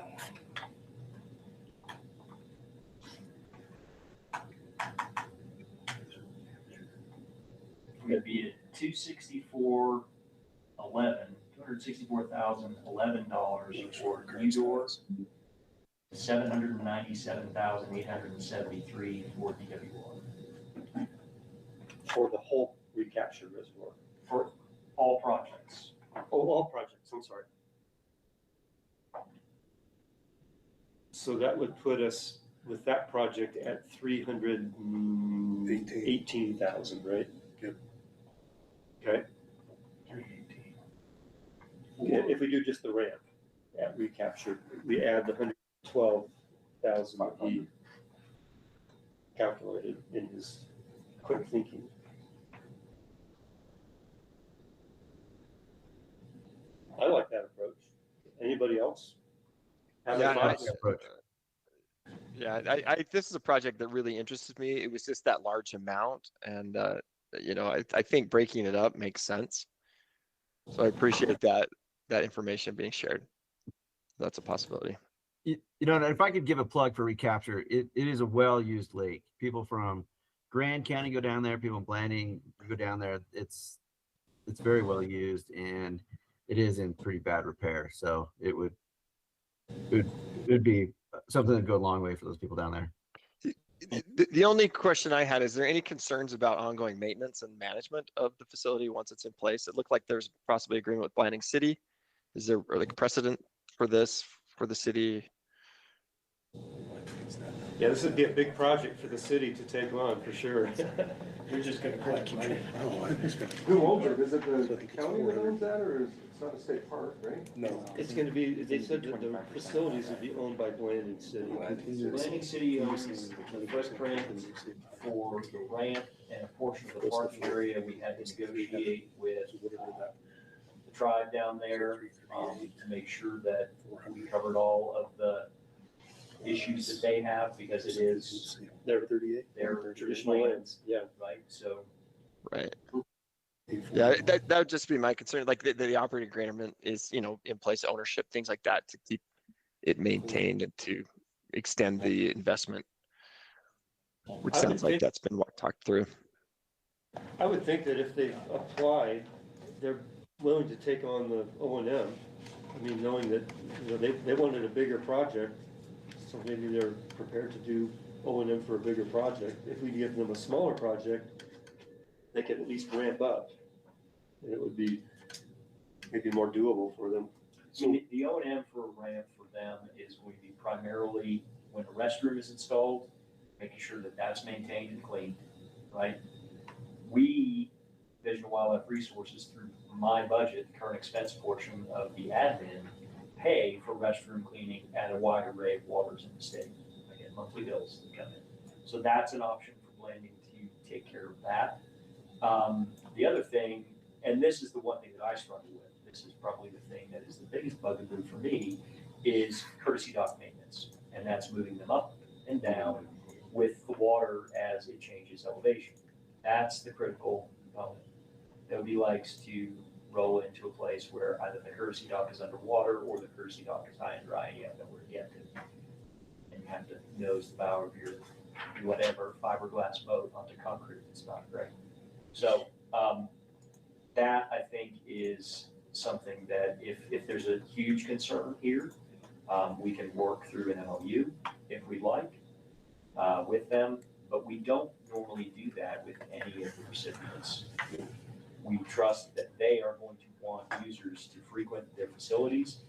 We'd be at $264,011 for Udor, $797,873 for DWR. For the whole recapture reservoir. For all projects. Oh, all projects, I'm sorry. So that would put us with that project at 318,000, right? Yep. Okay. 318. If we do just the ramp at recapture, we add the 112,000 that he calculated in his quick thinking. I like that approach. Anybody else? Have Yeah, a thoughts? This is a project that really interested me. It was just that large amount, and I think breaking it up makes sense. So I appreciate that information being shared. That's a possibility. If I could give a plug for recapture, it is a well-used lake. People from Grand County go down there. People in Blanding go down there. It's very well used, and it is in pretty bad repair. So it would be something that would go a long way for those people down there. The only question I had, is there any concerns about ongoing maintenance and management of the facility once it's in place? It looked like there's possibly agreement with Blanding City. Is there like precedent for this for the city? Yeah, this would be a big project for the city to take on, for sure. You're just gonna collect money. Who owns it? Is it the county that owns that, or is it's not a state park, right? No. It's gonna be, they said that the facilities would be owned by Blanding City. Blanding City owns the footprint for the ramp and a portion of the parking area. We had to negotiate with the tribe down there to make sure that we covered all of the issues that they have, because it is Their 38. their Traditional lands, yeah. right? So Right. Yeah, that would just be my concern. Like the operating agreement is, in place, ownership, things like that, to keep it maintained and to extend the investment, which I would sounds like think- that's been talked through. I would think that if they applied, they're willing to take on the O&M. I mean, knowing that, they wanted a bigger project, so maybe they're prepared to do O&M for a bigger project. If we give them a smaller project, they could at least ramp up. And it would be maybe more doable for them. So the O&M for a ramp for them is going to be primarily when a restroom is installed, making sure that that's maintained and cleaned, right? We, Division of Wildlife Resources, through my budget, the current expense portion of the admin, pay for restroom cleaning at a wide array of waters in the state. I get monthly bills that come in. So that's an option for Blanding to take care of that. The other thing, and this is the one thing that I struggle with, this is probably the thing that is the biggest bugaboo for me, is courtesy dock maintenance. And that's moving them up and down with the water as it changes elevation. That's the critical component. Nobody likes to roll into a place where either the courtesy dock is underwater or the courtesy dock is high and dry and you have nowhere to get to. And you have to nose the bow of your whatever fiberglass boat onto concrete. It's not great. So that, I think, is something that if there's a huge concern here, we can work through an MOU if we'd like with them, but we don't normally do that with any of the recipients. We trust that they are going to want users to frequent their facilities,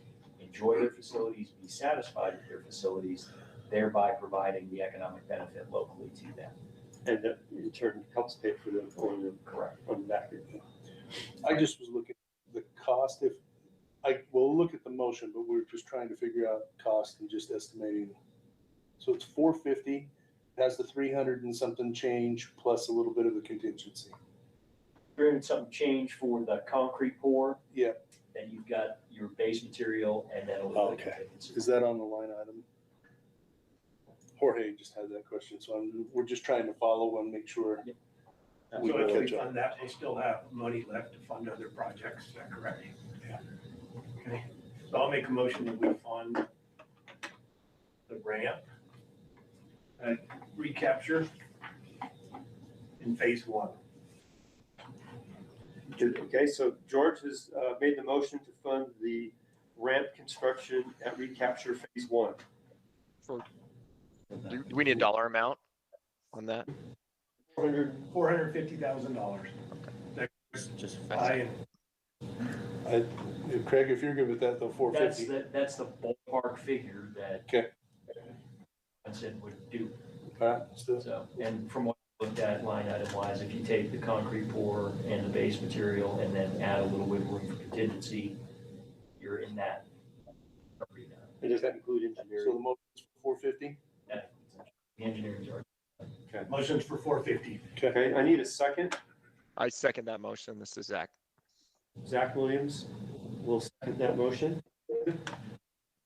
enjoy their facilities, be satisfied with their facilities, thereby providing the economic benefit locally to them. And that in turn helps pay for the O&M. Correct. On the back end. I just was looking at the cost. We'll look at the motion, but we're just trying to figure out cost and just estimating. So it's $450, has the 300 and something change plus a little bit of a contingency. 300 something change for the concrete pour. Yeah. Then you've got your base material and then a little bit of Okay. contingency. Is that on the line item? Jorge just had that question, so we're just trying to follow and make sure. Yep. We So will if we catch up. fund that, we'll still have money left to fund other projects, is that correct? Yeah. Okay, so I'll make a motion that we fund the ramp and recapture in phase 1. Okay, so George has made the motion to fund the ramp construction at recapture phase 1. Do we need a dollar amount on that? $450,000. Just Craig, if you're good with that, though, 450. That's the ballpark figure that Okay. Hudson would do. All right, So, and from what I looked at line item wise, if you take the concrete pour and the base material and then add a little wiggle room for contingency, you're in that arena. And does that include So the engineering? motion is 450? The engineering's already. Okay. Motion's for 450. Okay, I need a second. I second that motion. This is Zach. Zach Williams will second that motion.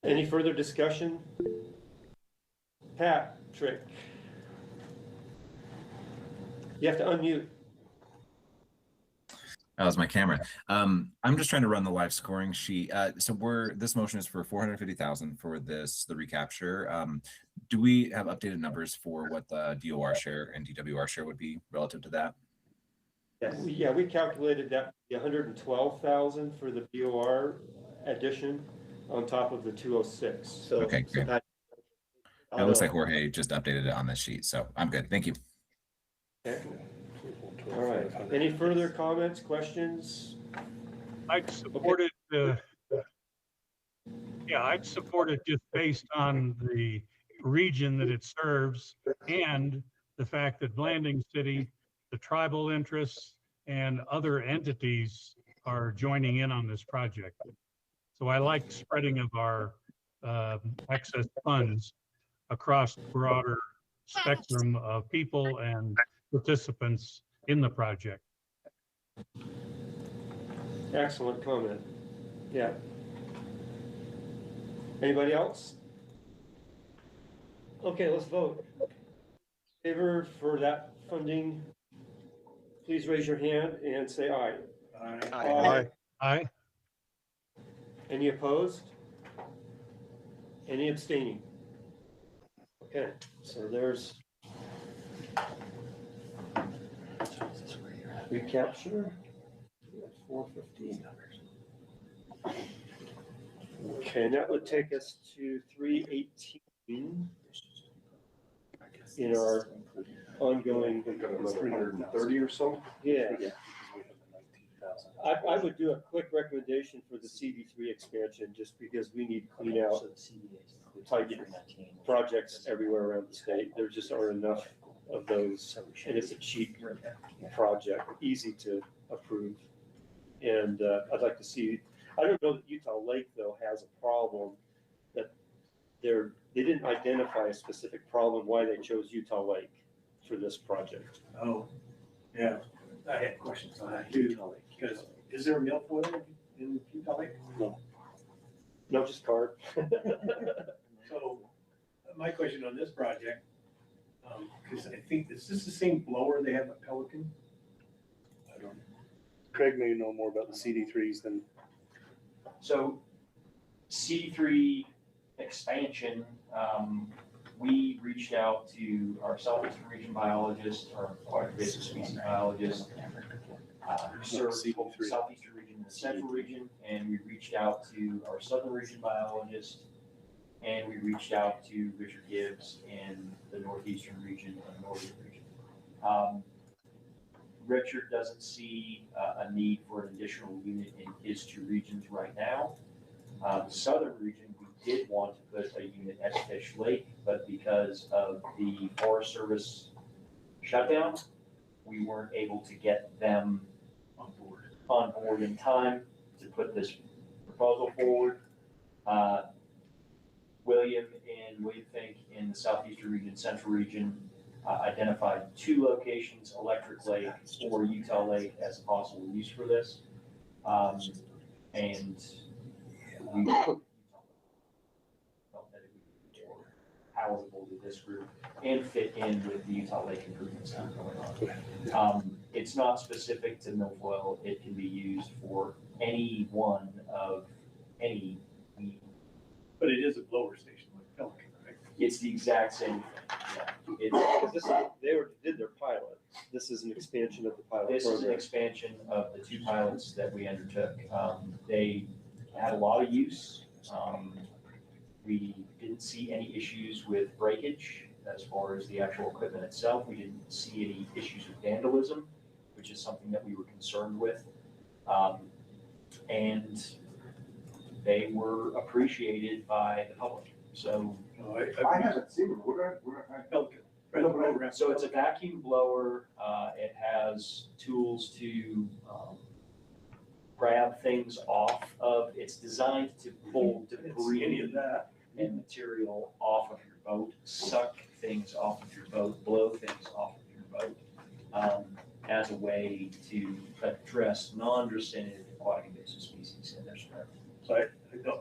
Any further discussion? Patrick. You have to unmute. That was my camera. I'm just trying to run the live scoring sheet. So this motion is for 450,000 for the recapture. Do we have updated numbers for what the DOR share and DWR share would be relative to that? Yeah, we calculated that 112,000 for the BOR addition on top of the 206. So Okay, great. It looks like Jorge just updated it on this sheet, so I'm good. Thank you. Okay. All right. Any further comments, questions? I'd support it. Yeah, I'd support it just based on the region that it serves and the fact that Blanding City, the tribal interests, and other entities are joining in on this project. So I like spreading of our excess funds across the broader spectrum of people and participants in the project. Excellent comment. Yeah. Anybody else? Okay, let's vote. Favor for that funding, please raise your hand and say aye. Aye. Aye. Any opposed? Any abstaining? Okay, so there's recapture. 415. Okay, and that would take us to 318 in our ongoing. 330 or so? Yeah. I would do a quick recommendation for the CD3 expansion, just because we need clean out type projects everywhere around the state. There just aren't enough of those, and it's a cheap project, easy to approve. And I'd like to see, I don't know that Utah Lake though has a problem that they didn't identify a specific problem why they chose Utah Lake for this project. Oh, yeah, I had questions on that too, because is there a milfoil in Utah Lake? No, just card. So my question on this project, because I think, is this the same blower they have at Pelican? I don't know. Craig may know more about the CD3s than. So CD3 expansion, we reached out to our Southeastern region biologist, our aquatic invasive species biologist, who serves both the Southeastern region and the Central region, and we reached out to our Southern region biologist, and we reached out to Richard Gibbs in the Northeastern region and Northern region. Richard doesn't see a need for an additional unit in his two regions right now. The Southern region, we did want to put a unit at Fish Lake, but because of the Forest Service shutdown, we weren't able to get them on board in time to put this proposal forward. William Fink in the Southeastern region, Central region, identified two locations, Electric Lake or Utah Lake, as a possible use for this. And we felt that it would be more palatable to this group and fit in with the Utah Lake improvements that are going on. It's not specific to milfoil. It can be used for any one of any. But it is a blower station like Pelican, right? It's the exact same. Because they did their pilot. This is an expansion of the pilot This program. is an expansion of the two pilots that we undertook. They had a lot of use. We didn't see any issues with breakage as far as the actual equipment itself. We didn't see any issues with vandalism, which is something that we were concerned with. And they were appreciated by the public. So I haven't seen them. Pelican. So it's a vacuum blower. It has tools to grab things off of. It's designed to pull debris Any of that. and material off of your boat, suck things off of your boat, blow things off of your boat, as a way to address non-resented aquatic invasive species in their spread. So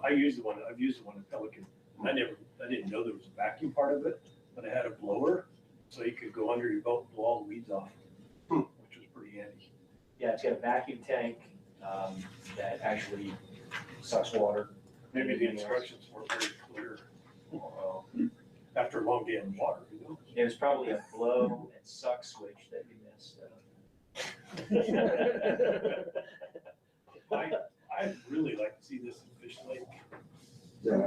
I've used the one at Pelican. I didn't know there was a vacuum part of it, but it had a blower, so you could go under your boat and blow all the weeds off, which was pretty handy. Yeah, it's got a vacuum tank that actually sucks water. Maybe the instructions weren't very clear after a long day in the water, you know? It was probably a blow and suck switch that you missed. I'd really like to see this in Fish Lake.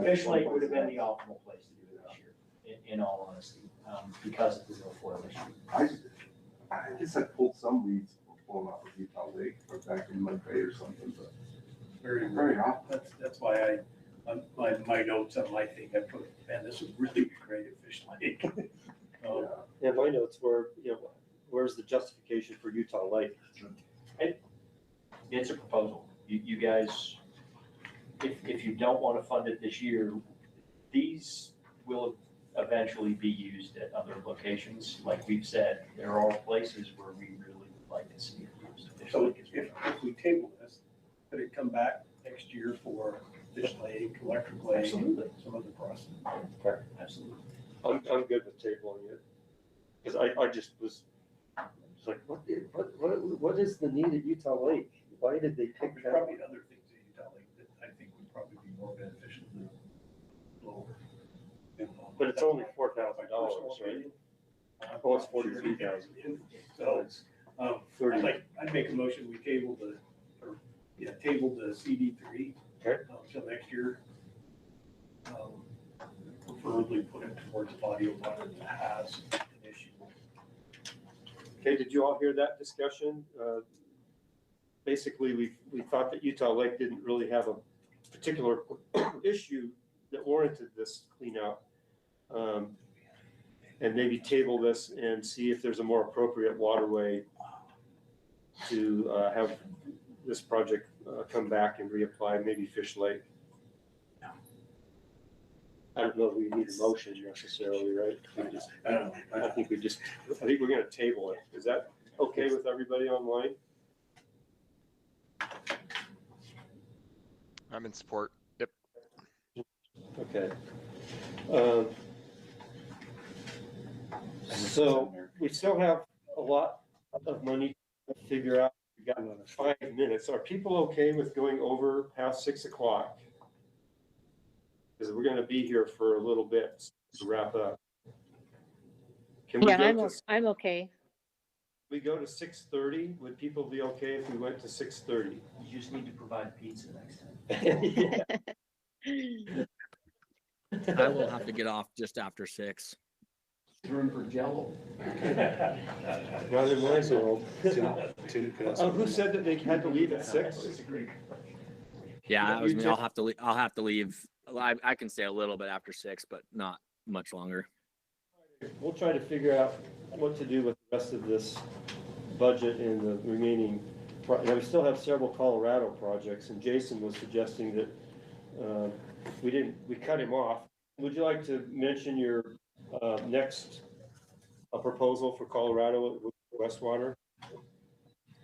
Fish Lake would have been the optimal place to do it this year. in all honesty, because of the milfoil issue. I guess I pulled some weeds pulling off of Utah Lake or back in Mud Bay or something, but very often. That's why on my notes on my thing, I put, man, this would really be great at Fish Lake. Yeah, my notes were, where's the justification for Utah Lake? It's a proposal. You guys, if you don't want to fund it this year, these will eventually be used at other locations. Like we've said, there are places where we really would like to see it used. Fish So Lake is if we table this, could it come back next year for Fish Lake, Electric Lake, Absolutely. some other process? Okay. Absolutely. I'm good with tabling it. Because I just was like, what is the need at Utah Lake? Why did they pick There's that? probably other things at Utah Lake that I think would probably be more beneficial than lower. But it's only $4,000, right? Oh, it's 43,000. So, I'd make a motion, we table table the CD3. Okay. Until next year. Preferably put it towards body of water that has an issue. Okay, did you all hear that discussion? Basically, we thought that Utah Lake didn't really have a particular issue that warranted this cleanout. And maybe table this and see if there's a more appropriate waterway to have this project come back and reapply, maybe Fish Lake. I don't know if we need a motion necessarily, right? I think we're gonna table it. Is that okay with everybody online? I'm in support. Yep. Okay. So we still have a lot of money to figure out. We got 5 minutes. Are people okay with going over past 6 o'clock? Because we're gonna be here for a little bit to wrap up. Can we go to, I'm okay. we go to 6:30? Would people be okay if we went to 6:30? You just need to provide pizza next time. I will have to get off just after 6. Room for Jello. Not in my world. Who said that they had to leave at 6? Yeah, that was me. I'll have to leave. I can stay a little bit after 6, but not much longer. We'll try to figure out what to do with the rest of this budget and the remaining. Now, we still have several Colorado projects, and Jason was suggesting that we cut him off. Would you like to mention your next proposal for Colorado with Westwater?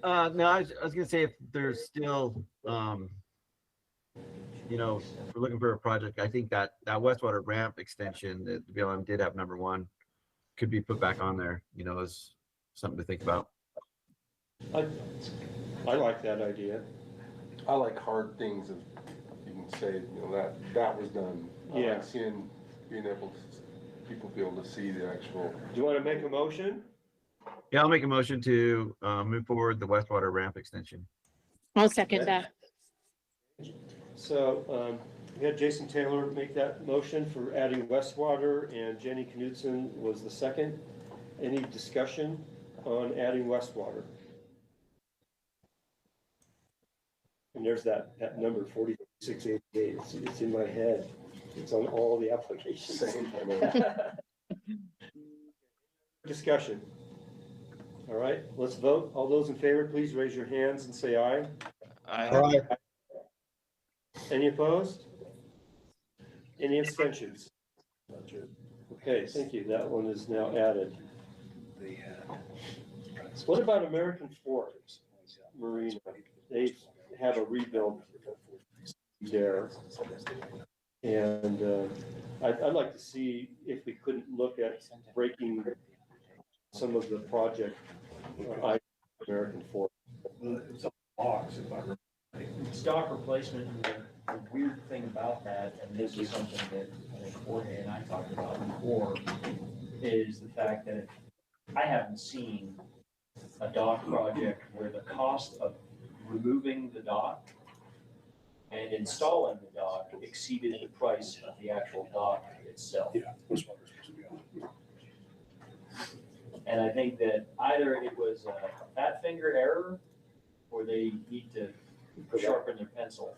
No, I was gonna say if there's still, if we're looking for a project, I think that Westwater ramp extension that the BLM did have number 1 could be put back on there, as something to think about. I like that idea. I like hard things, if you can say, that was done. I Yeah. like seeing, people be able to see the actual. Do you want to make a motion? Yeah, I'll make a motion to move forward the Westwater ramp extension. I'll second that. So we had Jason Taylor make that motion for adding Westwater, and Jenny Knudsen was the second. Any discussion on adding Westwater? And there's that number 4688. It's in my head. It's on all the applications. Discussion. All right, let's vote. All those in favor, please raise your hands and say aye. Aye. Any opposed? Any abstentions? Okay, thank you. That one is now added. What about American Fork Marina? They have a rebuild there. And I'd like to see if we couldn't look at breaking some of the project American Fork. It's a box, if I remember. It's dock replacement, and the weird thing about that, and this is something that I think Jorge and I talked about before, is the fact that I haven't seen a dock project where the cost of removing the dock and installing the dock exceeded the price of the actual dock itself. Yeah, Westwater's supposed to be And I think that either it was a fat finger error or they need to sharpen their pencil.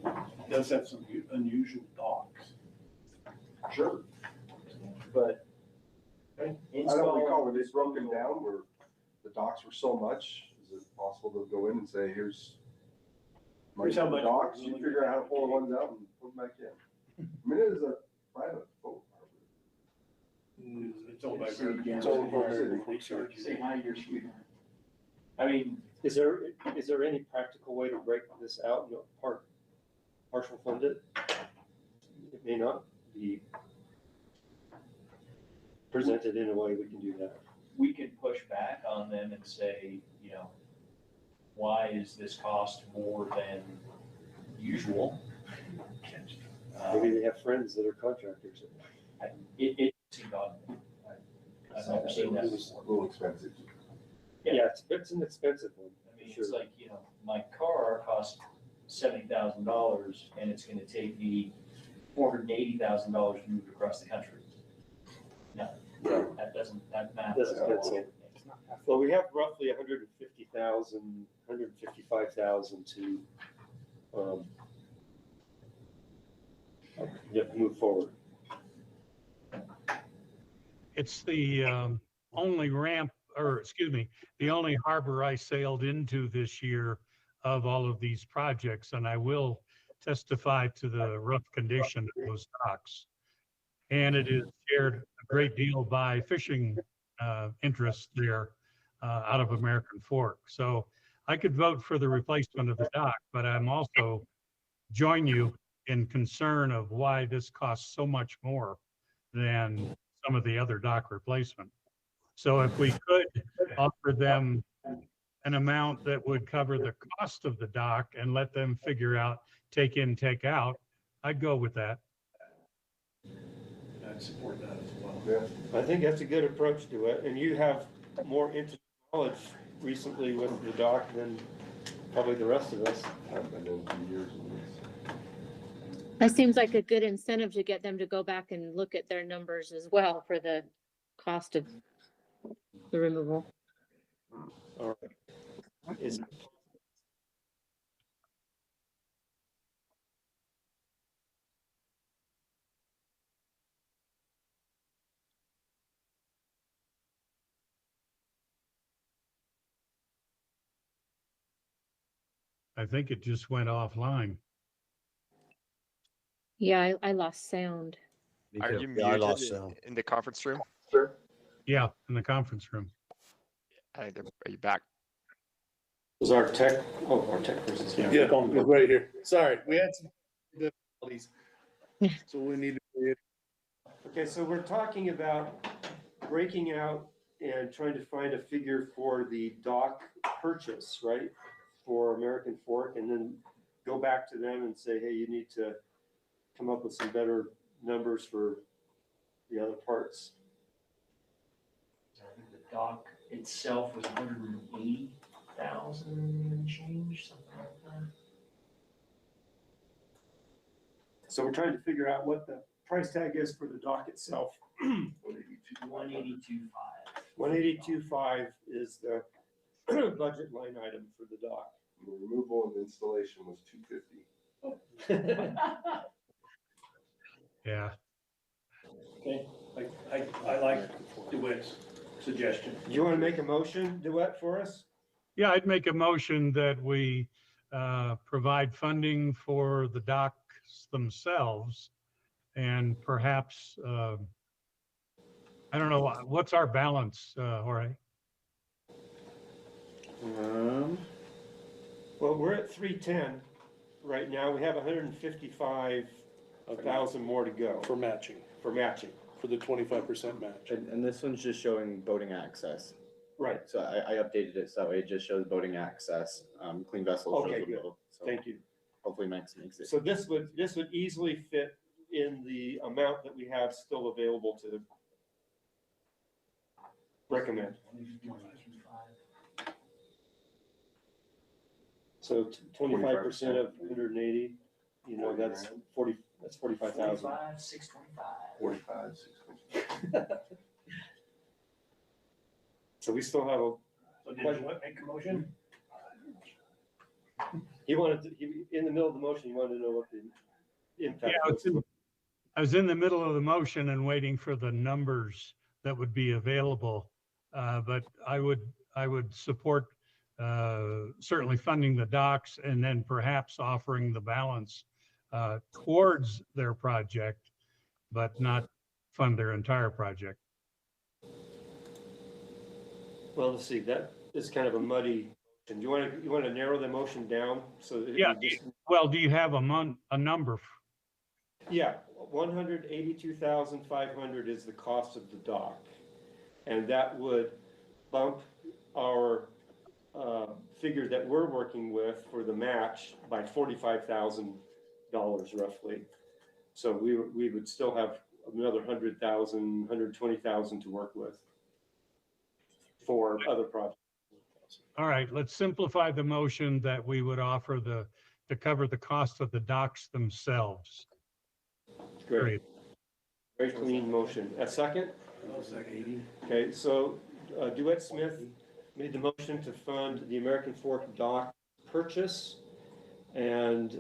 It does have some unusual docks. Sure. But I don't recall when they broke them down where the docks were so much, is it possible to go in and say, here's Here's how much docks, we're you willing figure to out how to pull the ones out and put them back in. I mean, it is a private boat. It's owned by City American. Gas. It's owned by American Fleet Services. Say hi to your sweetheart. I mean, Is there any practical way to break this out, partial fund it? It may not be presented in a way we can do that. we can push back on them and say, why is this cost more than usual? Maybe they have friends that are contractors. It seemed odd. I've never seen that It's before. a little expensive. Yeah, it's an expensive one. I mean, it's like, my car costs $70,000 and it's gonna take me $480,000 to move it across the country. No, that math Doesn't doesn't fit so. work. Well, we have roughly 150,000, 155,000 to, move forward. It's the only ramp, or excuse me, the only harbor I sailed into this year of all of these projects, and I will testify to the rough condition of those docks. And it is shared a great deal by fishing interests there out of American Fork. So I could vote for the replacement of the dock, but I'm also join you in concern of why this costs so much more than some of the other dock replacement. So if we could offer them an amount that would cover the cost of the dock and let them figure out take in, take out, I'd go with that. I'd support that as well. Yeah. I think that's a good approach to it, and you have more knowledge recently with the dock than probably the rest of us. I've been in 2 years on this. That seems like a good incentive to get them to go back and look at their numbers as well for the cost of the removal. All right. I think it just went offline. Yeah, I lost sound. Are you Yeah, I lost muted sound. in the conference room? Yeah, in the conference room. Are you back? Is our tech person's here? Yeah, right here. Sorry, we had some difficulties. So we need to. Okay, so we're talking about breaking out and trying to find a figure for the dock purchase, right? For American Fork, and then go back to them and say, hey, you need to come up with some better numbers for the other parts. I think the dock itself was 180,000 and change, something like that. So we're trying to figure out what the price tag is for the dock itself. 182.5. 182.5 is the budget line item for the dock. The removal and installation was $250. Yeah. Okay, I like DeWitt's suggestion. Do you want to make a motion, DeWitt, for us? Yeah, I'd make a motion that we provide funding for the docks themselves and perhaps, I don't know, what's our balance, Jorge? Well, we're at 310 right now. We have 155,000 more to go For matching, for matching. for the 25% match. And this one's just showing boating access. Right. So I updated it, so it just shows boating access. Clean vessels shows Okay, them good. both. So Thank you. hopefully Max makes it. So this would easily fit in the amount that we have still available to recommend. So 25% of 180, that's 45,000. 625. 45, 625. So we still have a, So did you want to make a motion? in the middle of the motion, he wanted to know what the impact was. I was in the middle of the motion and waiting for the numbers that would be available. But I would support certainly funding the docks and then perhaps offering the balance towards their project, but not fund their entire project. Well, let's see, that is kind of a muddy, and you want to narrow the motion down so that Yeah. we just, Well, do you have a number? yeah, 182,500 is the cost of the dock. And that would bump our figure that we're working with for the match by $45,000 roughly. So we would still have another 100,000, 120,000 to work with for other projects. All right, let's simplify the motion that we would offer to cover the cost of the docks themselves. Great. Very clean motion. A second? Okay, so DeWitt Smith made the motion to fund the American Fork dock purchase, and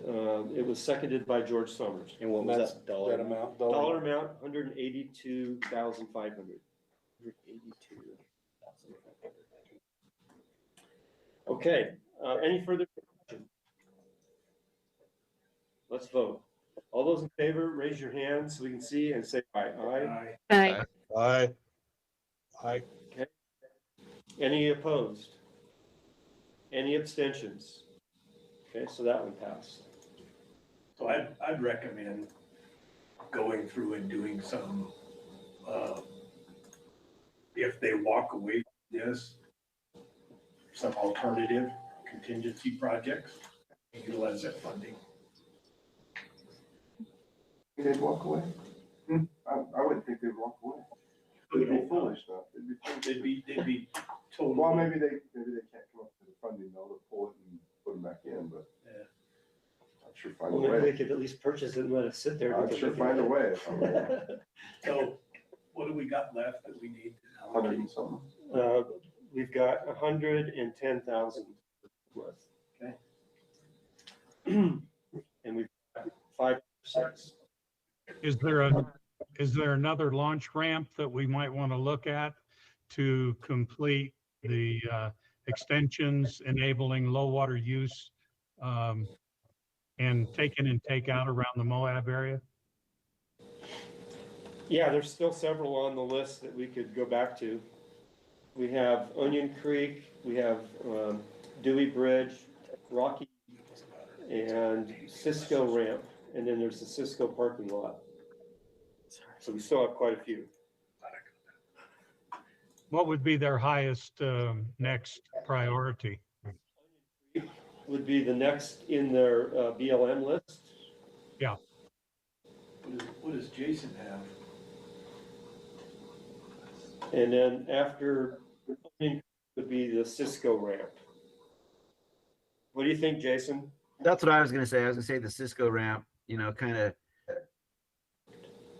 it was seconded by George Summers. And what was that dollar amount? Dollar amount, 182,500. Okay, any further discussion? Let's vote. All those in favor, raise your hand so we can see and say aye. Aye. Aye. Aye. Aye. Okay. Any opposed? Any abstentions? Okay, so that one passed. So I'd recommend going through and doing some, if they walk away from this, some alternative contingency projects, and utilize that funding. They'd walk away? I wouldn't think they'd walk away. It'd be foolish though. They'd be told. Well, maybe they can't come up with the funding though to pull it and put them back in, but Yeah. I'm sure find a Well, maybe way. they could at least purchase it and let it sit there. I'm sure find a way. So what do we got left that we need? 100 and something. We've got 110,000 worth. Okay. And we've got 5%. Is there another launch ramp that we might want to look at to complete the extensions enabling low water use and take in and take out around the Moab area? Yeah, there's still several on the list that we could go back to. We have Onion Creek, we have Dewey Bridge, Rocky, and Cisco Ramp, and then there's the Cisco parking lot. So we still have quite a few. What would be their highest next priority? Would be the next in their BLM list. Yeah. What does Jason have? And then after would be the Cisco ramp. What do you think, Jason? That's what I was gonna say. I was gonna say the Cisco ramp, kind of,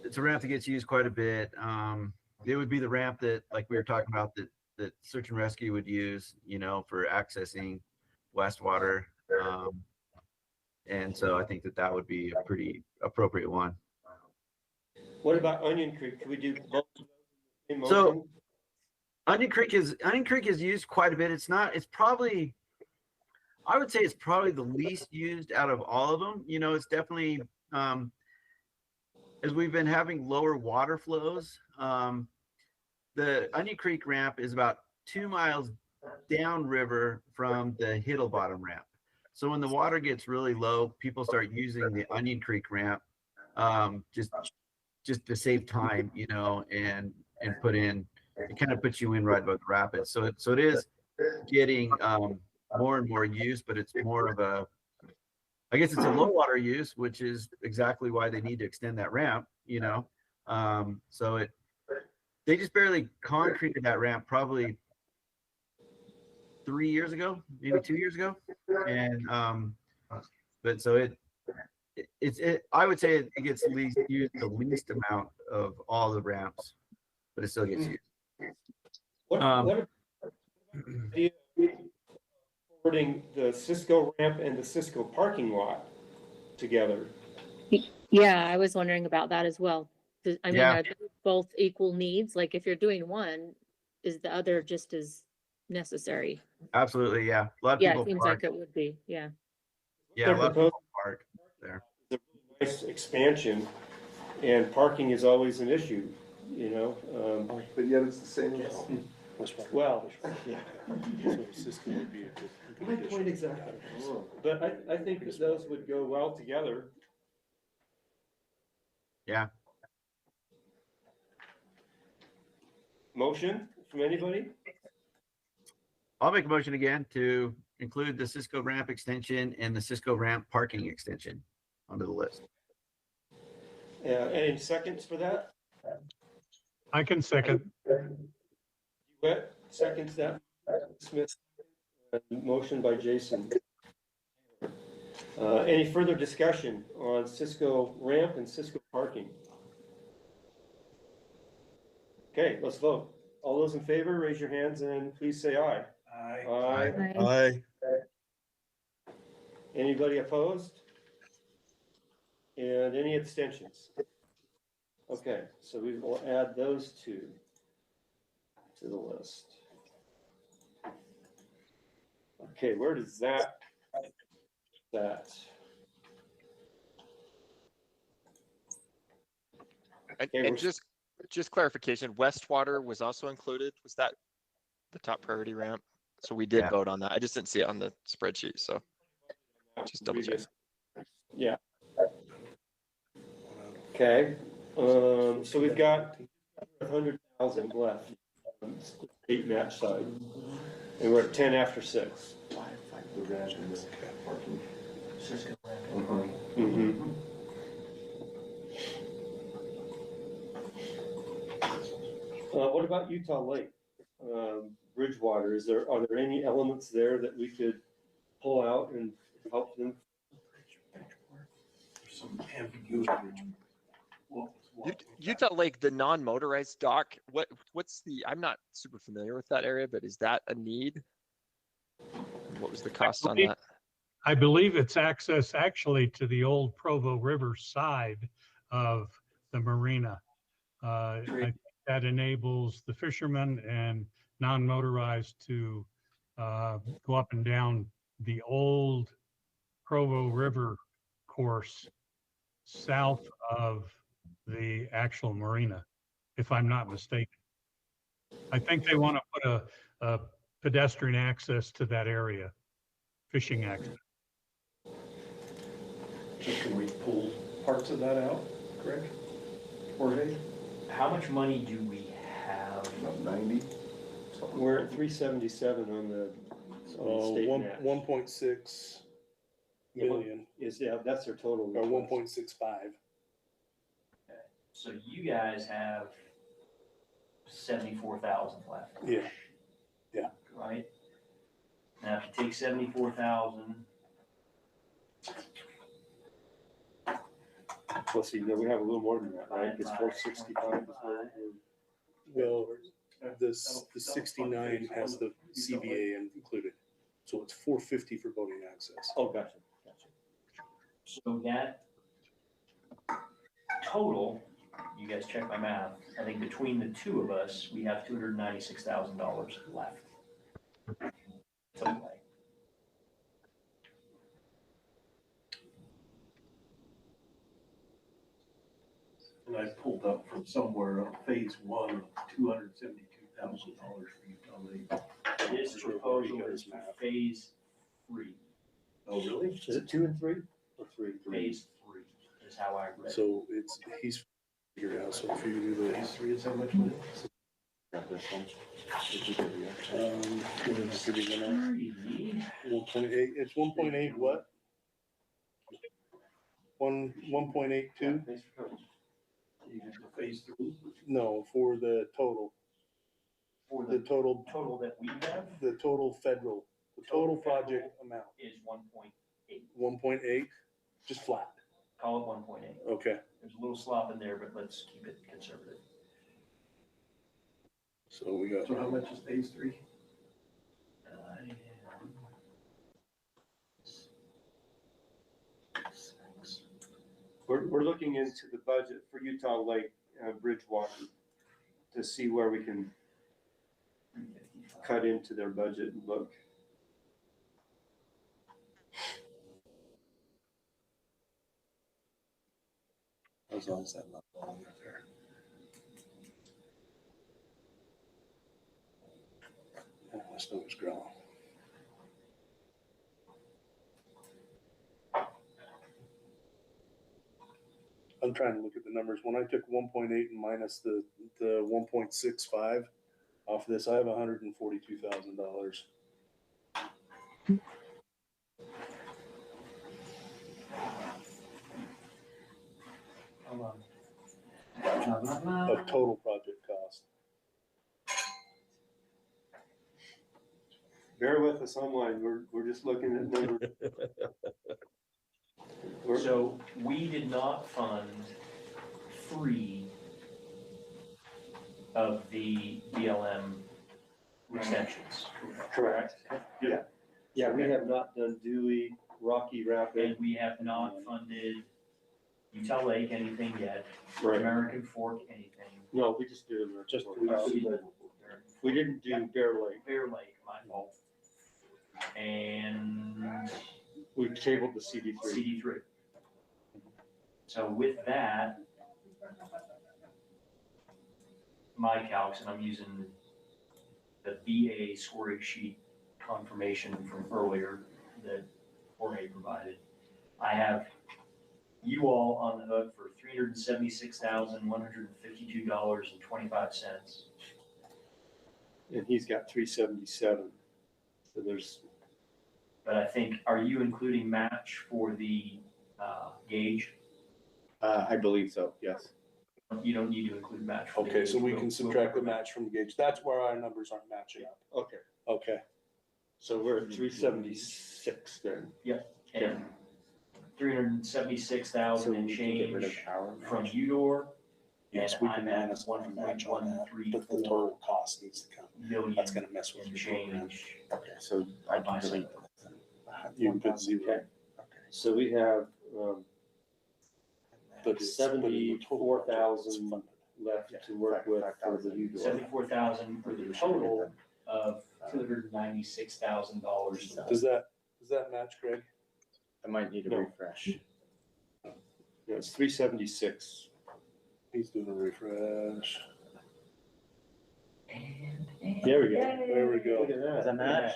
it's a ramp that gets used quite a bit. It would be the ramp that, like we were talking about, that search and rescue would use, for accessing Westwater. And so I think that would be a pretty appropriate one. What about Onion Creek? Could we do both of those in motion? So Onion Creek is used quite a bit. I would say it's probably the least used out of all of them. It's definitely, as we've been having lower water flows, the Onion Creek ramp is about 2 miles downriver from the Hiddle Bottom ramp. So when the water gets really low, people start using the Onion Creek ramp, just to save time, and put in, it kind of puts you in right above the rapids. So it is getting more and more use, but it's more of I guess it's a low water use, which is exactly why they need to extend that ramp, so they just barely concreted that ramp probably 3 years ago, maybe 2 years ago. And, but so I would say it gets used the least amount of all the ramps, but it still gets used. What Putting the Cisco ramp and the Cisco parking lot together. Yeah, I was wondering about that as well. I mean, Yeah. are they both equal needs? Like if you're doing one, is the other just as necessary? Absolutely, yeah. A lot of Yeah, people it seems park. like it would be, yeah. Yeah, a lot of people park there. Nice expansion, and parking is always an issue, you know? But yet it's the same. Well, yeah. So Cisco would be a good My addition. point exactly. But I think that those would go well together. Yeah. Motion from anybody? I'll make a motion again to include the Cisco ramp extension and the Cisco ramp parking extension onto the list. Any seconds for that? I can second. Wet seconds that. Smith. Motion by Jason. Any further discussion on Cisco ramp and Cisco parking? Okay, let's vote. All those in favor, raise your hands and please say aye. Aye. Aye. Anybody opposed? And any abstentions? Okay, so we will add those two to the list. Okay, where does that? And just clarification, Westwater was also included. Was that the top priority ramp? So we did vote on that. I just didn't see it on the spreadsheet. So just double check. Yeah. Okay, so we've got 100,000 left on the state match side, and we're at 10 after 6. The ramp and the parking. Cisco ramp and parking. Mm-hmm. What about Utah Lake, Bridgewater? Are there any elements there that we could pull out and help them? There's some ambiguity. Utah Lake, the non-motorized dock. What's the? I'm not super familiar with that area, but is that a need? What was the cost on that? I believe it's access actually to the old Provo River side of the marina. I think that enables the fishermen and non-motorized to go up and down the old Provo River course south of the actual marina, if I'm not mistaken. I think they want to put a pedestrian access to that area, fishing access. Can we pull parts of that out, Greg? Jorge? How much money do we have? About 90. We're at 377 on the state match. 1.6 billion. That's their total. Or 1.65. Okay. So you guys have 74,000 left. Yeah. Yeah. Right? Now, if you take 74,000. Let's see, no, we have a little more than that, right? It's 465. Well, the 69 has the CBA included. So it's 450 for boating access. Oh, gotcha. So that total, you guys check my math, I think between the two of us, we have $296,000 left. Total. And I pulled up from somewhere on phase one of $272,000 for Utah Lake. This proposal is for phase 3. Oh, really? Is it 2 and 3 or 3? Phase 3 is how I read it. So he's figured out. So if you do the Phase 3 is how much money? Got this one. Let's give you the number. 1.8. It's 1.8 what? 1.82? Phase 3? No, for the total. For The total that we have the total federal, the total project amount. is 1.8. 1.8, just flat. Call it 1.8. Okay. There's a little slop in there, but let's keep it conservative. So we got. So how much is phase 3? we're looking into the budget for Utah Lake Bridgewater to see where we can cut into their budget and look. As long as that level on there. Oh, this number's growing. I'm trying to look at the numbers. When I took 1.8 and minus the 1.65 off this, I have $142,000. Of total project cost. Bear with us online. We're just looking at numbers. So we did not fund 3 of the BLM extensions. Correct. Yeah. Yeah, we have not done Dewey, Rocky Rapid. And we have not funded Utah Lake anything yet, Right. American Fork anything. No, we just did American Just Fork. We We didn't do Bear Lake. Bear Lake, my fault. And We tabled the CD3. CD3. So with that, my calcs, and I'm using the BA scoring sheet confirmation from earlier that Jorge provided. I have you all on the hook for $376,152.25. And he's got 377. So there's. But I think, are you including match for the gauge? I believe so, yes. You don't need to include match. For the Okay, gauge. so we We'll- can subtract the match from the gauge. That's where our numbers aren't matching up. Okay. Okay. So we're at 376 then. Yep, and 376,000 and change from Udor. Yes, and we can I'm at minus one match on that, but the 1.134 total cost needs to come. million That's gonna mess with and your program. change. Okay, so I can delete that. You can put 0. Okay. So we have But it's- 74,000 but left to work with for the Udor. 74,000 for the total of $296,000. Does that match, Greg? I might need a No. refresh. Yeah, it's 376. He's doing a refresh. There we go. There we go. Look at that. Does that match?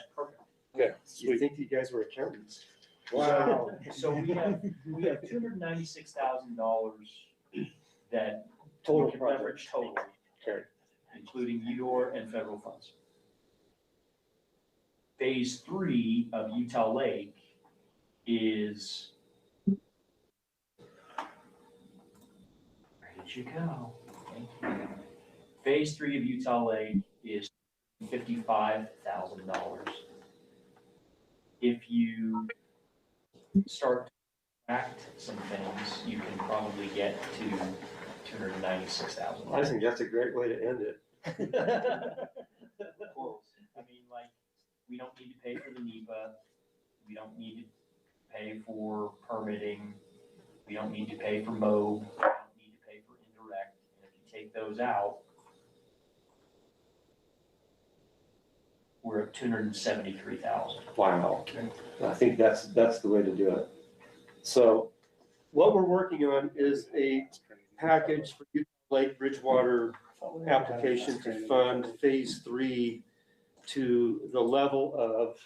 Okay, You sweet. think you guys were accountants? Wow. So we have $296,000 that Total we can project. leverage total, Okay. including UDOR and federal funds. Phase 3 of Utah Lake is. Where did you go? Thank you. Phase 3 of Utah Lake is $55,000. If you start to act some things, you can probably get to $296,000. I think that's a great way to end it. Close. I mean, like, we don't need to pay for the NEPA, we don't need to pay for permitting, we don't need to pay for MOB, we don't need to pay for indirect, and if you take those out, we're at $273,000. Wow. I think that's the way to do it. So what we're working on is a package for Utah Lake Bridgewater application to fund phase 3 to the level of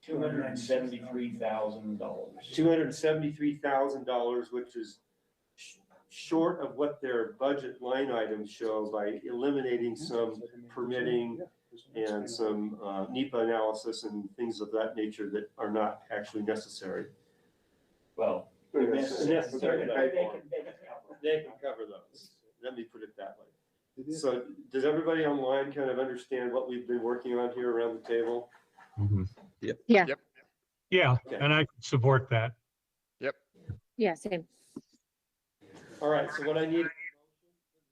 $273,000. $273,000, which is short of what their budget line items show by eliminating some permitting and some NEPA analysis and things of that nature that are not actually necessary. Well, Necessary. they can cover those. Let me put it that way. So does everybody online kind of understand what we've been working on here around the table? Yep. Yeah. Yep. Yeah, Okay. and I support that. Yeah, same. All right, so what I need,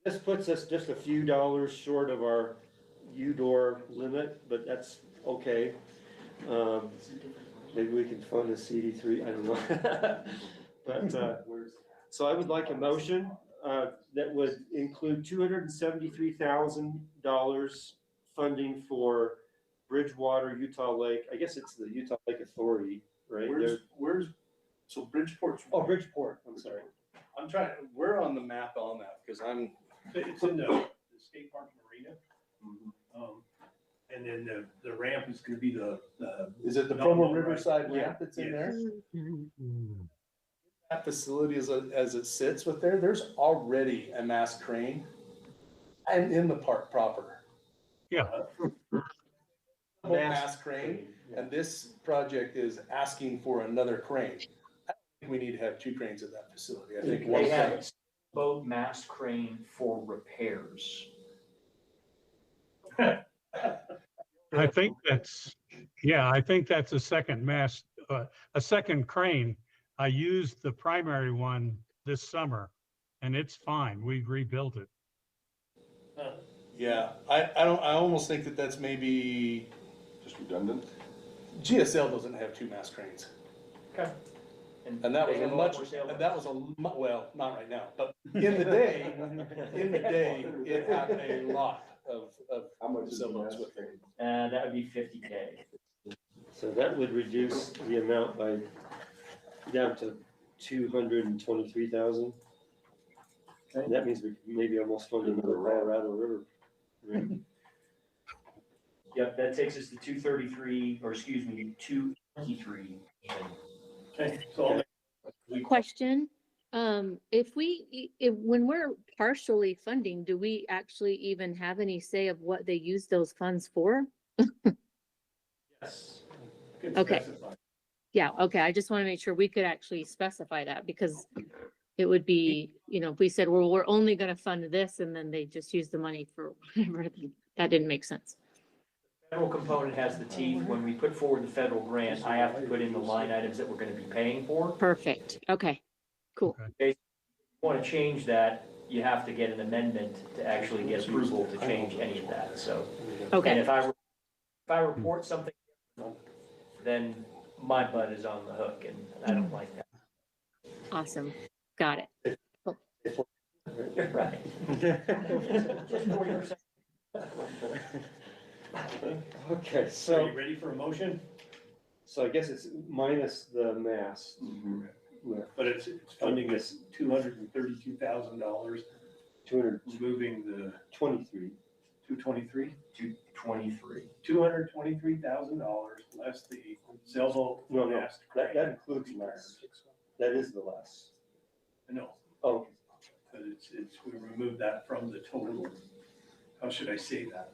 this puts us just a few dollars short of our UDOR limit, but that's okay. Maybe we can fund a CD3, I don't know. But, so I would like a motion, that would include $273,000 funding for Bridgewater, Utah Lake. I guess it's the Utah Lake Authority, right? So Bridgeport's. Oh, Bridgeport, I'm sorry. I'm trying, we're on the map on that because It's in the skate park marina. And then the ramp is gonna be the. Is it the Promo Riverside ramp that's in there? That facility as it sits with there's already a mast crane and in the park proper. Yeah. Mast crane, and this project is asking for another crane. I think we need to have 2 cranes at that facility. I think one They have crane. boat mast crane for repairs. I think that's a second mast, a second crane. I used the primary one this summer and it's fine. We've rebuilt it. Yeah, I almost think that's maybe just redundant. GSL doesn't have 2 mast cranes. Okay. And that was they a have much, more sailboats. and that was well, not right now, but in the day, it had a lot of How much is the sailboats mast with it. crane? That would be $50K. So that would reduce the amount by, down to 223,000. And that means we could maybe almost fund another Colorado River. Yep, that takes us to 233, or excuse me, 223. Okay, so. Question, if when we're partially funding, do we actually even have any say of what they use those funds for? Yes. Okay. Yeah, okay, I just want to make sure we could actually specify that, because it would be, if we said, well, we're only gonna fund this, and then they just use the money for whatever, that didn't make sense. Federal component has the teeth. When we put forward the federal grant, I have to put in the line items that we're gonna be paying for. Perfect, okay, cool. If you want to change that, you have to get an amendment to actually get approval to change any of that, so. Okay. And if I report something, then my butt is on the hook, and I don't like that. Awesome, got it. Cool. You're right. Just for yourself. Okay, Are so, you ready for a motion? so I guess it's minus the mast. But it's funding this $232,000, 223. removing the 223. 223. $223,000 less the sailboat. No, mast that crane. includes less. That is the less. No, Oh, because we removed that from the total. How should I say that?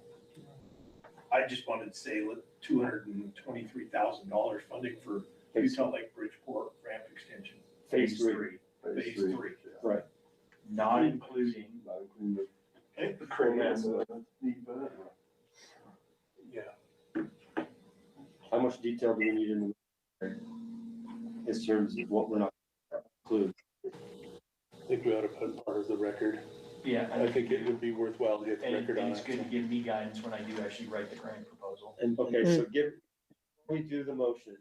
I just wanted to say $223,000 funding for Utah Lake Bridgeport ramp extension. Phase 3. Phase 3. Right. Not including. Okay. The crane has Yeah. How much detail do we need in terms of what we're not including? I think we ought to put part of the record. Yeah. I think it would be worthwhile to hit the And record on it's it. good to give me guidance when I do actually write the grant proposal. And, okay, so before we do the motion,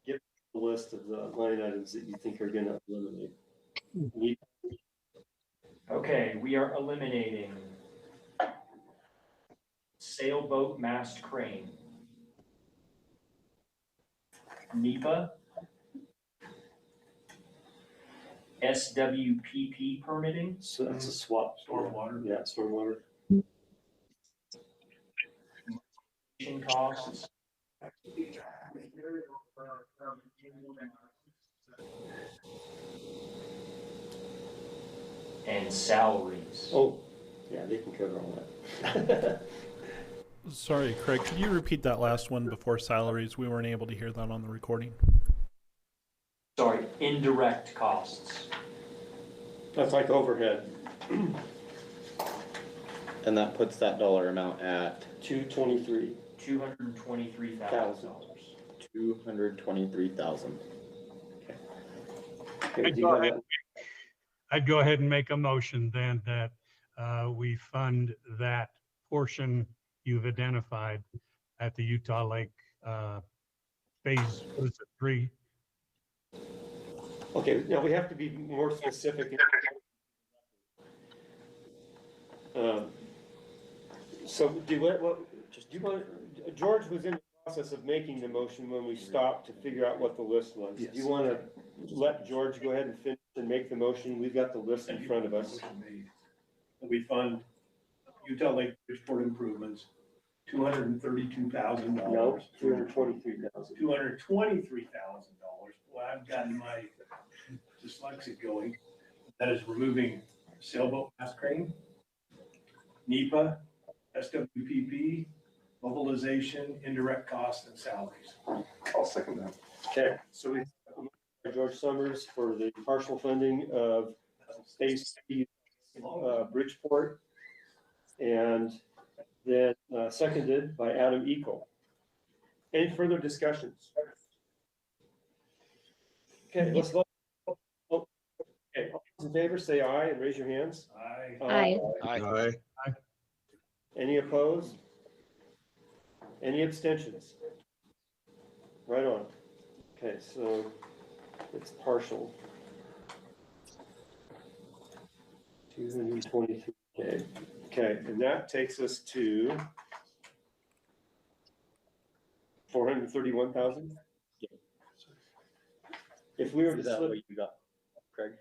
give a list of the line items that you think are gonna eliminate. Okay, we are eliminating sailboat mast crane, NEPA, SWPP permitting. So that's a swap. Stormwater. Yeah, stormwater. Costs. And salaries. Oh, yeah, they can cover all that. Sorry, Craig, could you repeat that last one before salaries? We weren't able to hear that on the recording. Sorry, indirect costs. That's like overhead. And that puts that dollar amount at $223,000. $223,000. 223,000. I'd go ahead and make a motion then that we fund that portion you've identified at the Utah Lake phase, what is it, 3? Okay, now we have to be more specific. So do you want, George was in the process of making the motion when we stopped to figure out what the list was. Do you want to let George go ahead and finish and make the motion? We've got the list in front of us. We fund Utah Lake Bridgeport improvements, $232,000. No, $223,000. $223,000. Well, I've gotten my dyslexia going. That is removing sailboat mast crane, NEPA, SWPP, mobilization, indirect costs, and salaries. I'll second that. Okay, so we George Summers for the partial funding of Space Bridgeport, and then seconded by Adam Eagle. Any further discussions? Okay, let's vote. Okay, all those in favor say aye and raise your hands. Aye. Aye. Any opposed? Any abstentions? Right on. Okay, so it's partial. 223. Okay, and that takes us to 431,000. If we were to Is that slip what you got, Craig?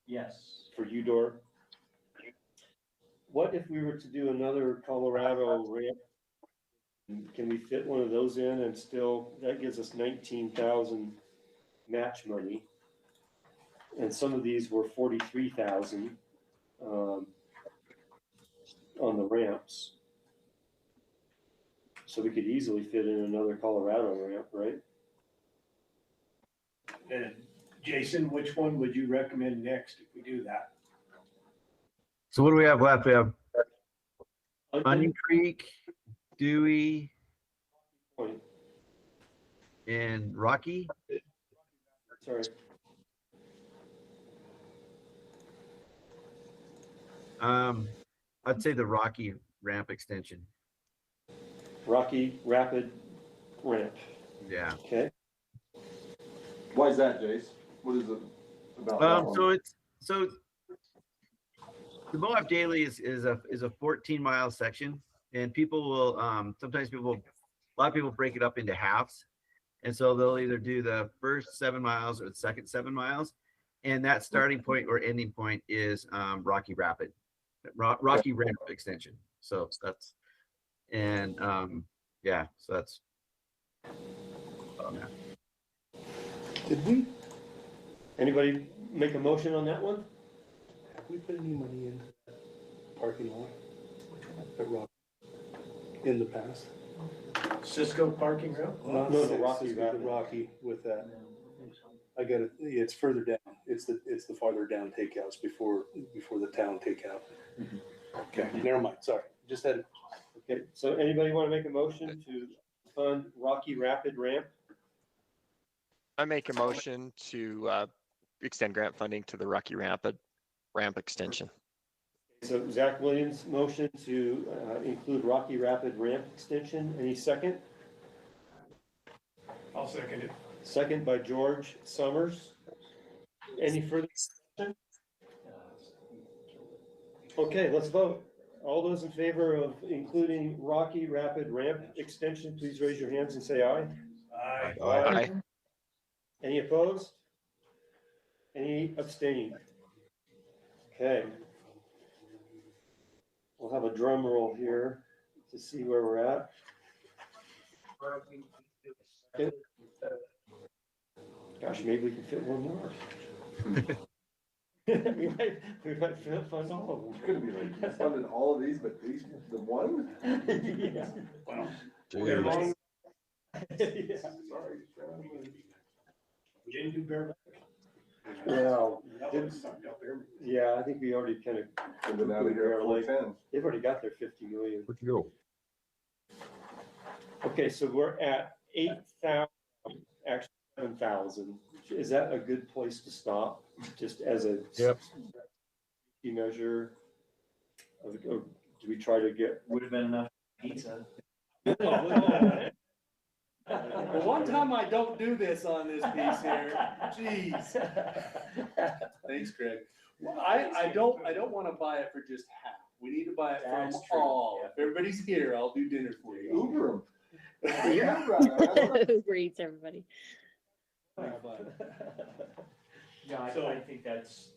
Yes. for Udor, what if we were to do another Colorado ramp? Can we fit one of those in and still, that gives us 19,000 match money. And some of these were 43,000 on the ramps. So we could easily fit in another Colorado ramp, right? And Jason, which one would you recommend next if we do that? So what do we have left? We have Onion Creek, Dewey, and Rocky. Sorry. I'd say the Rocky ramp extension. Rocky Rapid Ramp. Yeah. Okay. Why is that, Jace? What is it about? that one? So the Moab Daily is a 14-mile section, and people will sometimes a lot of people break it up into halves, and so they'll either do the first 7 miles or the second 7 miles, and that starting point or ending point is Rocky Rapid, Rocky Ramp extension. So that's yeah, so that's on that. Did we, Anybody make a motion on that one? have we put any money into that parking lot at Rock in the past? Cisco parking route? No, the Rocky The Rapid. Rocky with that. I got it, it's further down. It's the farther down takeouts before the town takeout. Okay, never mind, sorry. Just had it. Okay, so anybody want to make a motion to fund Rocky Rapid Ramp? I make a motion to extend grant funding to the Rocky Rapid ramp extension. So Zach Williams' motion to include Rocky Rapid Ramp extension. Any second? I'll second it. Second by George Summers. Any further discussion? Okay, let's vote. All those in favor of including Rocky Rapid Ramp extension, please raise your hands and say aye. Aye. Aye. Any opposed? Any abstaining? Okay. We'll have a drum roll here to see where we're at. Okay. Gosh, maybe we can fit one more. we might fund all of them. It's gonna be like funding all of these, but these, the one? Yeah. Well, Jeez. Yeah. Sorry. we didn't do bareback. Well, That one sucked up there. yeah, I think we already kind of. Been out of here at 410. They've already got their 50 million. Where'd you go? Okay, so we're at 8,000, actually 7,000. Is that a good place to stop? Just as a key measure? Or do we try to get? Would have been enough pizza. Well, one time I don't do this on this piece here, jeez. Thanks, Craig. Well, I don't wanna buy it for just half. We need to buy it from That's true. all. If everybody's here, I'll do dinner for you. Uber 'em. Yeah. Uber Eats, everybody. Yeah, So- I think that's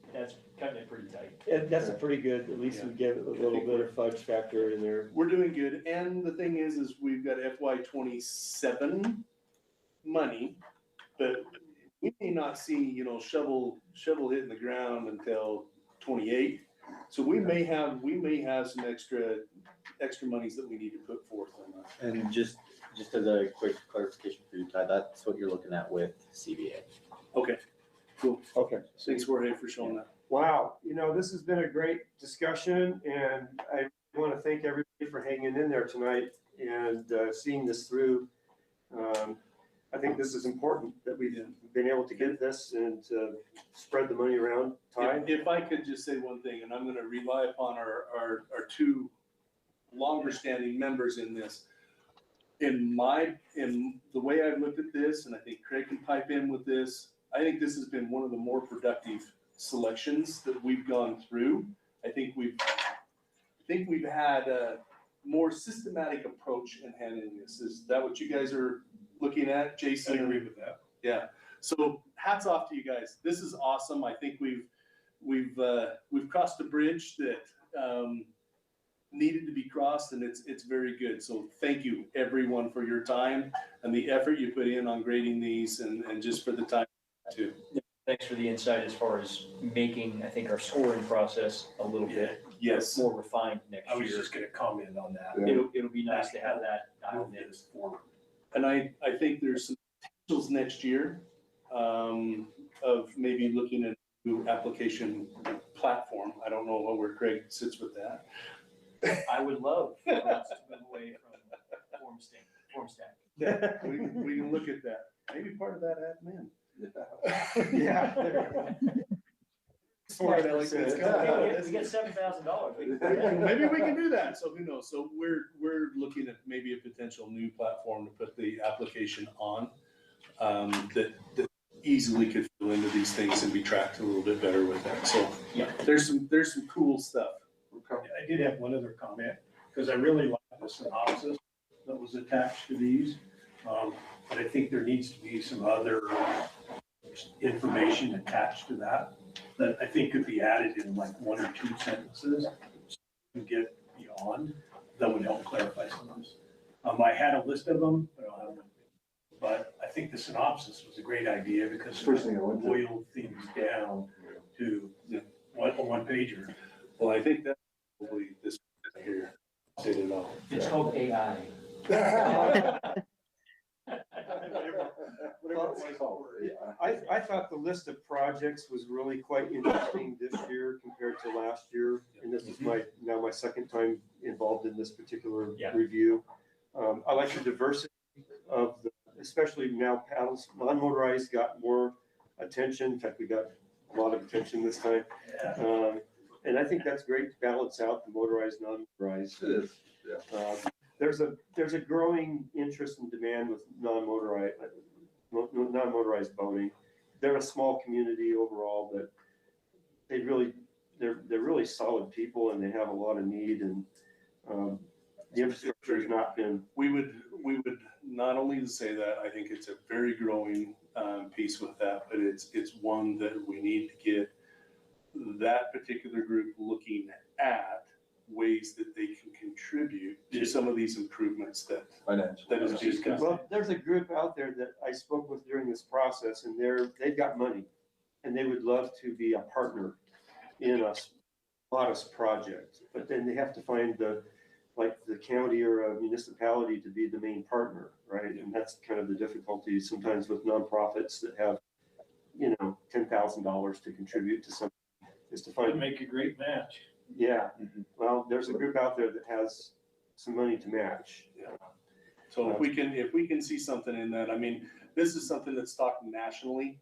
cutting it pretty tight. And that's a pretty good, at least we get a little bit of fudge factor in there. We're doing good, and the thing is we've got FY 27 money, but we may not see, shovel hitting the ground until 28. So we may have some extra monies that we need to put forth on that. And just as a quick clarification for you, Ty, that's what you're looking at with CBA. Okay, cool. Okay. Thanks, Jorge, for showing that. Wow, this has been a great discussion, and I want to thank everybody for hanging in there tonight and seeing this through. I think this is important that we've been able to get this and spread the money around. Ty? If I could just say one thing, and I'm gonna rely upon our two longer standing members in this. In the way I've looked at this, and I think Craig can pipe in with this, I think this has been one of the more productive selections that we've gone through. I think we've had a more systematic approach in handling this. Is that what you guys are looking at, Jason? I agree with that. Yeah. So hats off to you guys. This is awesome. I think we've crossed a bridge that needed to be crossed, and it's very good. So thank you everyone for your time and the effort you put in on grading these and just for the time too. Thanks for the insight as far as making, I think, our scoring process a little bit Yes. more refined next I was year. just gonna comment on that. It'll be nice to have that dialed in. And I think there's some potentials next year of maybe looking at a new application platform. I don't know where Craig sits with that. I would love for us to move away from form stack. Yeah, we can look at that. Maybe part of that admin. Yeah. Smart, Alex. We get $7,000. Maybe we can do that. So who knows? So we're looking at maybe a potential new platform to put the application on that easily could fill into these things and be tracked a little bit better with that. So yeah, there's some cool stuff. I did have one other comment, because I really like the synopsis that was attached to these. But I think there needs to be some other information attached to that I think could be added in like one or two sentences to get beyond, that would help clarify some of this. I had a list of them, but I don't have them. But I think the synopsis was a great idea because it boiled things down to one pager. Well, I think that's probably this here. Said it all. It's called AI. I thought the list of projects was really quite interesting this year compared to last year. And this is my second time involved in this particular review. I like the diversity of especially now paddles, non-motorized got more attention. In fact, we got a lot of attention this time. And I think that's great to balance out the motorized, non-motorized. It is, yeah. There's a growing interest and demand with non-motorized boating. They're a small community overall, but they're really solid people and they have a lot of need, and the infrastructure has not been. We would not only say that, I think it's a very growing piece with that, but it's one that we need to get that particular group looking at ways that they can contribute to some of these improvements that is discussed. Well, there's a group out there that I spoke with during this process, and they've got money, and they would love to be a partner in a modest project, but then they have to find the county or a municipality to be the main partner, right? And that's kind of the difficulty sometimes with nonprofits that have, $10,000 to contribute to something, is to find. Make a great match. Yeah, well, there's a group out there that has some money to match. Yeah. So if we can see something in that, I mean, this is something that's talked nationally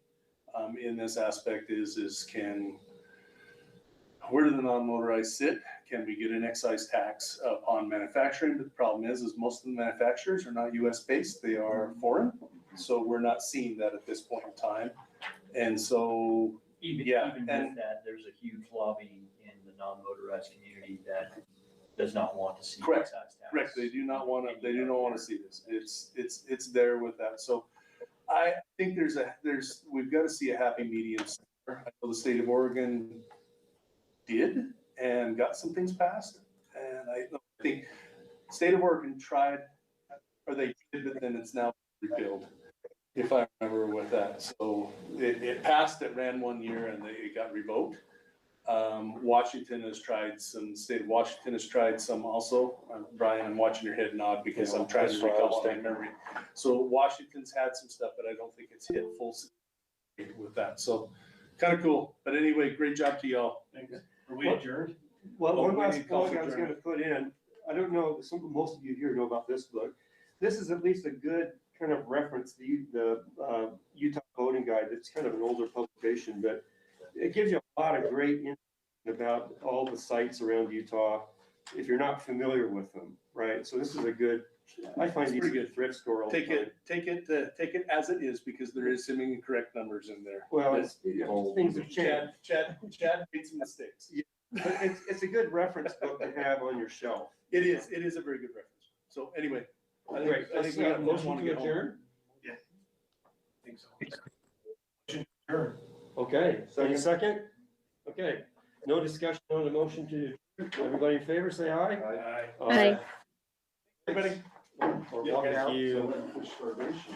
in this aspect is can where do the non-motorized sit? Can we get an excise tax upon manufacturing? But the problem is most of the manufacturers are not US based, they are foreign. So we're not seeing that at this point in time. And so, Even with that, there's a huge lobby in the non-motorized community that does not want to see Correct. excise tax. Correct, they do not want to see this. It's there with that. So I think we've got to see a happy medium somewhere. I know the state of Oregon did and got some things passed. And I think state of Oregon tried, or they did, but then it's now repealed, if I remember with that. So it passed, it ran 1 year and it got revoked. Washington has tried some, state of Washington has tried some also. Brian, I'm watching your head nod because I'm trying to recall my memory. So Washington's had some stuff, but I don't think it's hit full with that. So kind of cool. But anyway, great job to y'all. Thanks. Are we adjourned? Well, Oh, one we last need to call plug for I was gonna put in, I don't know, most of you here know about this book. This is at least a good kind of reference, the Utah Voting Guide. It's kind of an older publication, but it gives you a lot of great information about all the sites around Utah, if you're not familiar with them, right? So this is a good, I find It's these pretty a good thrift store all the Take time. it as it is because there is some incorrect numbers in there. Well, it's, things have changed. Chad made some mistakes. Yeah, but it's a good reference book to have on your shelf. It is a very good reference. So anyway, Great. I think we got a motion to adjourn. Yeah. I think so. Sure. Okay, so second? Okay, no discussion on the motion to, everybody in favor, say aye. Aye. Aye. Everybody. Or walk out. So then push starvation.